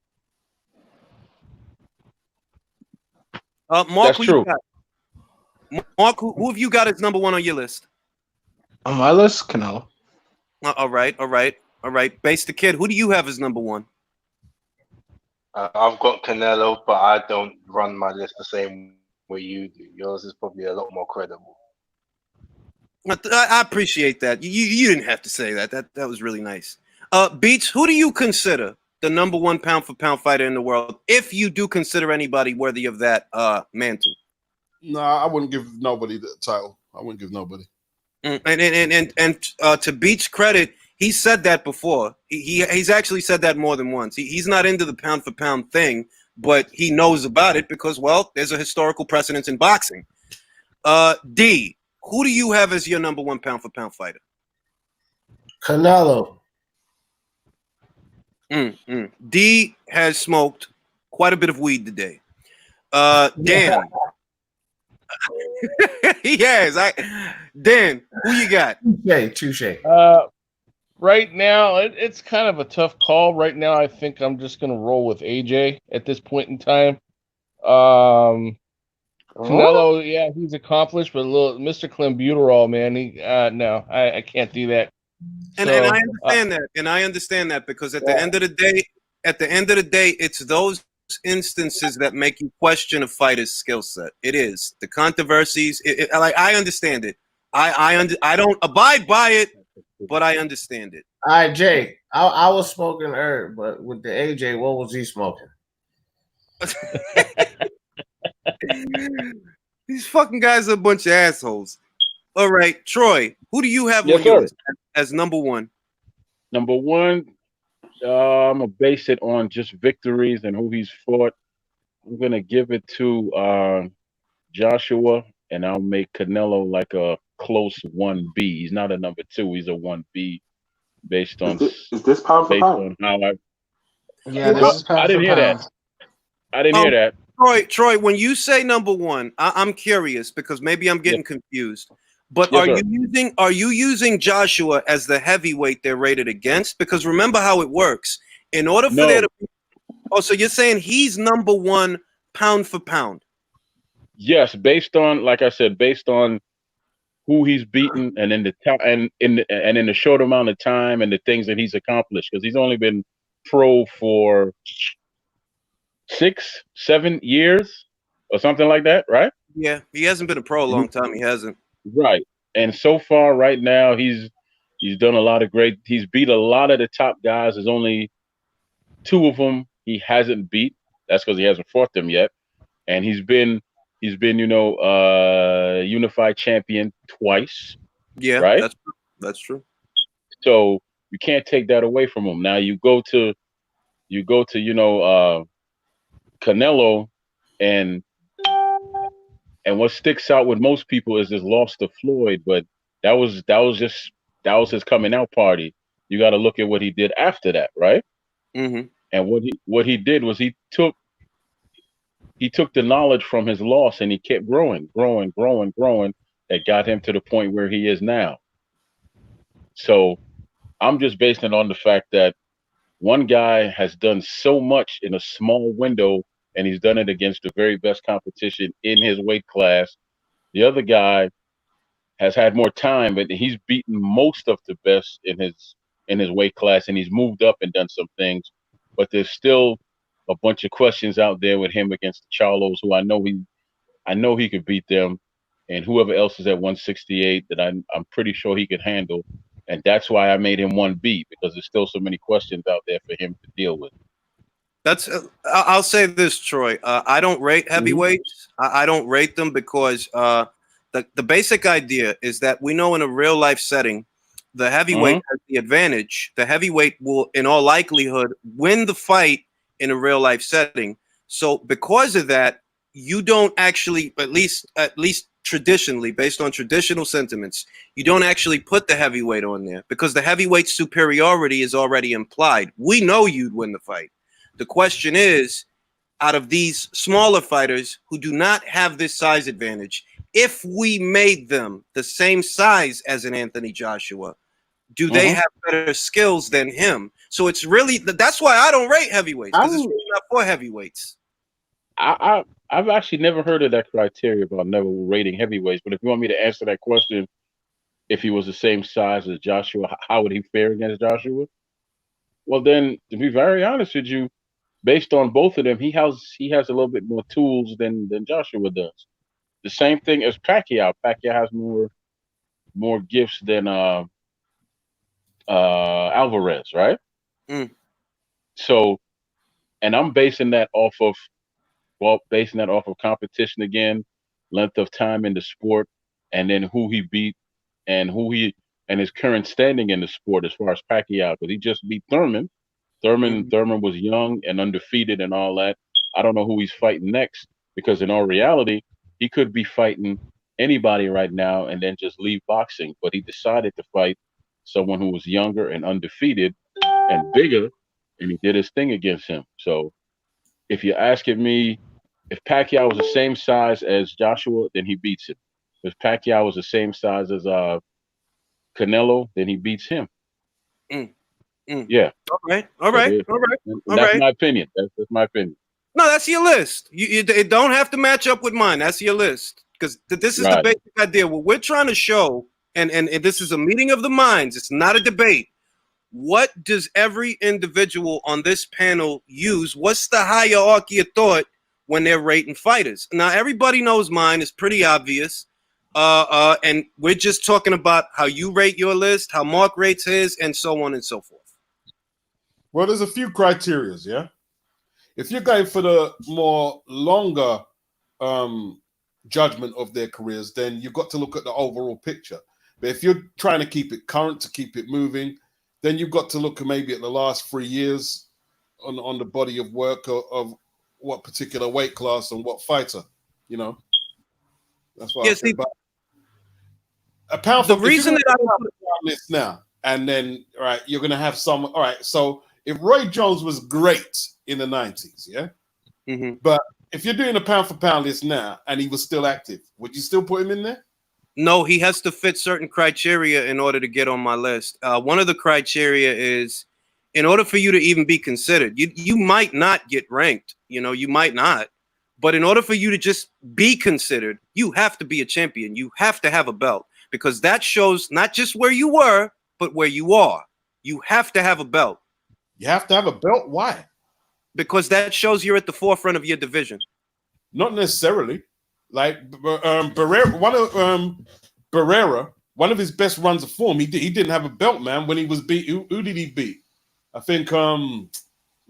Mark, That's true. Mark, who have you got as number 1 on your list? On my list, Canelo. All right. Base the Kid, who do you have as number 1? I've got Canelo, but I don't run my list the same way you do. Yours is probably a lot more credible. I appreciate that. You didn't have to say that. That was really nice. Beats, who do you consider the number 1 pound for pound fighter in the world, if you do consider anybody worthy of that mantle? No, I wouldn't give nobody the title. I wouldn't give nobody. And to Beats' credit, he said that before. He's actually said that more than once. He's not into the pound for pound thing, but he knows about it because, well, there's a historical precedence in boxing. D, who do you have as your number 1 pound for pound fighter? Canelo. D has smoked quite a bit of weed today. Dan. He has. Dan, who you got? Touche. Right now, it's kind of a tough call. Right now, I think I'm just going to roll with AJ at this point in time. Canelo, yeah, he's accomplished, but little Mr. Clenbuterol, man, no, I can't do that. And I understand that, and I understand that, because at the end of the day, it's those instances that make you question a fighter's skill set. It is the controversies. I understand it. I don't abide by it, but I understand it. All right, Jay. I was smoking herb, but with the AJ, what was he smoking? These fucking guys are a bunch of assholes. All right, Troy, who do you have on yours as number 1? Number 1, I'm gonna base it on just victories and who he's fought. I'm gonna give it to Joshua, and I'll make Canelo like a close 1B. He's not a number 2; he's a 1B. based on Is this pound for based pound? on how I. Yeah, Well, this is I pound for didn't hear that. pound. I didn't hear that. Troy, when you say number one, I'm curious because maybe I'm getting confused. But Yes, are sir. you using Joshua as the heavyweight they're rated against? Because remember how it works. In order for there No. to be, so you're saying he's number one pound for pound? Yes, based on, like I said, based on who he's beaten and in the and in the short amount of time and the things that he's accomplished, because he's only been pro for 6-7 years or something like that, right? Yeah, he hasn't been a pro a long time. He hasn't. Right. And so far, right now, he's done a lot of great. He's beat a lot of the top guys. There's only 2 of them he hasn't beat. That's because he hasn't fought them yet. And he's been unified champion twice. Yeah, right. That's true. So you can't take that away from him. Now you go to Canelo, and what sticks out with most people is his loss to Floyd, but that was his coming out party. You got to look at what he did after that, right? Mm-hmm. And what he did was he took the knowledge from his loss and he kept growing. That got him to the point where he is now. So I'm just basing it on the fact that one guy has done so much in a small window, and he's done it against the very best competition in his weight class. The other guy has had more time, but he's beaten most of the best in his weight class, and he's moved up and done some things. But there's still a bunch of questions out there with him against the Charlos, who I know he could beat them, and whoever else is at 168 that I'm pretty sure he could handle. And that's why I made him 1B, because there's still so many questions out there for him to deal with. That's. I'll say this, Troy. I don't rate heavyweights. I don't rate them because the basic idea is that we know in a real life setting, the heavyweight has the advantage. The heavyweight will, in all likelihood, win the fight in a real life setting. So because of that, you don't actually, at least traditionally, based on traditional sentiments, you don't actually put the heavyweight on there because the heavyweight superiority is already implied. We know you'd win the fight. The question is, out of these smaller fighters who do not have this size advantage, if we made them the same size as an Anthony Joshua, do they have better skills than him? So it's really, that's why I don't rate heavyweights, because it's really not for heavyweights. I've actually never heard of that criteria about never rating heavyweights. But if you want me to answer that question, if he was the same size as Joshua, how would he fare against Joshua? Well, then, to be very honest with you, based on both of them, he has a little bit more tools than Joshua does. The same thing as Pacquiao. Pacquiao has more gifts than Alvarez, right? So, and I'm basing that off of competition again, length of time in the sport, and then who he beat and his current standing in the sport as far as Pacquiao, because he just beat Thurman. Thurman was young and undefeated and all that. I don't know who he's fighting next, because in all reality, he could be fighting anybody right now and then just leave boxing. But he decided to fight someone who was younger and undefeated and bigger, and he did his thing against him. So if you're asking me, if Pacquiao was the same size as Joshua, then he beats him. If Pacquiao was the same size as Canelo, then he beats him. Yeah. All right. That's my opinion. That's my opinion. No, that's your list. It don't have to match up with mine. That's your list, because this is the basic idea. What we're trying to show, and this is a meeting of the minds. It's not a debate. What does every individual on this panel use? What's the hierarchy of thought when they're rating fighters? Now, everybody knows mine. It's pretty obvious. And we're just talking about how you rate your list, how Mark rates his, and so on and so forth. Well, there's a few criterias, yeah? If you're going for the more longer judgment of their careers, then you've got to look at the overall picture. But if you're trying to keep it current, to keep it moving, then you've got to look maybe at the last 3 years on the body of work of what particular weight class and what fighter, you know? That's what I say. But a pound for the reason that I list now, and then right, you're gonna have some. All right, so if Roy Jones was great in the 90s, yeah, but if you're doing a pound for pound list now and he was still active, would you still put him in there? No, he has to fit certain criteria in order to get on my list. One of the criteria is, in order for you to even be considered, you might not get ranked. You might not. But in order for you to just be considered, you have to be a champion. You have to have a belt, because that shows not just where you were, but where you are. You have to have a belt. You have to have a belt? Why? Because that shows you're at the forefront of your division. Not necessarily. Like Barrera, one of his best runs of form, he didn't have a belt, man. When he was beat, who did he beat? I think. Let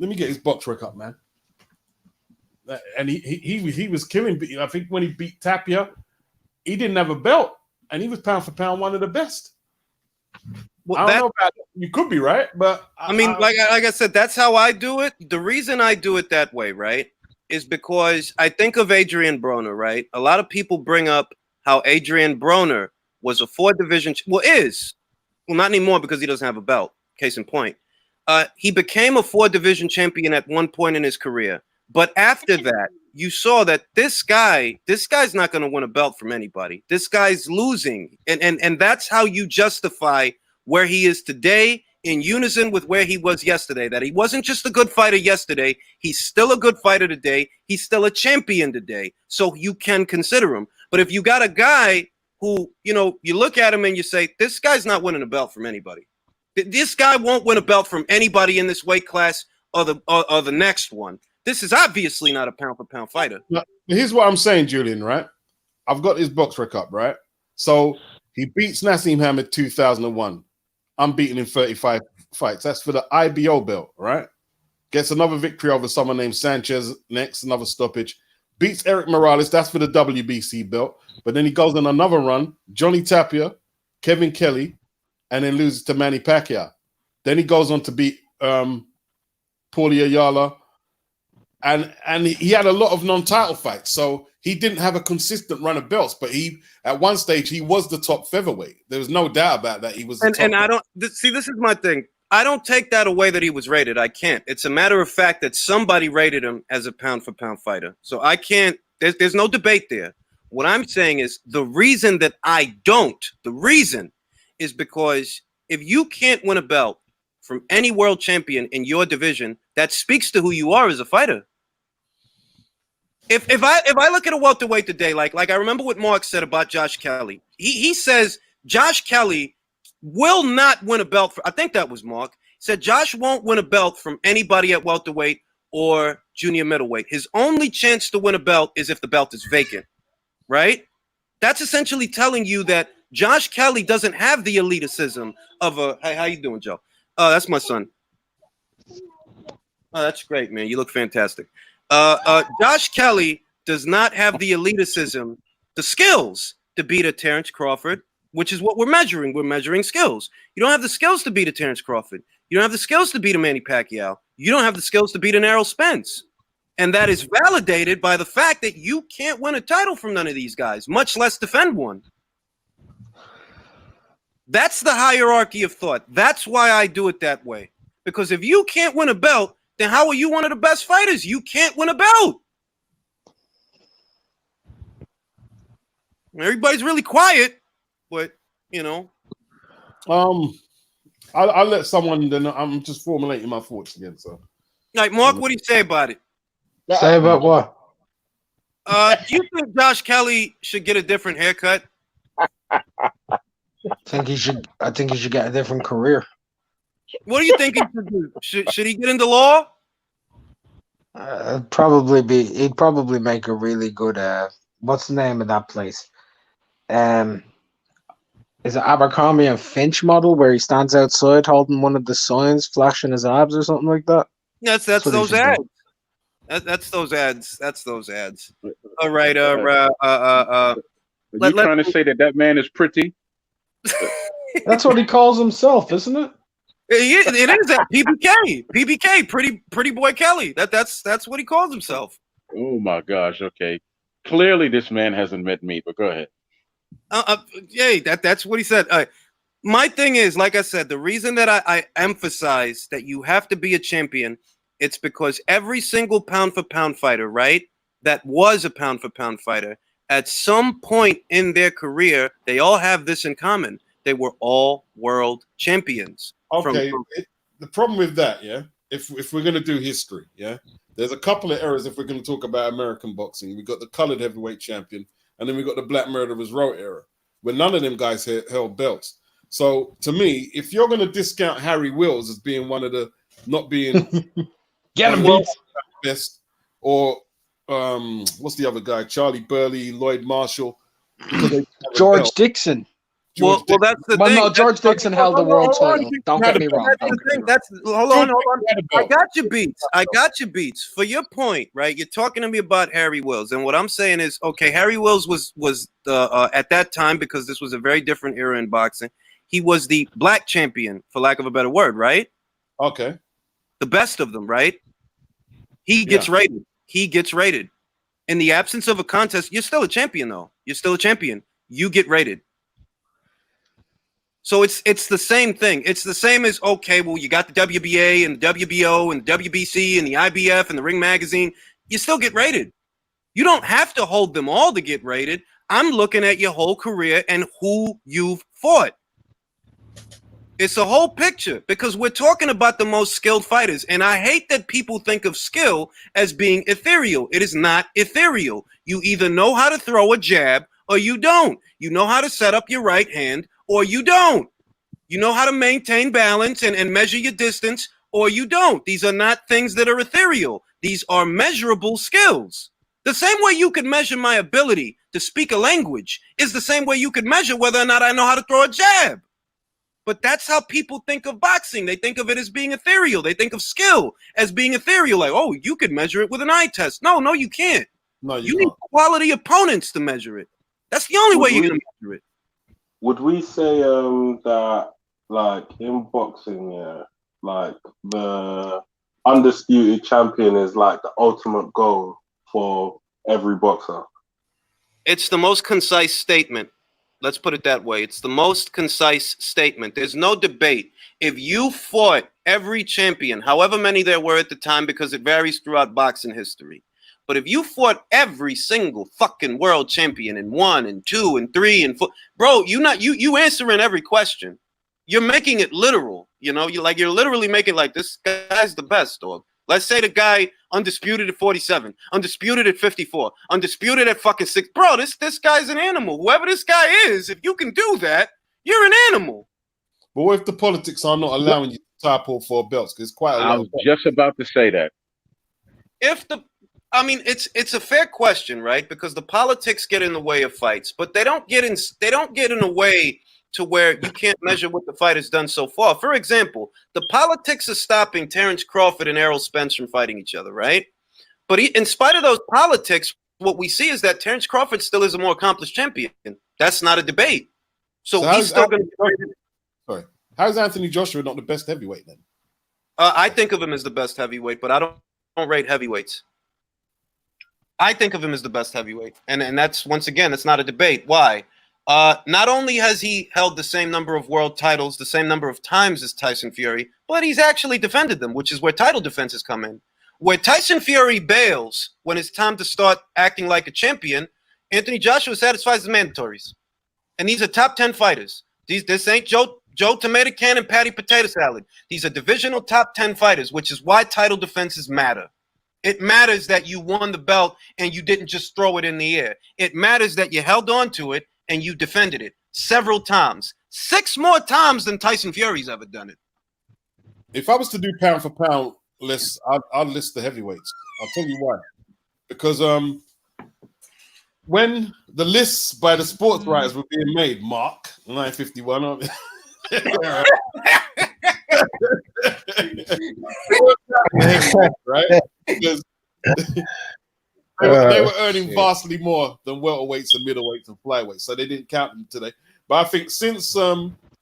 me get his box record up, man. And he was killing. I think when he beat Tapia, he didn't have a belt, and he was pound for pound one of the best. Well, I don't know about it. You could be right, but I mean, like I said, that's how I do it. The reason I do it that way, right, is because I think of Adrian Broner, right? A lot of people bring up how Adrian Broner was a 4-division, not anymore because he doesn't have a belt. Case in point, he became a 4-division champion at one point in his career. But after that, you saw that this guy's not going to win a belt from anybody. This guy's losing. And that's how you justify where he is today in unison with where he was yesterday. That he wasn't just a good fighter yesterday. He's still a good fighter today. He's still a champion today. So you can consider him. But if you got a guy who, you look at him and you say, this guy's not winning a belt from anybody. This guy won't win a belt from anybody in this weight class or the next one. This is obviously not a pound for pound fighter. Now, here's what I'm saying, Julian, right? I've got his box record, right? So he beats Nassim Hamed 2001. I'm beating in 35 fights. That's for the IBO belt, right? Gets another victory over someone named Sanchez next, another stoppage. Beats Eric Morales. That's for the WBC belt. But then he goes on another run. Johnny Tapia, Kevin Kelly, and then loses to Manny Pacquiao. Then he goes on to beat Paulie Ayala. And he had a lot of non-title fights, so he didn't have a consistent run of belts. But at one stage he was the top featherweight. There was no doubt about that. He was. And I don't see. This is my thing. I don't take that away that he was rated. I can't. It's a matter of fact that somebody rated him as a pound for pound fighter. So I can't. There's no debate there. What I'm saying is the reason that I don't. The reason is because if you can't win a belt from any world champion in your division, that speaks to who you are as a fighter. If I look at a welterweight today, like I remember what Mark said about Josh Kelly. He says Josh Kelly will not win a belt. I think that was Mark. He said Josh won't win a belt from anybody at welterweight or junior middleweight. His only chance to win a belt is if the belt is vacant, right? That's essentially telling you that Josh Kelly doesn't have the eliticism of a. Hey, how you doing, Joe? Oh, that's my son. Oh, that's great, man. You look fantastic. Josh Kelly does not have the eliticism, the skills to beat a Terrence Crawford, which is what we're measuring. We're measuring skills. You don't have the skills to beat a Terrence Crawford. You don't have the skills to beat a Manny Pacquiao. You don't have the skills to beat an Errol Spence. And that is validated by the fact that you can't win a title from none of these guys, much less defend one. That's the hierarchy of thought. That's why I do it that way. Because if you can't win a belt, then how are you one of the best fighters? You can't win a belt. Everybody's really quiet, but I'll let someone. Then I'm just formulating my thoughts again. So, like Mark, what do you say about it? Say about what? Do you think Josh Kelly should get a different haircut? I think he should get a different career. What do you think he should do? Should he get into law? He'd probably make a really good what's the name of that place? Is it Abercrombie and Finch model where he stands outside holding one of the signs, flashing his abs or something like that? That's those ads. That's those ads. That's those ads. All right. Are you trying to say that man is pretty? That's what he calls himself, isn't it? It is that PBK, pretty boy Kelly. That's what he calls himself. Oh my gosh. Okay. Clearly, this man hasn't met me. But go ahead. Yeah, that's what he said. my thing is, like I said, the reason that I emphasize that you have to be a champion, it's because every single pound for pound fighter, right, that was a pound for pound fighter, at some point in their career, they all have this in common. They were all world champions. Okay, the problem with that, yeah, if we're going to do history, yeah, there's a couple of eras if we're going to talk about American boxing. We've got the colored heavyweight champion, and then we've got the Black Murderers Row era, where none of them guys held belts. So to me, if you're going to discount Harry Wills as being one of the not being Get him, Beats. best, or what's the other guy? Charlie Burley, Lloyd Marshall, George Dixon. Well, that's the Well, thing. no, George Dixon held the world title. Don't get me wrong. That's the thing. Hold on. I got you, Beats. For your point, right? You're talking to me about Harry Wills, and what I'm saying is, okay, Harry Wills was at that time, because this was a very different era in boxing. He was the black champion, for lack of a better word, right? Okay. The best of them, right? He gets rated. He gets rated. In the absence of a contest, you're still a champion, though. You're still a champion. You get rated. So it's the same thing. It's the same as, okay, well, you got the WBA and the WBO and the WBC and the IBF and the Ring Magazine. You still get rated. You don't have to hold them all to get rated. I'm looking at your whole career and who you've fought. It's a whole picture, because we're talking about the most skilled fighters. And I hate that people think of skill as being ethereal. It is not ethereal. You either know how to throw a jab or you don't. You know how to set up your right hand or you don't. You know how to maintain balance and measure your distance or you don't. These are not things that are ethereal. These are measurable skills. The same way you could measure my ability to speak a language is the same way you could measure whether or not I know how to throw a jab. But that's how people think of boxing. They think of it as being ethereal. They think of skill as being ethereal. Like, oh, you could measure it with an eye test. No, you can't. No, you need quality opponents to measure it. That's the only way you're going to measure it. Would we say that, like, in boxing, yeah, like the undisputed champion is like the ultimate goal for every boxer? It's the most concise statement. Let's put it that way. It's the most concise statement. There's no debate. If you fought every champion, however many there were at the time, because it varies throughout boxing history, but if you fought every single fucking world champion in 1 and 2 and 3 and 4, bro, you answering every question. You're making it literal. You know, you're literally making like, this guy's the best, dog. Let's say the guy undisputed at 47, undisputed at 54, undisputed at fucking 6. Bro, this guy's an animal. Whoever this guy is, if you can do that, you're an animal. But what if the politics are not allowing you to type all 4 belts? Because it's quite a lot. I was just about to say that. It's a fair question, right? Because the politics get in the way of fights, but they don't get in a way to where you can't measure what the fight has done so far. For example, the politics are stopping Terrence Crawford and Errol Spence from fighting each other, right? But in spite of those politics, what we see is that Terrence Crawford still is a more accomplished champion. That's not a debate. So he's still going to. Sorry, how is Anthony Joshua not the best heavyweight then? I think of him as the best heavyweight, but I don't rate heavyweights. I think of him as the best heavyweight, and that's, once again, it's not a debate. Why? Not only has he held the same number of world titles, the same number of times as Tyson Fury, but he's actually defended them, which is where title defenses come in. Where Tyson Fury bails when it's time to start acting like a champion, Anthony Joshua satisfies the mandatories. And these are top 10 fighters. This ain't Joe Tomato Can and Patty Potato Salad. These are divisional top 10 fighters, which is why title defenses matter. It matters that you won the belt and you didn't just throw it in the air. It matters that you held on to it and you defended it several times. 6 more times than Tyson Fury's ever done it. If I was to do pound for pound lists, I'd list the heavyweights. I'll tell you why. Because when the lists by the sports writers were being made, Mark, 951, right? Because they were earning vastly more than welterweights and middleweights and flyweights, so they didn't count them today. But I think since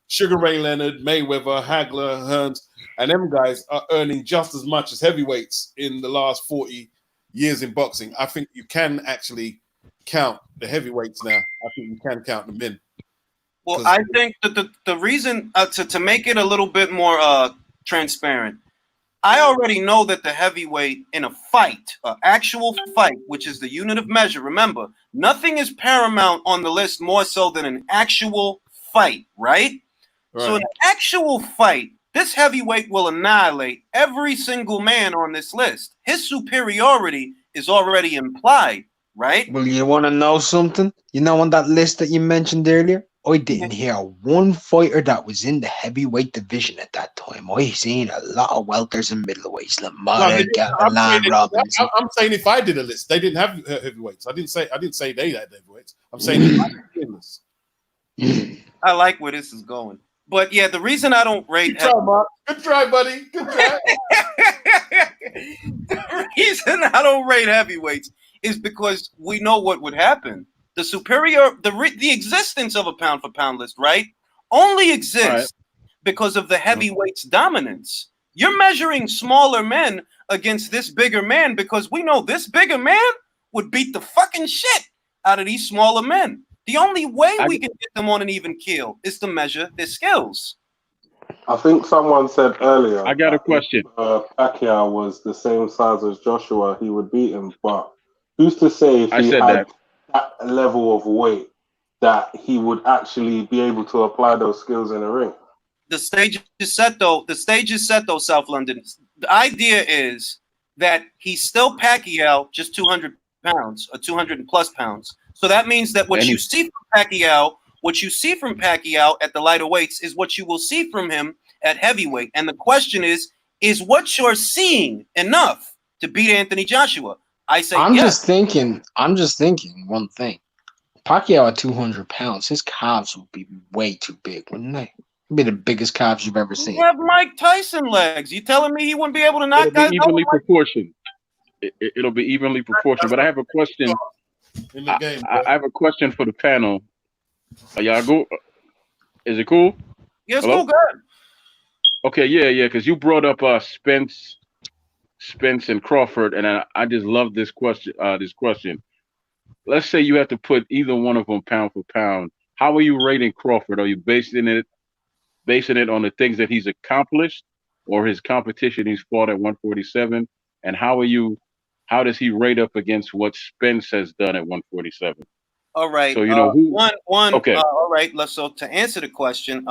Sugar Ray Leonard, Mayweather, Hagler, Hearns, and them guys are earning just as much as heavyweights in the last 40 years in boxing, I think you can actually count the heavyweights now. I think you can count them in. Well, I think that the reason to make it a little bit more transparent, I already know that the heavyweight in a fight, an actual fight, which is the unit of measure. Remember, nothing is paramount on the list more so than an actual fight, right? So in an actual fight, this heavyweight will annihilate every single man on this list. His superiority is already implied, right? Well, you want to know something? You know, on that list that you mentioned earlier, I didn't hear one fighter that was in the heavyweight division at that time. I seen a lot of welters and middleweights, No, Lamada, Gavilan, Robinson. I'm saying if I did a list, they didn't have heavyweights. I didn't say they had heavyweights. I'm saying if I did a list. I like where this is going. But yeah, the reason I don't rate Good try, Mark. Good try, buddy. Good try. the reason I don't rate heavyweights is because we know what would happen. The the existence of a pound for pound list, right, only exists because of the heavyweights' dominance. You're measuring smaller men against this bigger man because we know this bigger man would beat the fucking shit out of these smaller men. The only way we can get them on an even keel is to measure their skills. I think someone said earlier. I got a question. If Pacquiao was the same size as Joshua, he would beat him. But who's to say if he had that level of weight that he would actually be able to apply those skills in the ring? The stage is set, though. The stage is set, though, South London. The idea is that he's still Pacquiao, just 200 pounds or 200 plus pounds. So that means that what you see from Pacquiao at the lighter weights is what you will see from him at heavyweight. And the question is what you're seeing enough to beat Anthony Joshua? I say I'm yes. just thinking one thing. Pacquiao at 200 pounds, his calves would be way too big, wouldn't they? It'd be the biggest calves you've ever seen. You have Mike Tyson legs. You telling me he wouldn't be able to knock guys out? Evenly proportioned. It'll be evenly proportioned. But I have a question. In the game, I have a question for the panel. Are y'all go? Is it cool? Yeah, it's cool, good. Okay, yeah, because you brought up Spence and Crawford, and I just love this question. Let's say you have to put either one of them pound for pound. How are you rating Crawford? Are you basing it on the things that he's accomplished, or his competition he's fought at 147? And how does he rate up against what Spence has done at 147? All right. So you know who. Okay. All right. So to answer the question,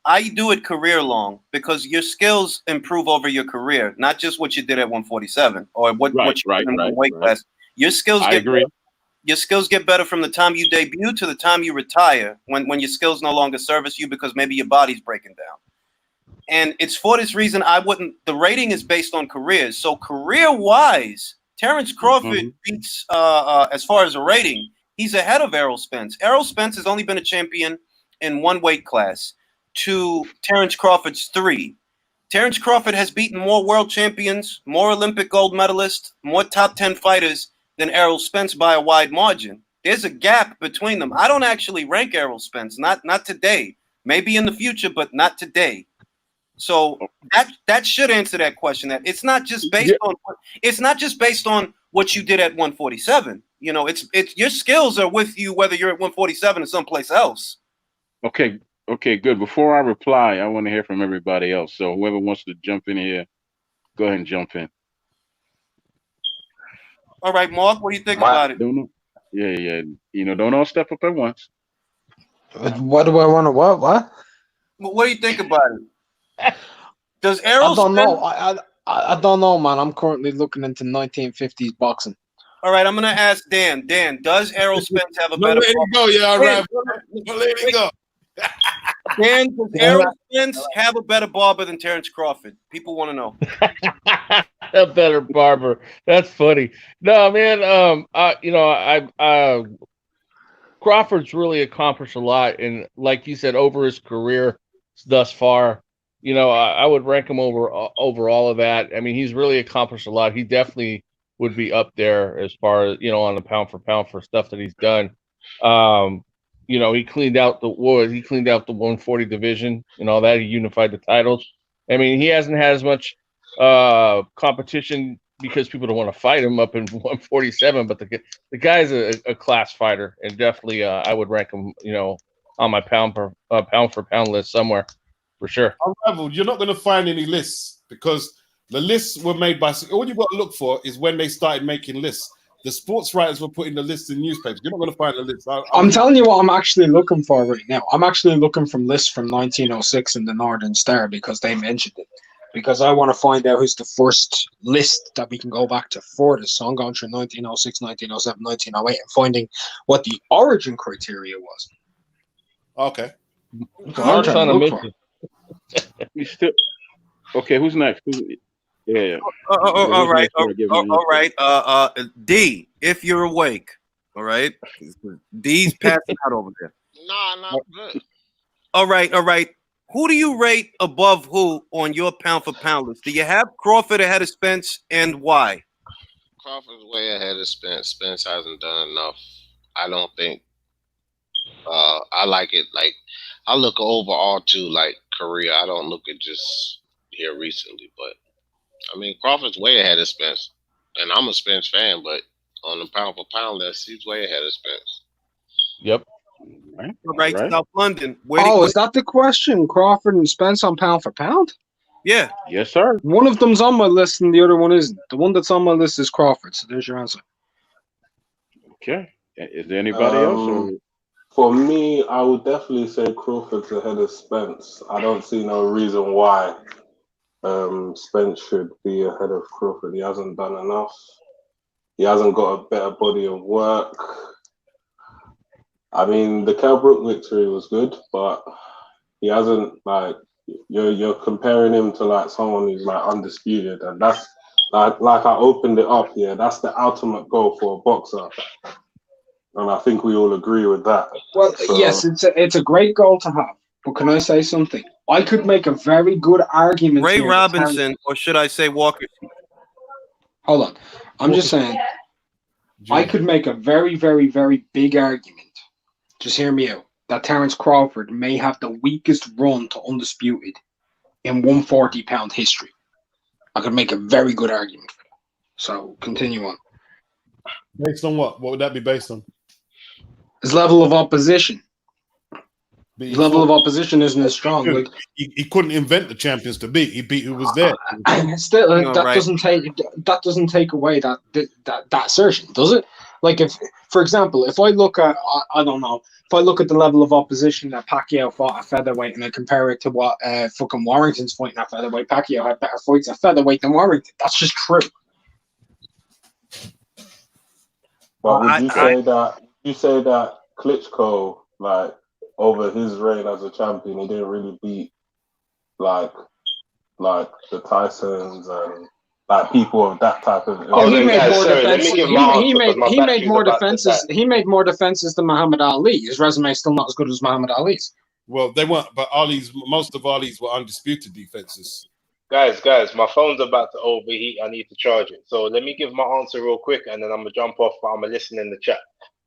I do it career long because your skills improve over your career, not just what you did at 147 or what you did in the weight class. Your skills your skills get better from the time you debut to the time you retire, when your skills no longer service you because maybe your body's breaking down. And it's for this reason the rating is based on careers. So career-wise, Terrence Crawford beats, as far as a rating, he's ahead of Errol Spence. Errol Spence has only been a champion in one weight class to Terrence Crawford's 3. Terrence Crawford has beaten more world champions, more Olympic gold medalists, more top 10 fighters than Errol Spence by a wide margin. There's a gap between them. I don't actually rank Errol Spence, not today. Maybe in the future, but not today. So that should answer that question. That it's not just based on what you did at 147. You know, it's your skills are with you whether you're at 147 or someplace else. Okay, good. Before I reply, I want to hear from everybody else. So whoever wants to jump in here, go ahead and jump in. All right, Mark, what do you think about it? Yeah. You know, don't all step up at once. What do I want to what? What do you think about it? Does Errol? I don't know. I don't know, man. I'm currently looking into 1950s boxing. All right, I'm gonna ask Dan. Dan, does Errol Spence have a better? Let it go, yeah, right. Let it go. Dan, does Errol Spence have a better barber than Terrence Crawford? People want to know. A better barber. That's funny. No, man. Crawford's really accomplished a lot, and like you said, over his career thus far, you know, I would rank him over all of that. I mean, he's really accomplished a lot. He definitely would be up there as far as, you know, on the pound for pound for stuff that he's done. You know, he cleaned out the 140 division and all that. He unified the titles. I mean, he hasn't had as much competition because people don't want to fight him up in 147. But the guy's a class fighter, and definitely I would rank him, you know, on my pound for pound list somewhere, for sure. Unrivaled, you're not going to find any lists because the lists were made by. All you've got to look for is when they started making lists. The sports writers were putting the lists in newspapers. You're not going to find the list. I'm telling you what I'm actually looking for right now. I'm actually looking from lists from 1906 in the Northern Star because they mentioned it. Because I want to find out who's the first list that we can go back to for this. So I'm going through 1906, 1907, 1908 and finding what the origin criteria was. Okay. Mark's on a mission. We still okay. Who's next? Yeah. All right. All right. D, if you're awake. All right. D's passing out over there. Nah, not good. All right. Who do you rate above who on your pound for pound list? Do you have Crawford ahead of Spence, and why? Crawford's way ahead of Spence. Spence hasn't done enough. I don't think. I like it. Like I look overall too, like career. I don't look at just here recently, but I mean Crawford's way ahead of Spence, and I'm a Spence fan. But on the pound for pound list, he's way ahead of Spence. Yep. All right. South London. Is that the question? Crawford and Spence on pound for pound? Yeah. Yes, sir. One of them's on my list and the other one isn't. The one that's on my list is Crawford. So there's your answer. Okay. Is there anybody else? Or? For me, I would definitely say Crawford's ahead of Spence. I don't see no reason why Spence should be ahead of Crawford. He hasn't done enough. He hasn't got a better body of work. I mean, the Kell Brook victory was good, but he hasn't, like, you're comparing him to like someone who's like undisputed, and that's like I opened it up here. That's the ultimate goal for a boxer, and I think we all agree with that. Well, yes, it's a great goal to have. But can I say something? I could make a very good argument. Ray Robinson, or should I say Walker? Hold on, I'm just saying. I could make a very, very, very big argument. Just hear me out. That Terence Crawford may have the weakest run to undisputed in 140-pound history. I could make a very good argument for that. So continue on. Based on what? What would that be based on? His level of opposition. His level of opposition isn't as strong. Like he couldn't invent the champions to beat. He beat who was there. Still, that doesn't take away that assertion, does it? Like if, for example, if I look at I don't know, if I look at the level of opposition that Pacquiao fought at featherweight and I compare it to what fucking Warrington's fighting at featherweight, Pacquiao had better fights at featherweight than Warrington. That's just true. But would you say that Klitschko, like over his reign as a champion, he didn't really beat like the Tysons and like people of that type of. Oh, he made more defenses. He made more defenses. He made more defenses than Muhammad Ali. His resume is still not as good as Muhammad Ali's. Well, they weren't, but most of Ali's were undisputed defenses. Guys, my phone's about to overheat. I need to charge it. So let me give my answer real quick, and then I'm gonna jump off. But I'm gonna listen in the chat.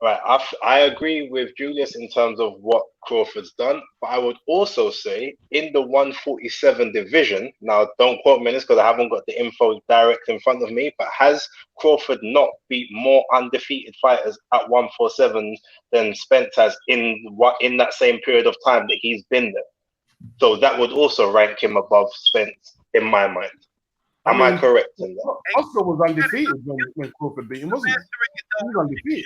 Right, I agree with Julius in terms of what Crawford's done, but I would also say in the 147 division, now don't quote me on this because I haven't got the info direct in front of me, but has Crawford not beat more undefeated fighters at 147 than Spence has in that same period of time that he's been there? So that would also rank him above Spence in my mind. Am I correct in that? Oscar was undefeated when Crawford beat him, wasn't he? He was undefeated.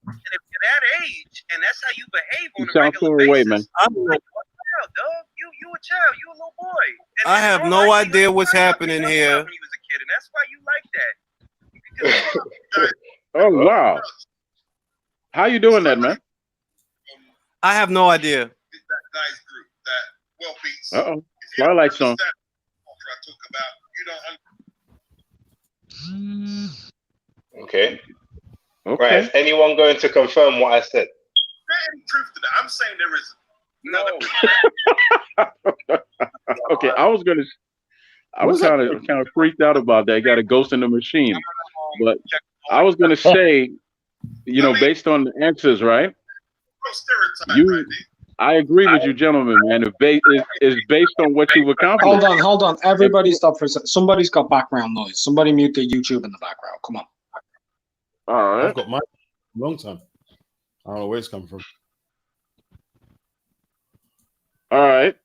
And if you're that age, and that's how you behave on You a sound regular far away, basis, man. I'm like, what the hell, dog? You a child, you a little boy. And I have no idea what's happening here. when you was a kid, and that's why you like that. Oh wow! How you doing that, man? I have no idea. That guy's group, that well beats. Uh-oh. Twilight song. I talk about, Okay. Okay. Right. Is anyone going to confirm what I said? There any truth to that? I'm saying there isn't. No. Okay, I was kind of freaked out about that. Got a ghost in the machine, but I was gonna say, based on the answers, right? I agree with you, gentlemen, man. It's based on what you've accomplished. Hold on. Everybody stop for a second. Somebody's got background noise. Somebody mute their YouTube in the background. Come on. All right. I've got mine a long time. I don't know where it's coming from. All right.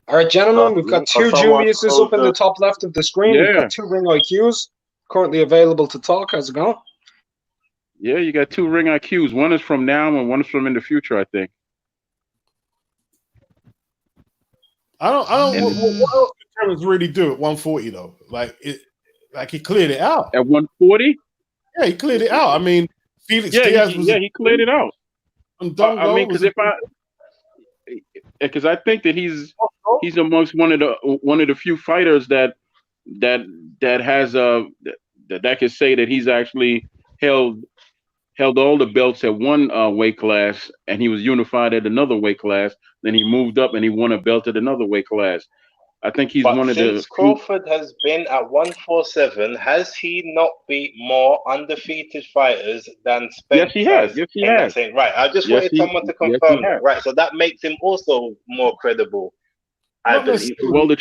All right, gentlemen, we've got two someone Juliuses told up in the top left of the screen. We've Yeah. got two Ring IQs currently available to talk. How's it going? Yeah, you got two ring IQs. One is from now and one is from in the future, I think. I don't. What else did Terrence really do at 140 though? Like he cleared it out. At 140? Yeah, he cleared it out. I mean, Felix Yeah, Diaz he cleared it out. And Dongo I mean, because I think that he's amongst one of the few fighters that has that can say that he's actually held all the belts at one weight class, and he was unified at another weight class. Then he moved up and he won a belt at another weight class. I think he's But one of the since Crawford has been at 147, has he not beat more undefeated fighters than Spence? Yes, he has. Yes, he has. Right. I just wanted someone to confirm that. Right. So that makes him also more credible. Well, the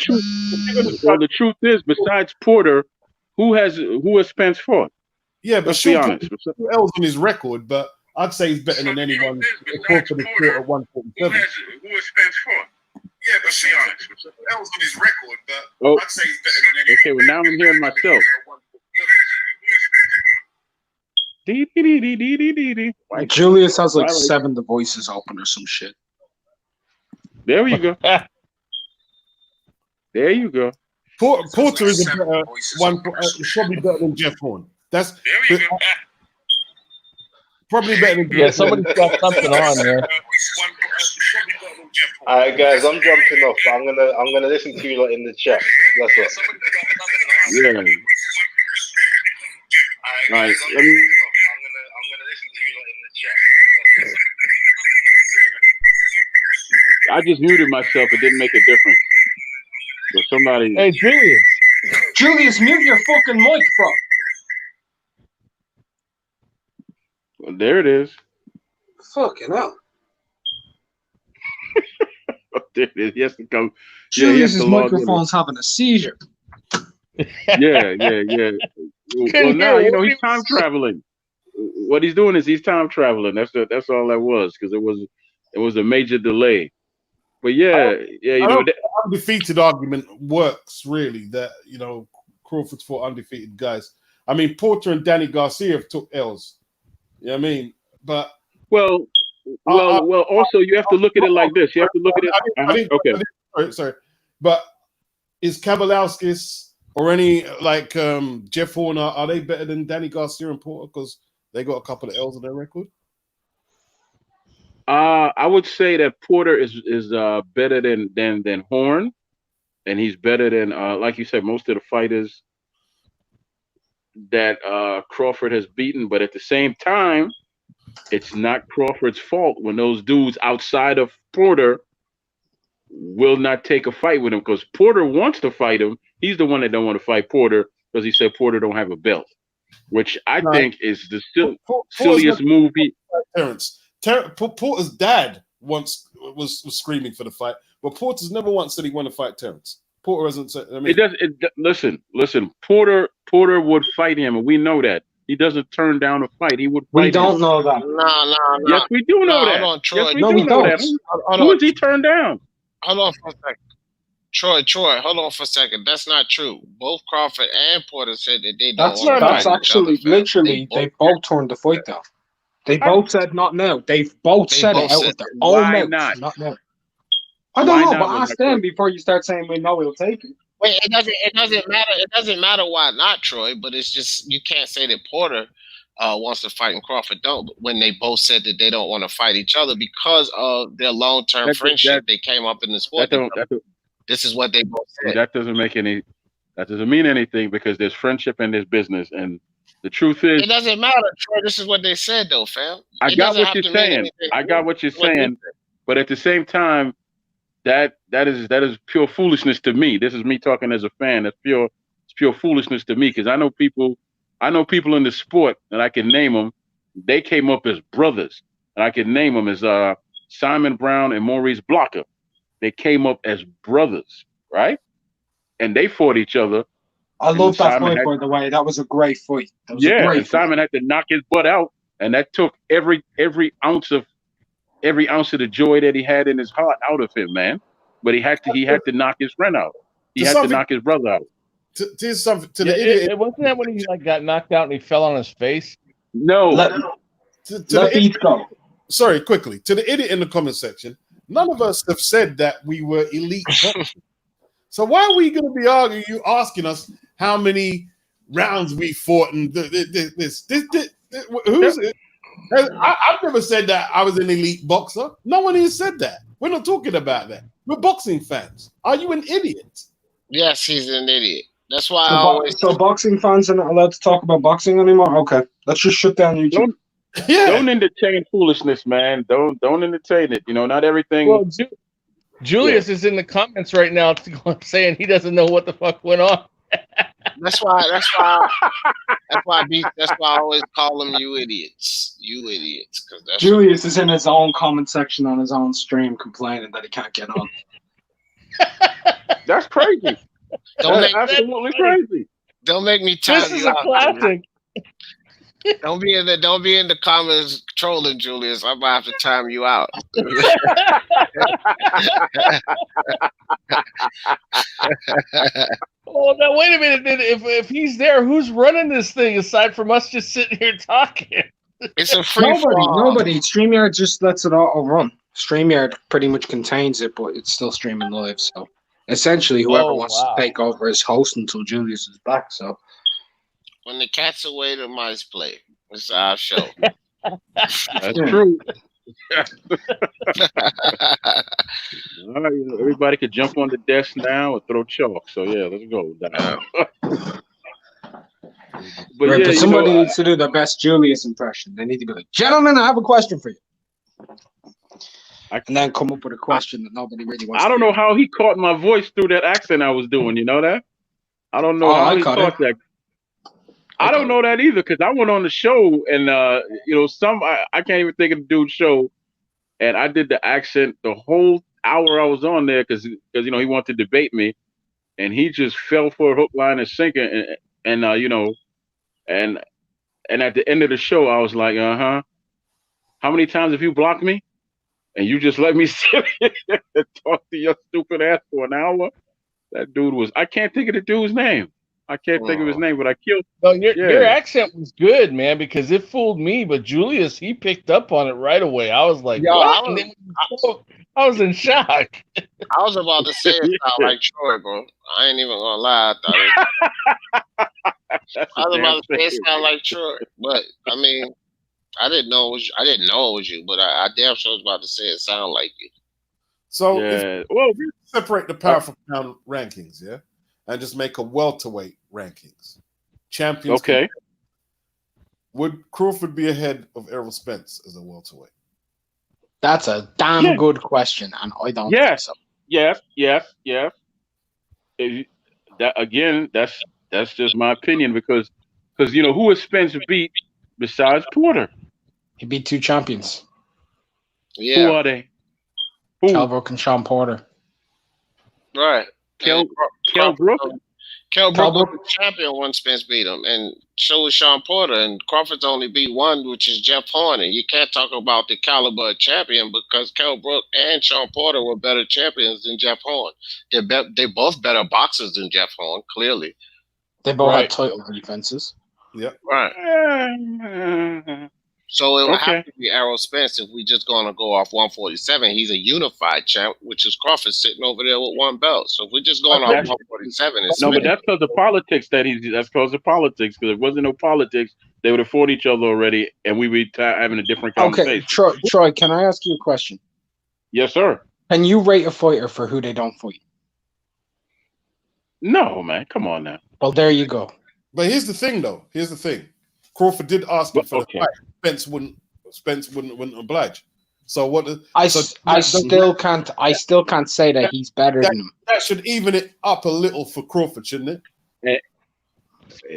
truth is, besides Porter, who has Spence fought? Yeah, but Let's be honest. Who else on his record? But I'd say he's better than anyone. Crawford is short at 147. Who has Spence fought? Yeah, but be honest. That was on his record, but Oh, I'd say he's better than anyone. okay. Well, now I'm hearing myself. Julius has like 7 The Voices open or some shit. There you go. There you go. Porter is a better one. Probably better than Jeff Horn. That's probably better than Jeff. Yeah, somebody's got something on there. All right, guys, I'm jumping off, but I'm gonna listen to you lot in the chat. That's what. Yeah. All right. Let me. I just muted myself. It didn't make a difference. So somebody. Hey, Julius. Julius, mute your fucking mic, bro. Well, there it is. Fucking hell. There it is. He has to come. Julius's microphone's having a seizure. Yeah. Well, now he's time traveling. What he's doing is he's time traveling. That's all that was, because it was a major delay. But the undefeated argument works really. That Crawford's fought undefeated guys. I mean, Porter and Danny Garcia have took L's. You know what I mean? But well. Also, you have to look at it like this. You have to look at it. Okay. Sorry, but is Kabalowskis or any like Jeff Horner, are they better than Danny Garcia and Porter because they got a couple of L's on their record? I would say that Porter is better than Horn, and he's better than like you said, most of the fighters that Crawford has beaten. But at the same time, it's not Crawford's fault when those dudes outside of Porter will not take a fight with him, because Porter wants to fight him. He's the one that don't want to fight Porter because he said Porter don't have a belt, which I think is the silliest move. Porter's dad once was screaming for the fight, but Porter's never once said he want to fight Terrence. Porter hasn't said. I mean, Listen. Porter would fight him, and we know that. He doesn't turn down a fight. He would fight. We don't know that. No. Yes, we do know that. Hold on, Troy. Yes, we do know that. Who is he turned down? Hold on for a second. Troy, hold on for a second. That's not true. Both Crawford and Porter said that they don't want to fight. That's actually literally they both turned the fight down. They both said not now. They've both said it out of their own mouth. Not now. I don't know, but ask them before you start saying we know we'll take it. Wait, it doesn't matter. It doesn't matter why not, Troy. But it's just you can't say that Porter wants to fight and Crawford don't. When they both said that they don't want to fight each other because of their long-term friendship, they came up in the sport. This is what they both said. That doesn't mean anything because there's friendship and there's business. And the truth is, it doesn't matter, Troy. This is what they said, though, fam. I got what you're saying. But at the same time, that is pure foolishness to me. This is me talking as a fan. It's pure foolishness to me because I know people in the sport, and I can name them. They came up as brothers, and I can name them as Simon Brown and Maurice Blocker. They came up as brothers, right? And they fought each other. I love that fight, by the way. That was a great fight. And Simon had to knock his butt out, and that took every ounce of every ounce of the joy that he had in his heart out of him, man. But he had to knock his friend out. He had to knock his brother out. To something to Yeah, the idiot. it wasn't that when he like got knocked out and he fell on his face. No. To the idiot, sorry, quickly to the idiot in the comment section. None of us have said that we were elite. So why are we going to be arguing? You asking us how many rounds we fought and this who's it? I've never said that I was an elite boxer. No one has said that. We're not talking about that. We're boxing fans. Are you an idiot? Yes, he's an idiot. That's why So, I always. so boxing fans are not allowed to talk about boxing anymore. Okay, let's just shut down YouTube. Don't entertain foolishness, man. Don't entertain it. You know, not everything. Well, Julius is in the comments right now saying he doesn't know what the fuck went on. That's why I always call them you idiots. You idiots. Because that's Julius is in his own comment section on his own stream complaining that he can't get on. That's crazy. That's absolutely crazy. Don't make me time This is you a out. classic. Don't be in the comments trolling, Julius. I'm gonna have to time you out. Oh, now wait a minute. If he's there, who's running this thing aside from us just sitting here talking? It's a free Nobody. StreamYard just lets it all run. StreamYard pretty much contains it, but it's still streaming live. So essentially, whoever wants to take over as host until Julius is back. So When the cat's away, the mice play. It's our show. That's true. All right, everybody could jump on the desk now or throw chalk. So yeah, let's go. But somebody needs to do the best Julius impression. They need to be like, "Gentlemen, I have a question for you," and then come up with a question that nobody really wants. I don't know how he caught my voice through that accent I was doing. You know that? I don't know how he caught that. I don't know that either because I went on the show and I can't even think of the dude's show, and I did the accent the whole hour I was on there because he wanted to debate me, and he just fell for a hook, line, and sinker, and at the end of the show I was like, how many times have you blocked me, and you just let me sit here and talk to your stupid ass for an hour? That dude I can't think of the dude's name. I can't think of his name, but I killed. No, your accent was good, man, because it fooled me. But Julius, he picked up on it right away. I was like, what? I was in shock. I was about to say it sound like Troy, bro. I ain't even gonna lie. I was about to say it sound like Troy, but I mean, I didn't know it was you, but I damn sure was about to say it sound like you. So, we separate the powerful pound rankings, yeah, and just make a welterweight rankings. Champions. Okay. Would Crawford be ahead of Errol Spence as a welterweight? That's a damn good question, and I don't think so. Yes. That again, that's just my opinion because who has Spence beat besides Porter? He beat two champions. Yeah. Who are they? Kell Brook and Sean Porter. Right. Kell Brook? Kell Brook was the champion when Spence beat him, and so was Sean Porter. And Crawford's only beat one, which is Jeff Horn. And you can't talk about the caliber of champion because Kell Brook and Sean Porter were better champions than Jeff Horn. They're both better boxers than Jeff Horn, clearly. They both had title defenses. Yep. Right. So it would have to be Errol Spence if we just going to go off 147. He's a unified champ, which is Crawford sitting over there with one belt. So if we're just going off 147, it's but that's because of politics. That's because of politics. Because if there wasn't no politics, they would have fought each other already, and we would be having a different conversation. Okay, Troy, can I ask you a question? Yes, sir. Can you rate a fighter for who they don't fight? No, man. Come on now. Well, there you go. But here's the thing, though. Crawford did ask him for the fight. Spence wouldn't oblige. So what? I still can't say that he's better than him. That should even it up a little for Crawford, shouldn't it?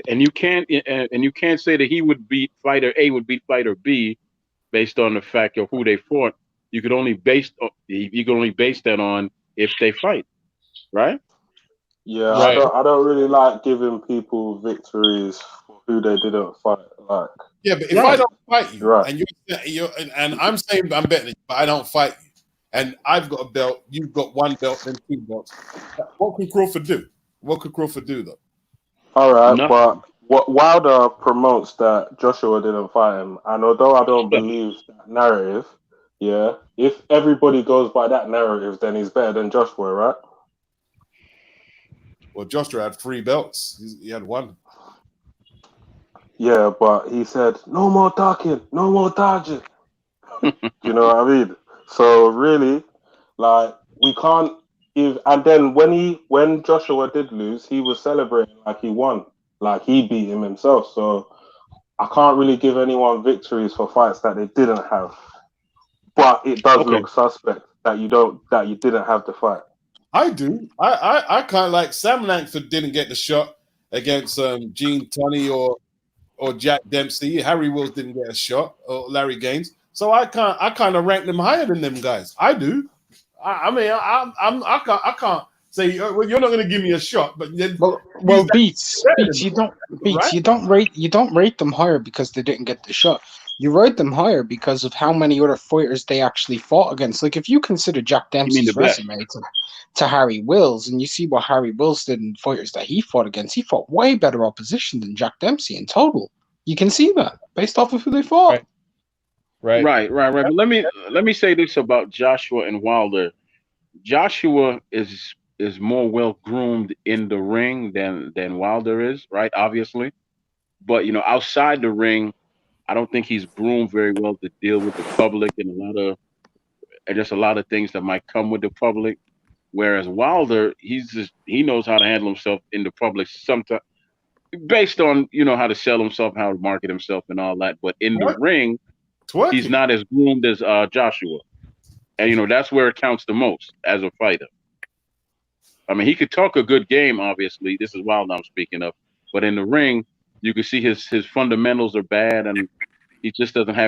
And you can't say that he would beat fighter A would beat fighter B based on the fact of who they fought. You could only base that on if they fight, right? Yeah, right. I don't really like giving people victories for who they didn't fight. Like, Yeah, but if I Right. don't fight you, Right. and and I'm saying I'm betting you, but I don't fight you, and I've got a belt, you've got one belt, and 2 belts. What can Crawford do? What could Crawford do though? All right, Nothing. but what Wilder promotes that Joshua didn't fight him, and although I don't believe that narrative, yeah, if everybody goes by that narrative, then he's better than Joshua, right? Well, Joshua had 3 belts. He had 1. Yeah, but he said no more talking, no more dodging. You know what I mean? So really, like we can't give. And then when Joshua did lose, he was celebrating like he won, like he beat him himself. So I can't really give anyone victories for fights that they didn't have. But it does Okay. look suspect that you didn't have the fight. I do. I kind of like Sam Lankford didn't get the shot against Gene Tunney or Jack Dempsey. Harry Wills didn't get a shot, or Larry Gaines. So I kind of rank them higher than them guys. I do. I can't say well, you're not going to give me a shot, but then Well, Beats, you don't right? you don't rate them higher because they didn't get the shot. You rate them higher because of how many other fighters they actually fought against. Like if you consider Jack You mean Dempsey's the best? resume to Harry Wills, and you see what Harry Wills did in fighters that he fought against, he fought way better opposition than Jack Dempsey in total. You can see that based off of who they fought. Right. But let me say this about Joshua and Wilder. Joshua is more well groomed in the ring than Wilder is, right? Obviously, but outside the ring, I don't think he's groomed very well to deal with the public and just a lot of things that might come with the public. Whereas Wilder, he knows how to handle himself in the public sometimes based on how to sell himself, how to market himself, and all that. But in the ring, he's not as groomed as Joshua, and that's where it counts the most as a fighter. I mean, he could talk a good game. Obviously, this is Wilder I'm speaking of, but in the ring, you can see his fundamentals are bad, and he just doesn't have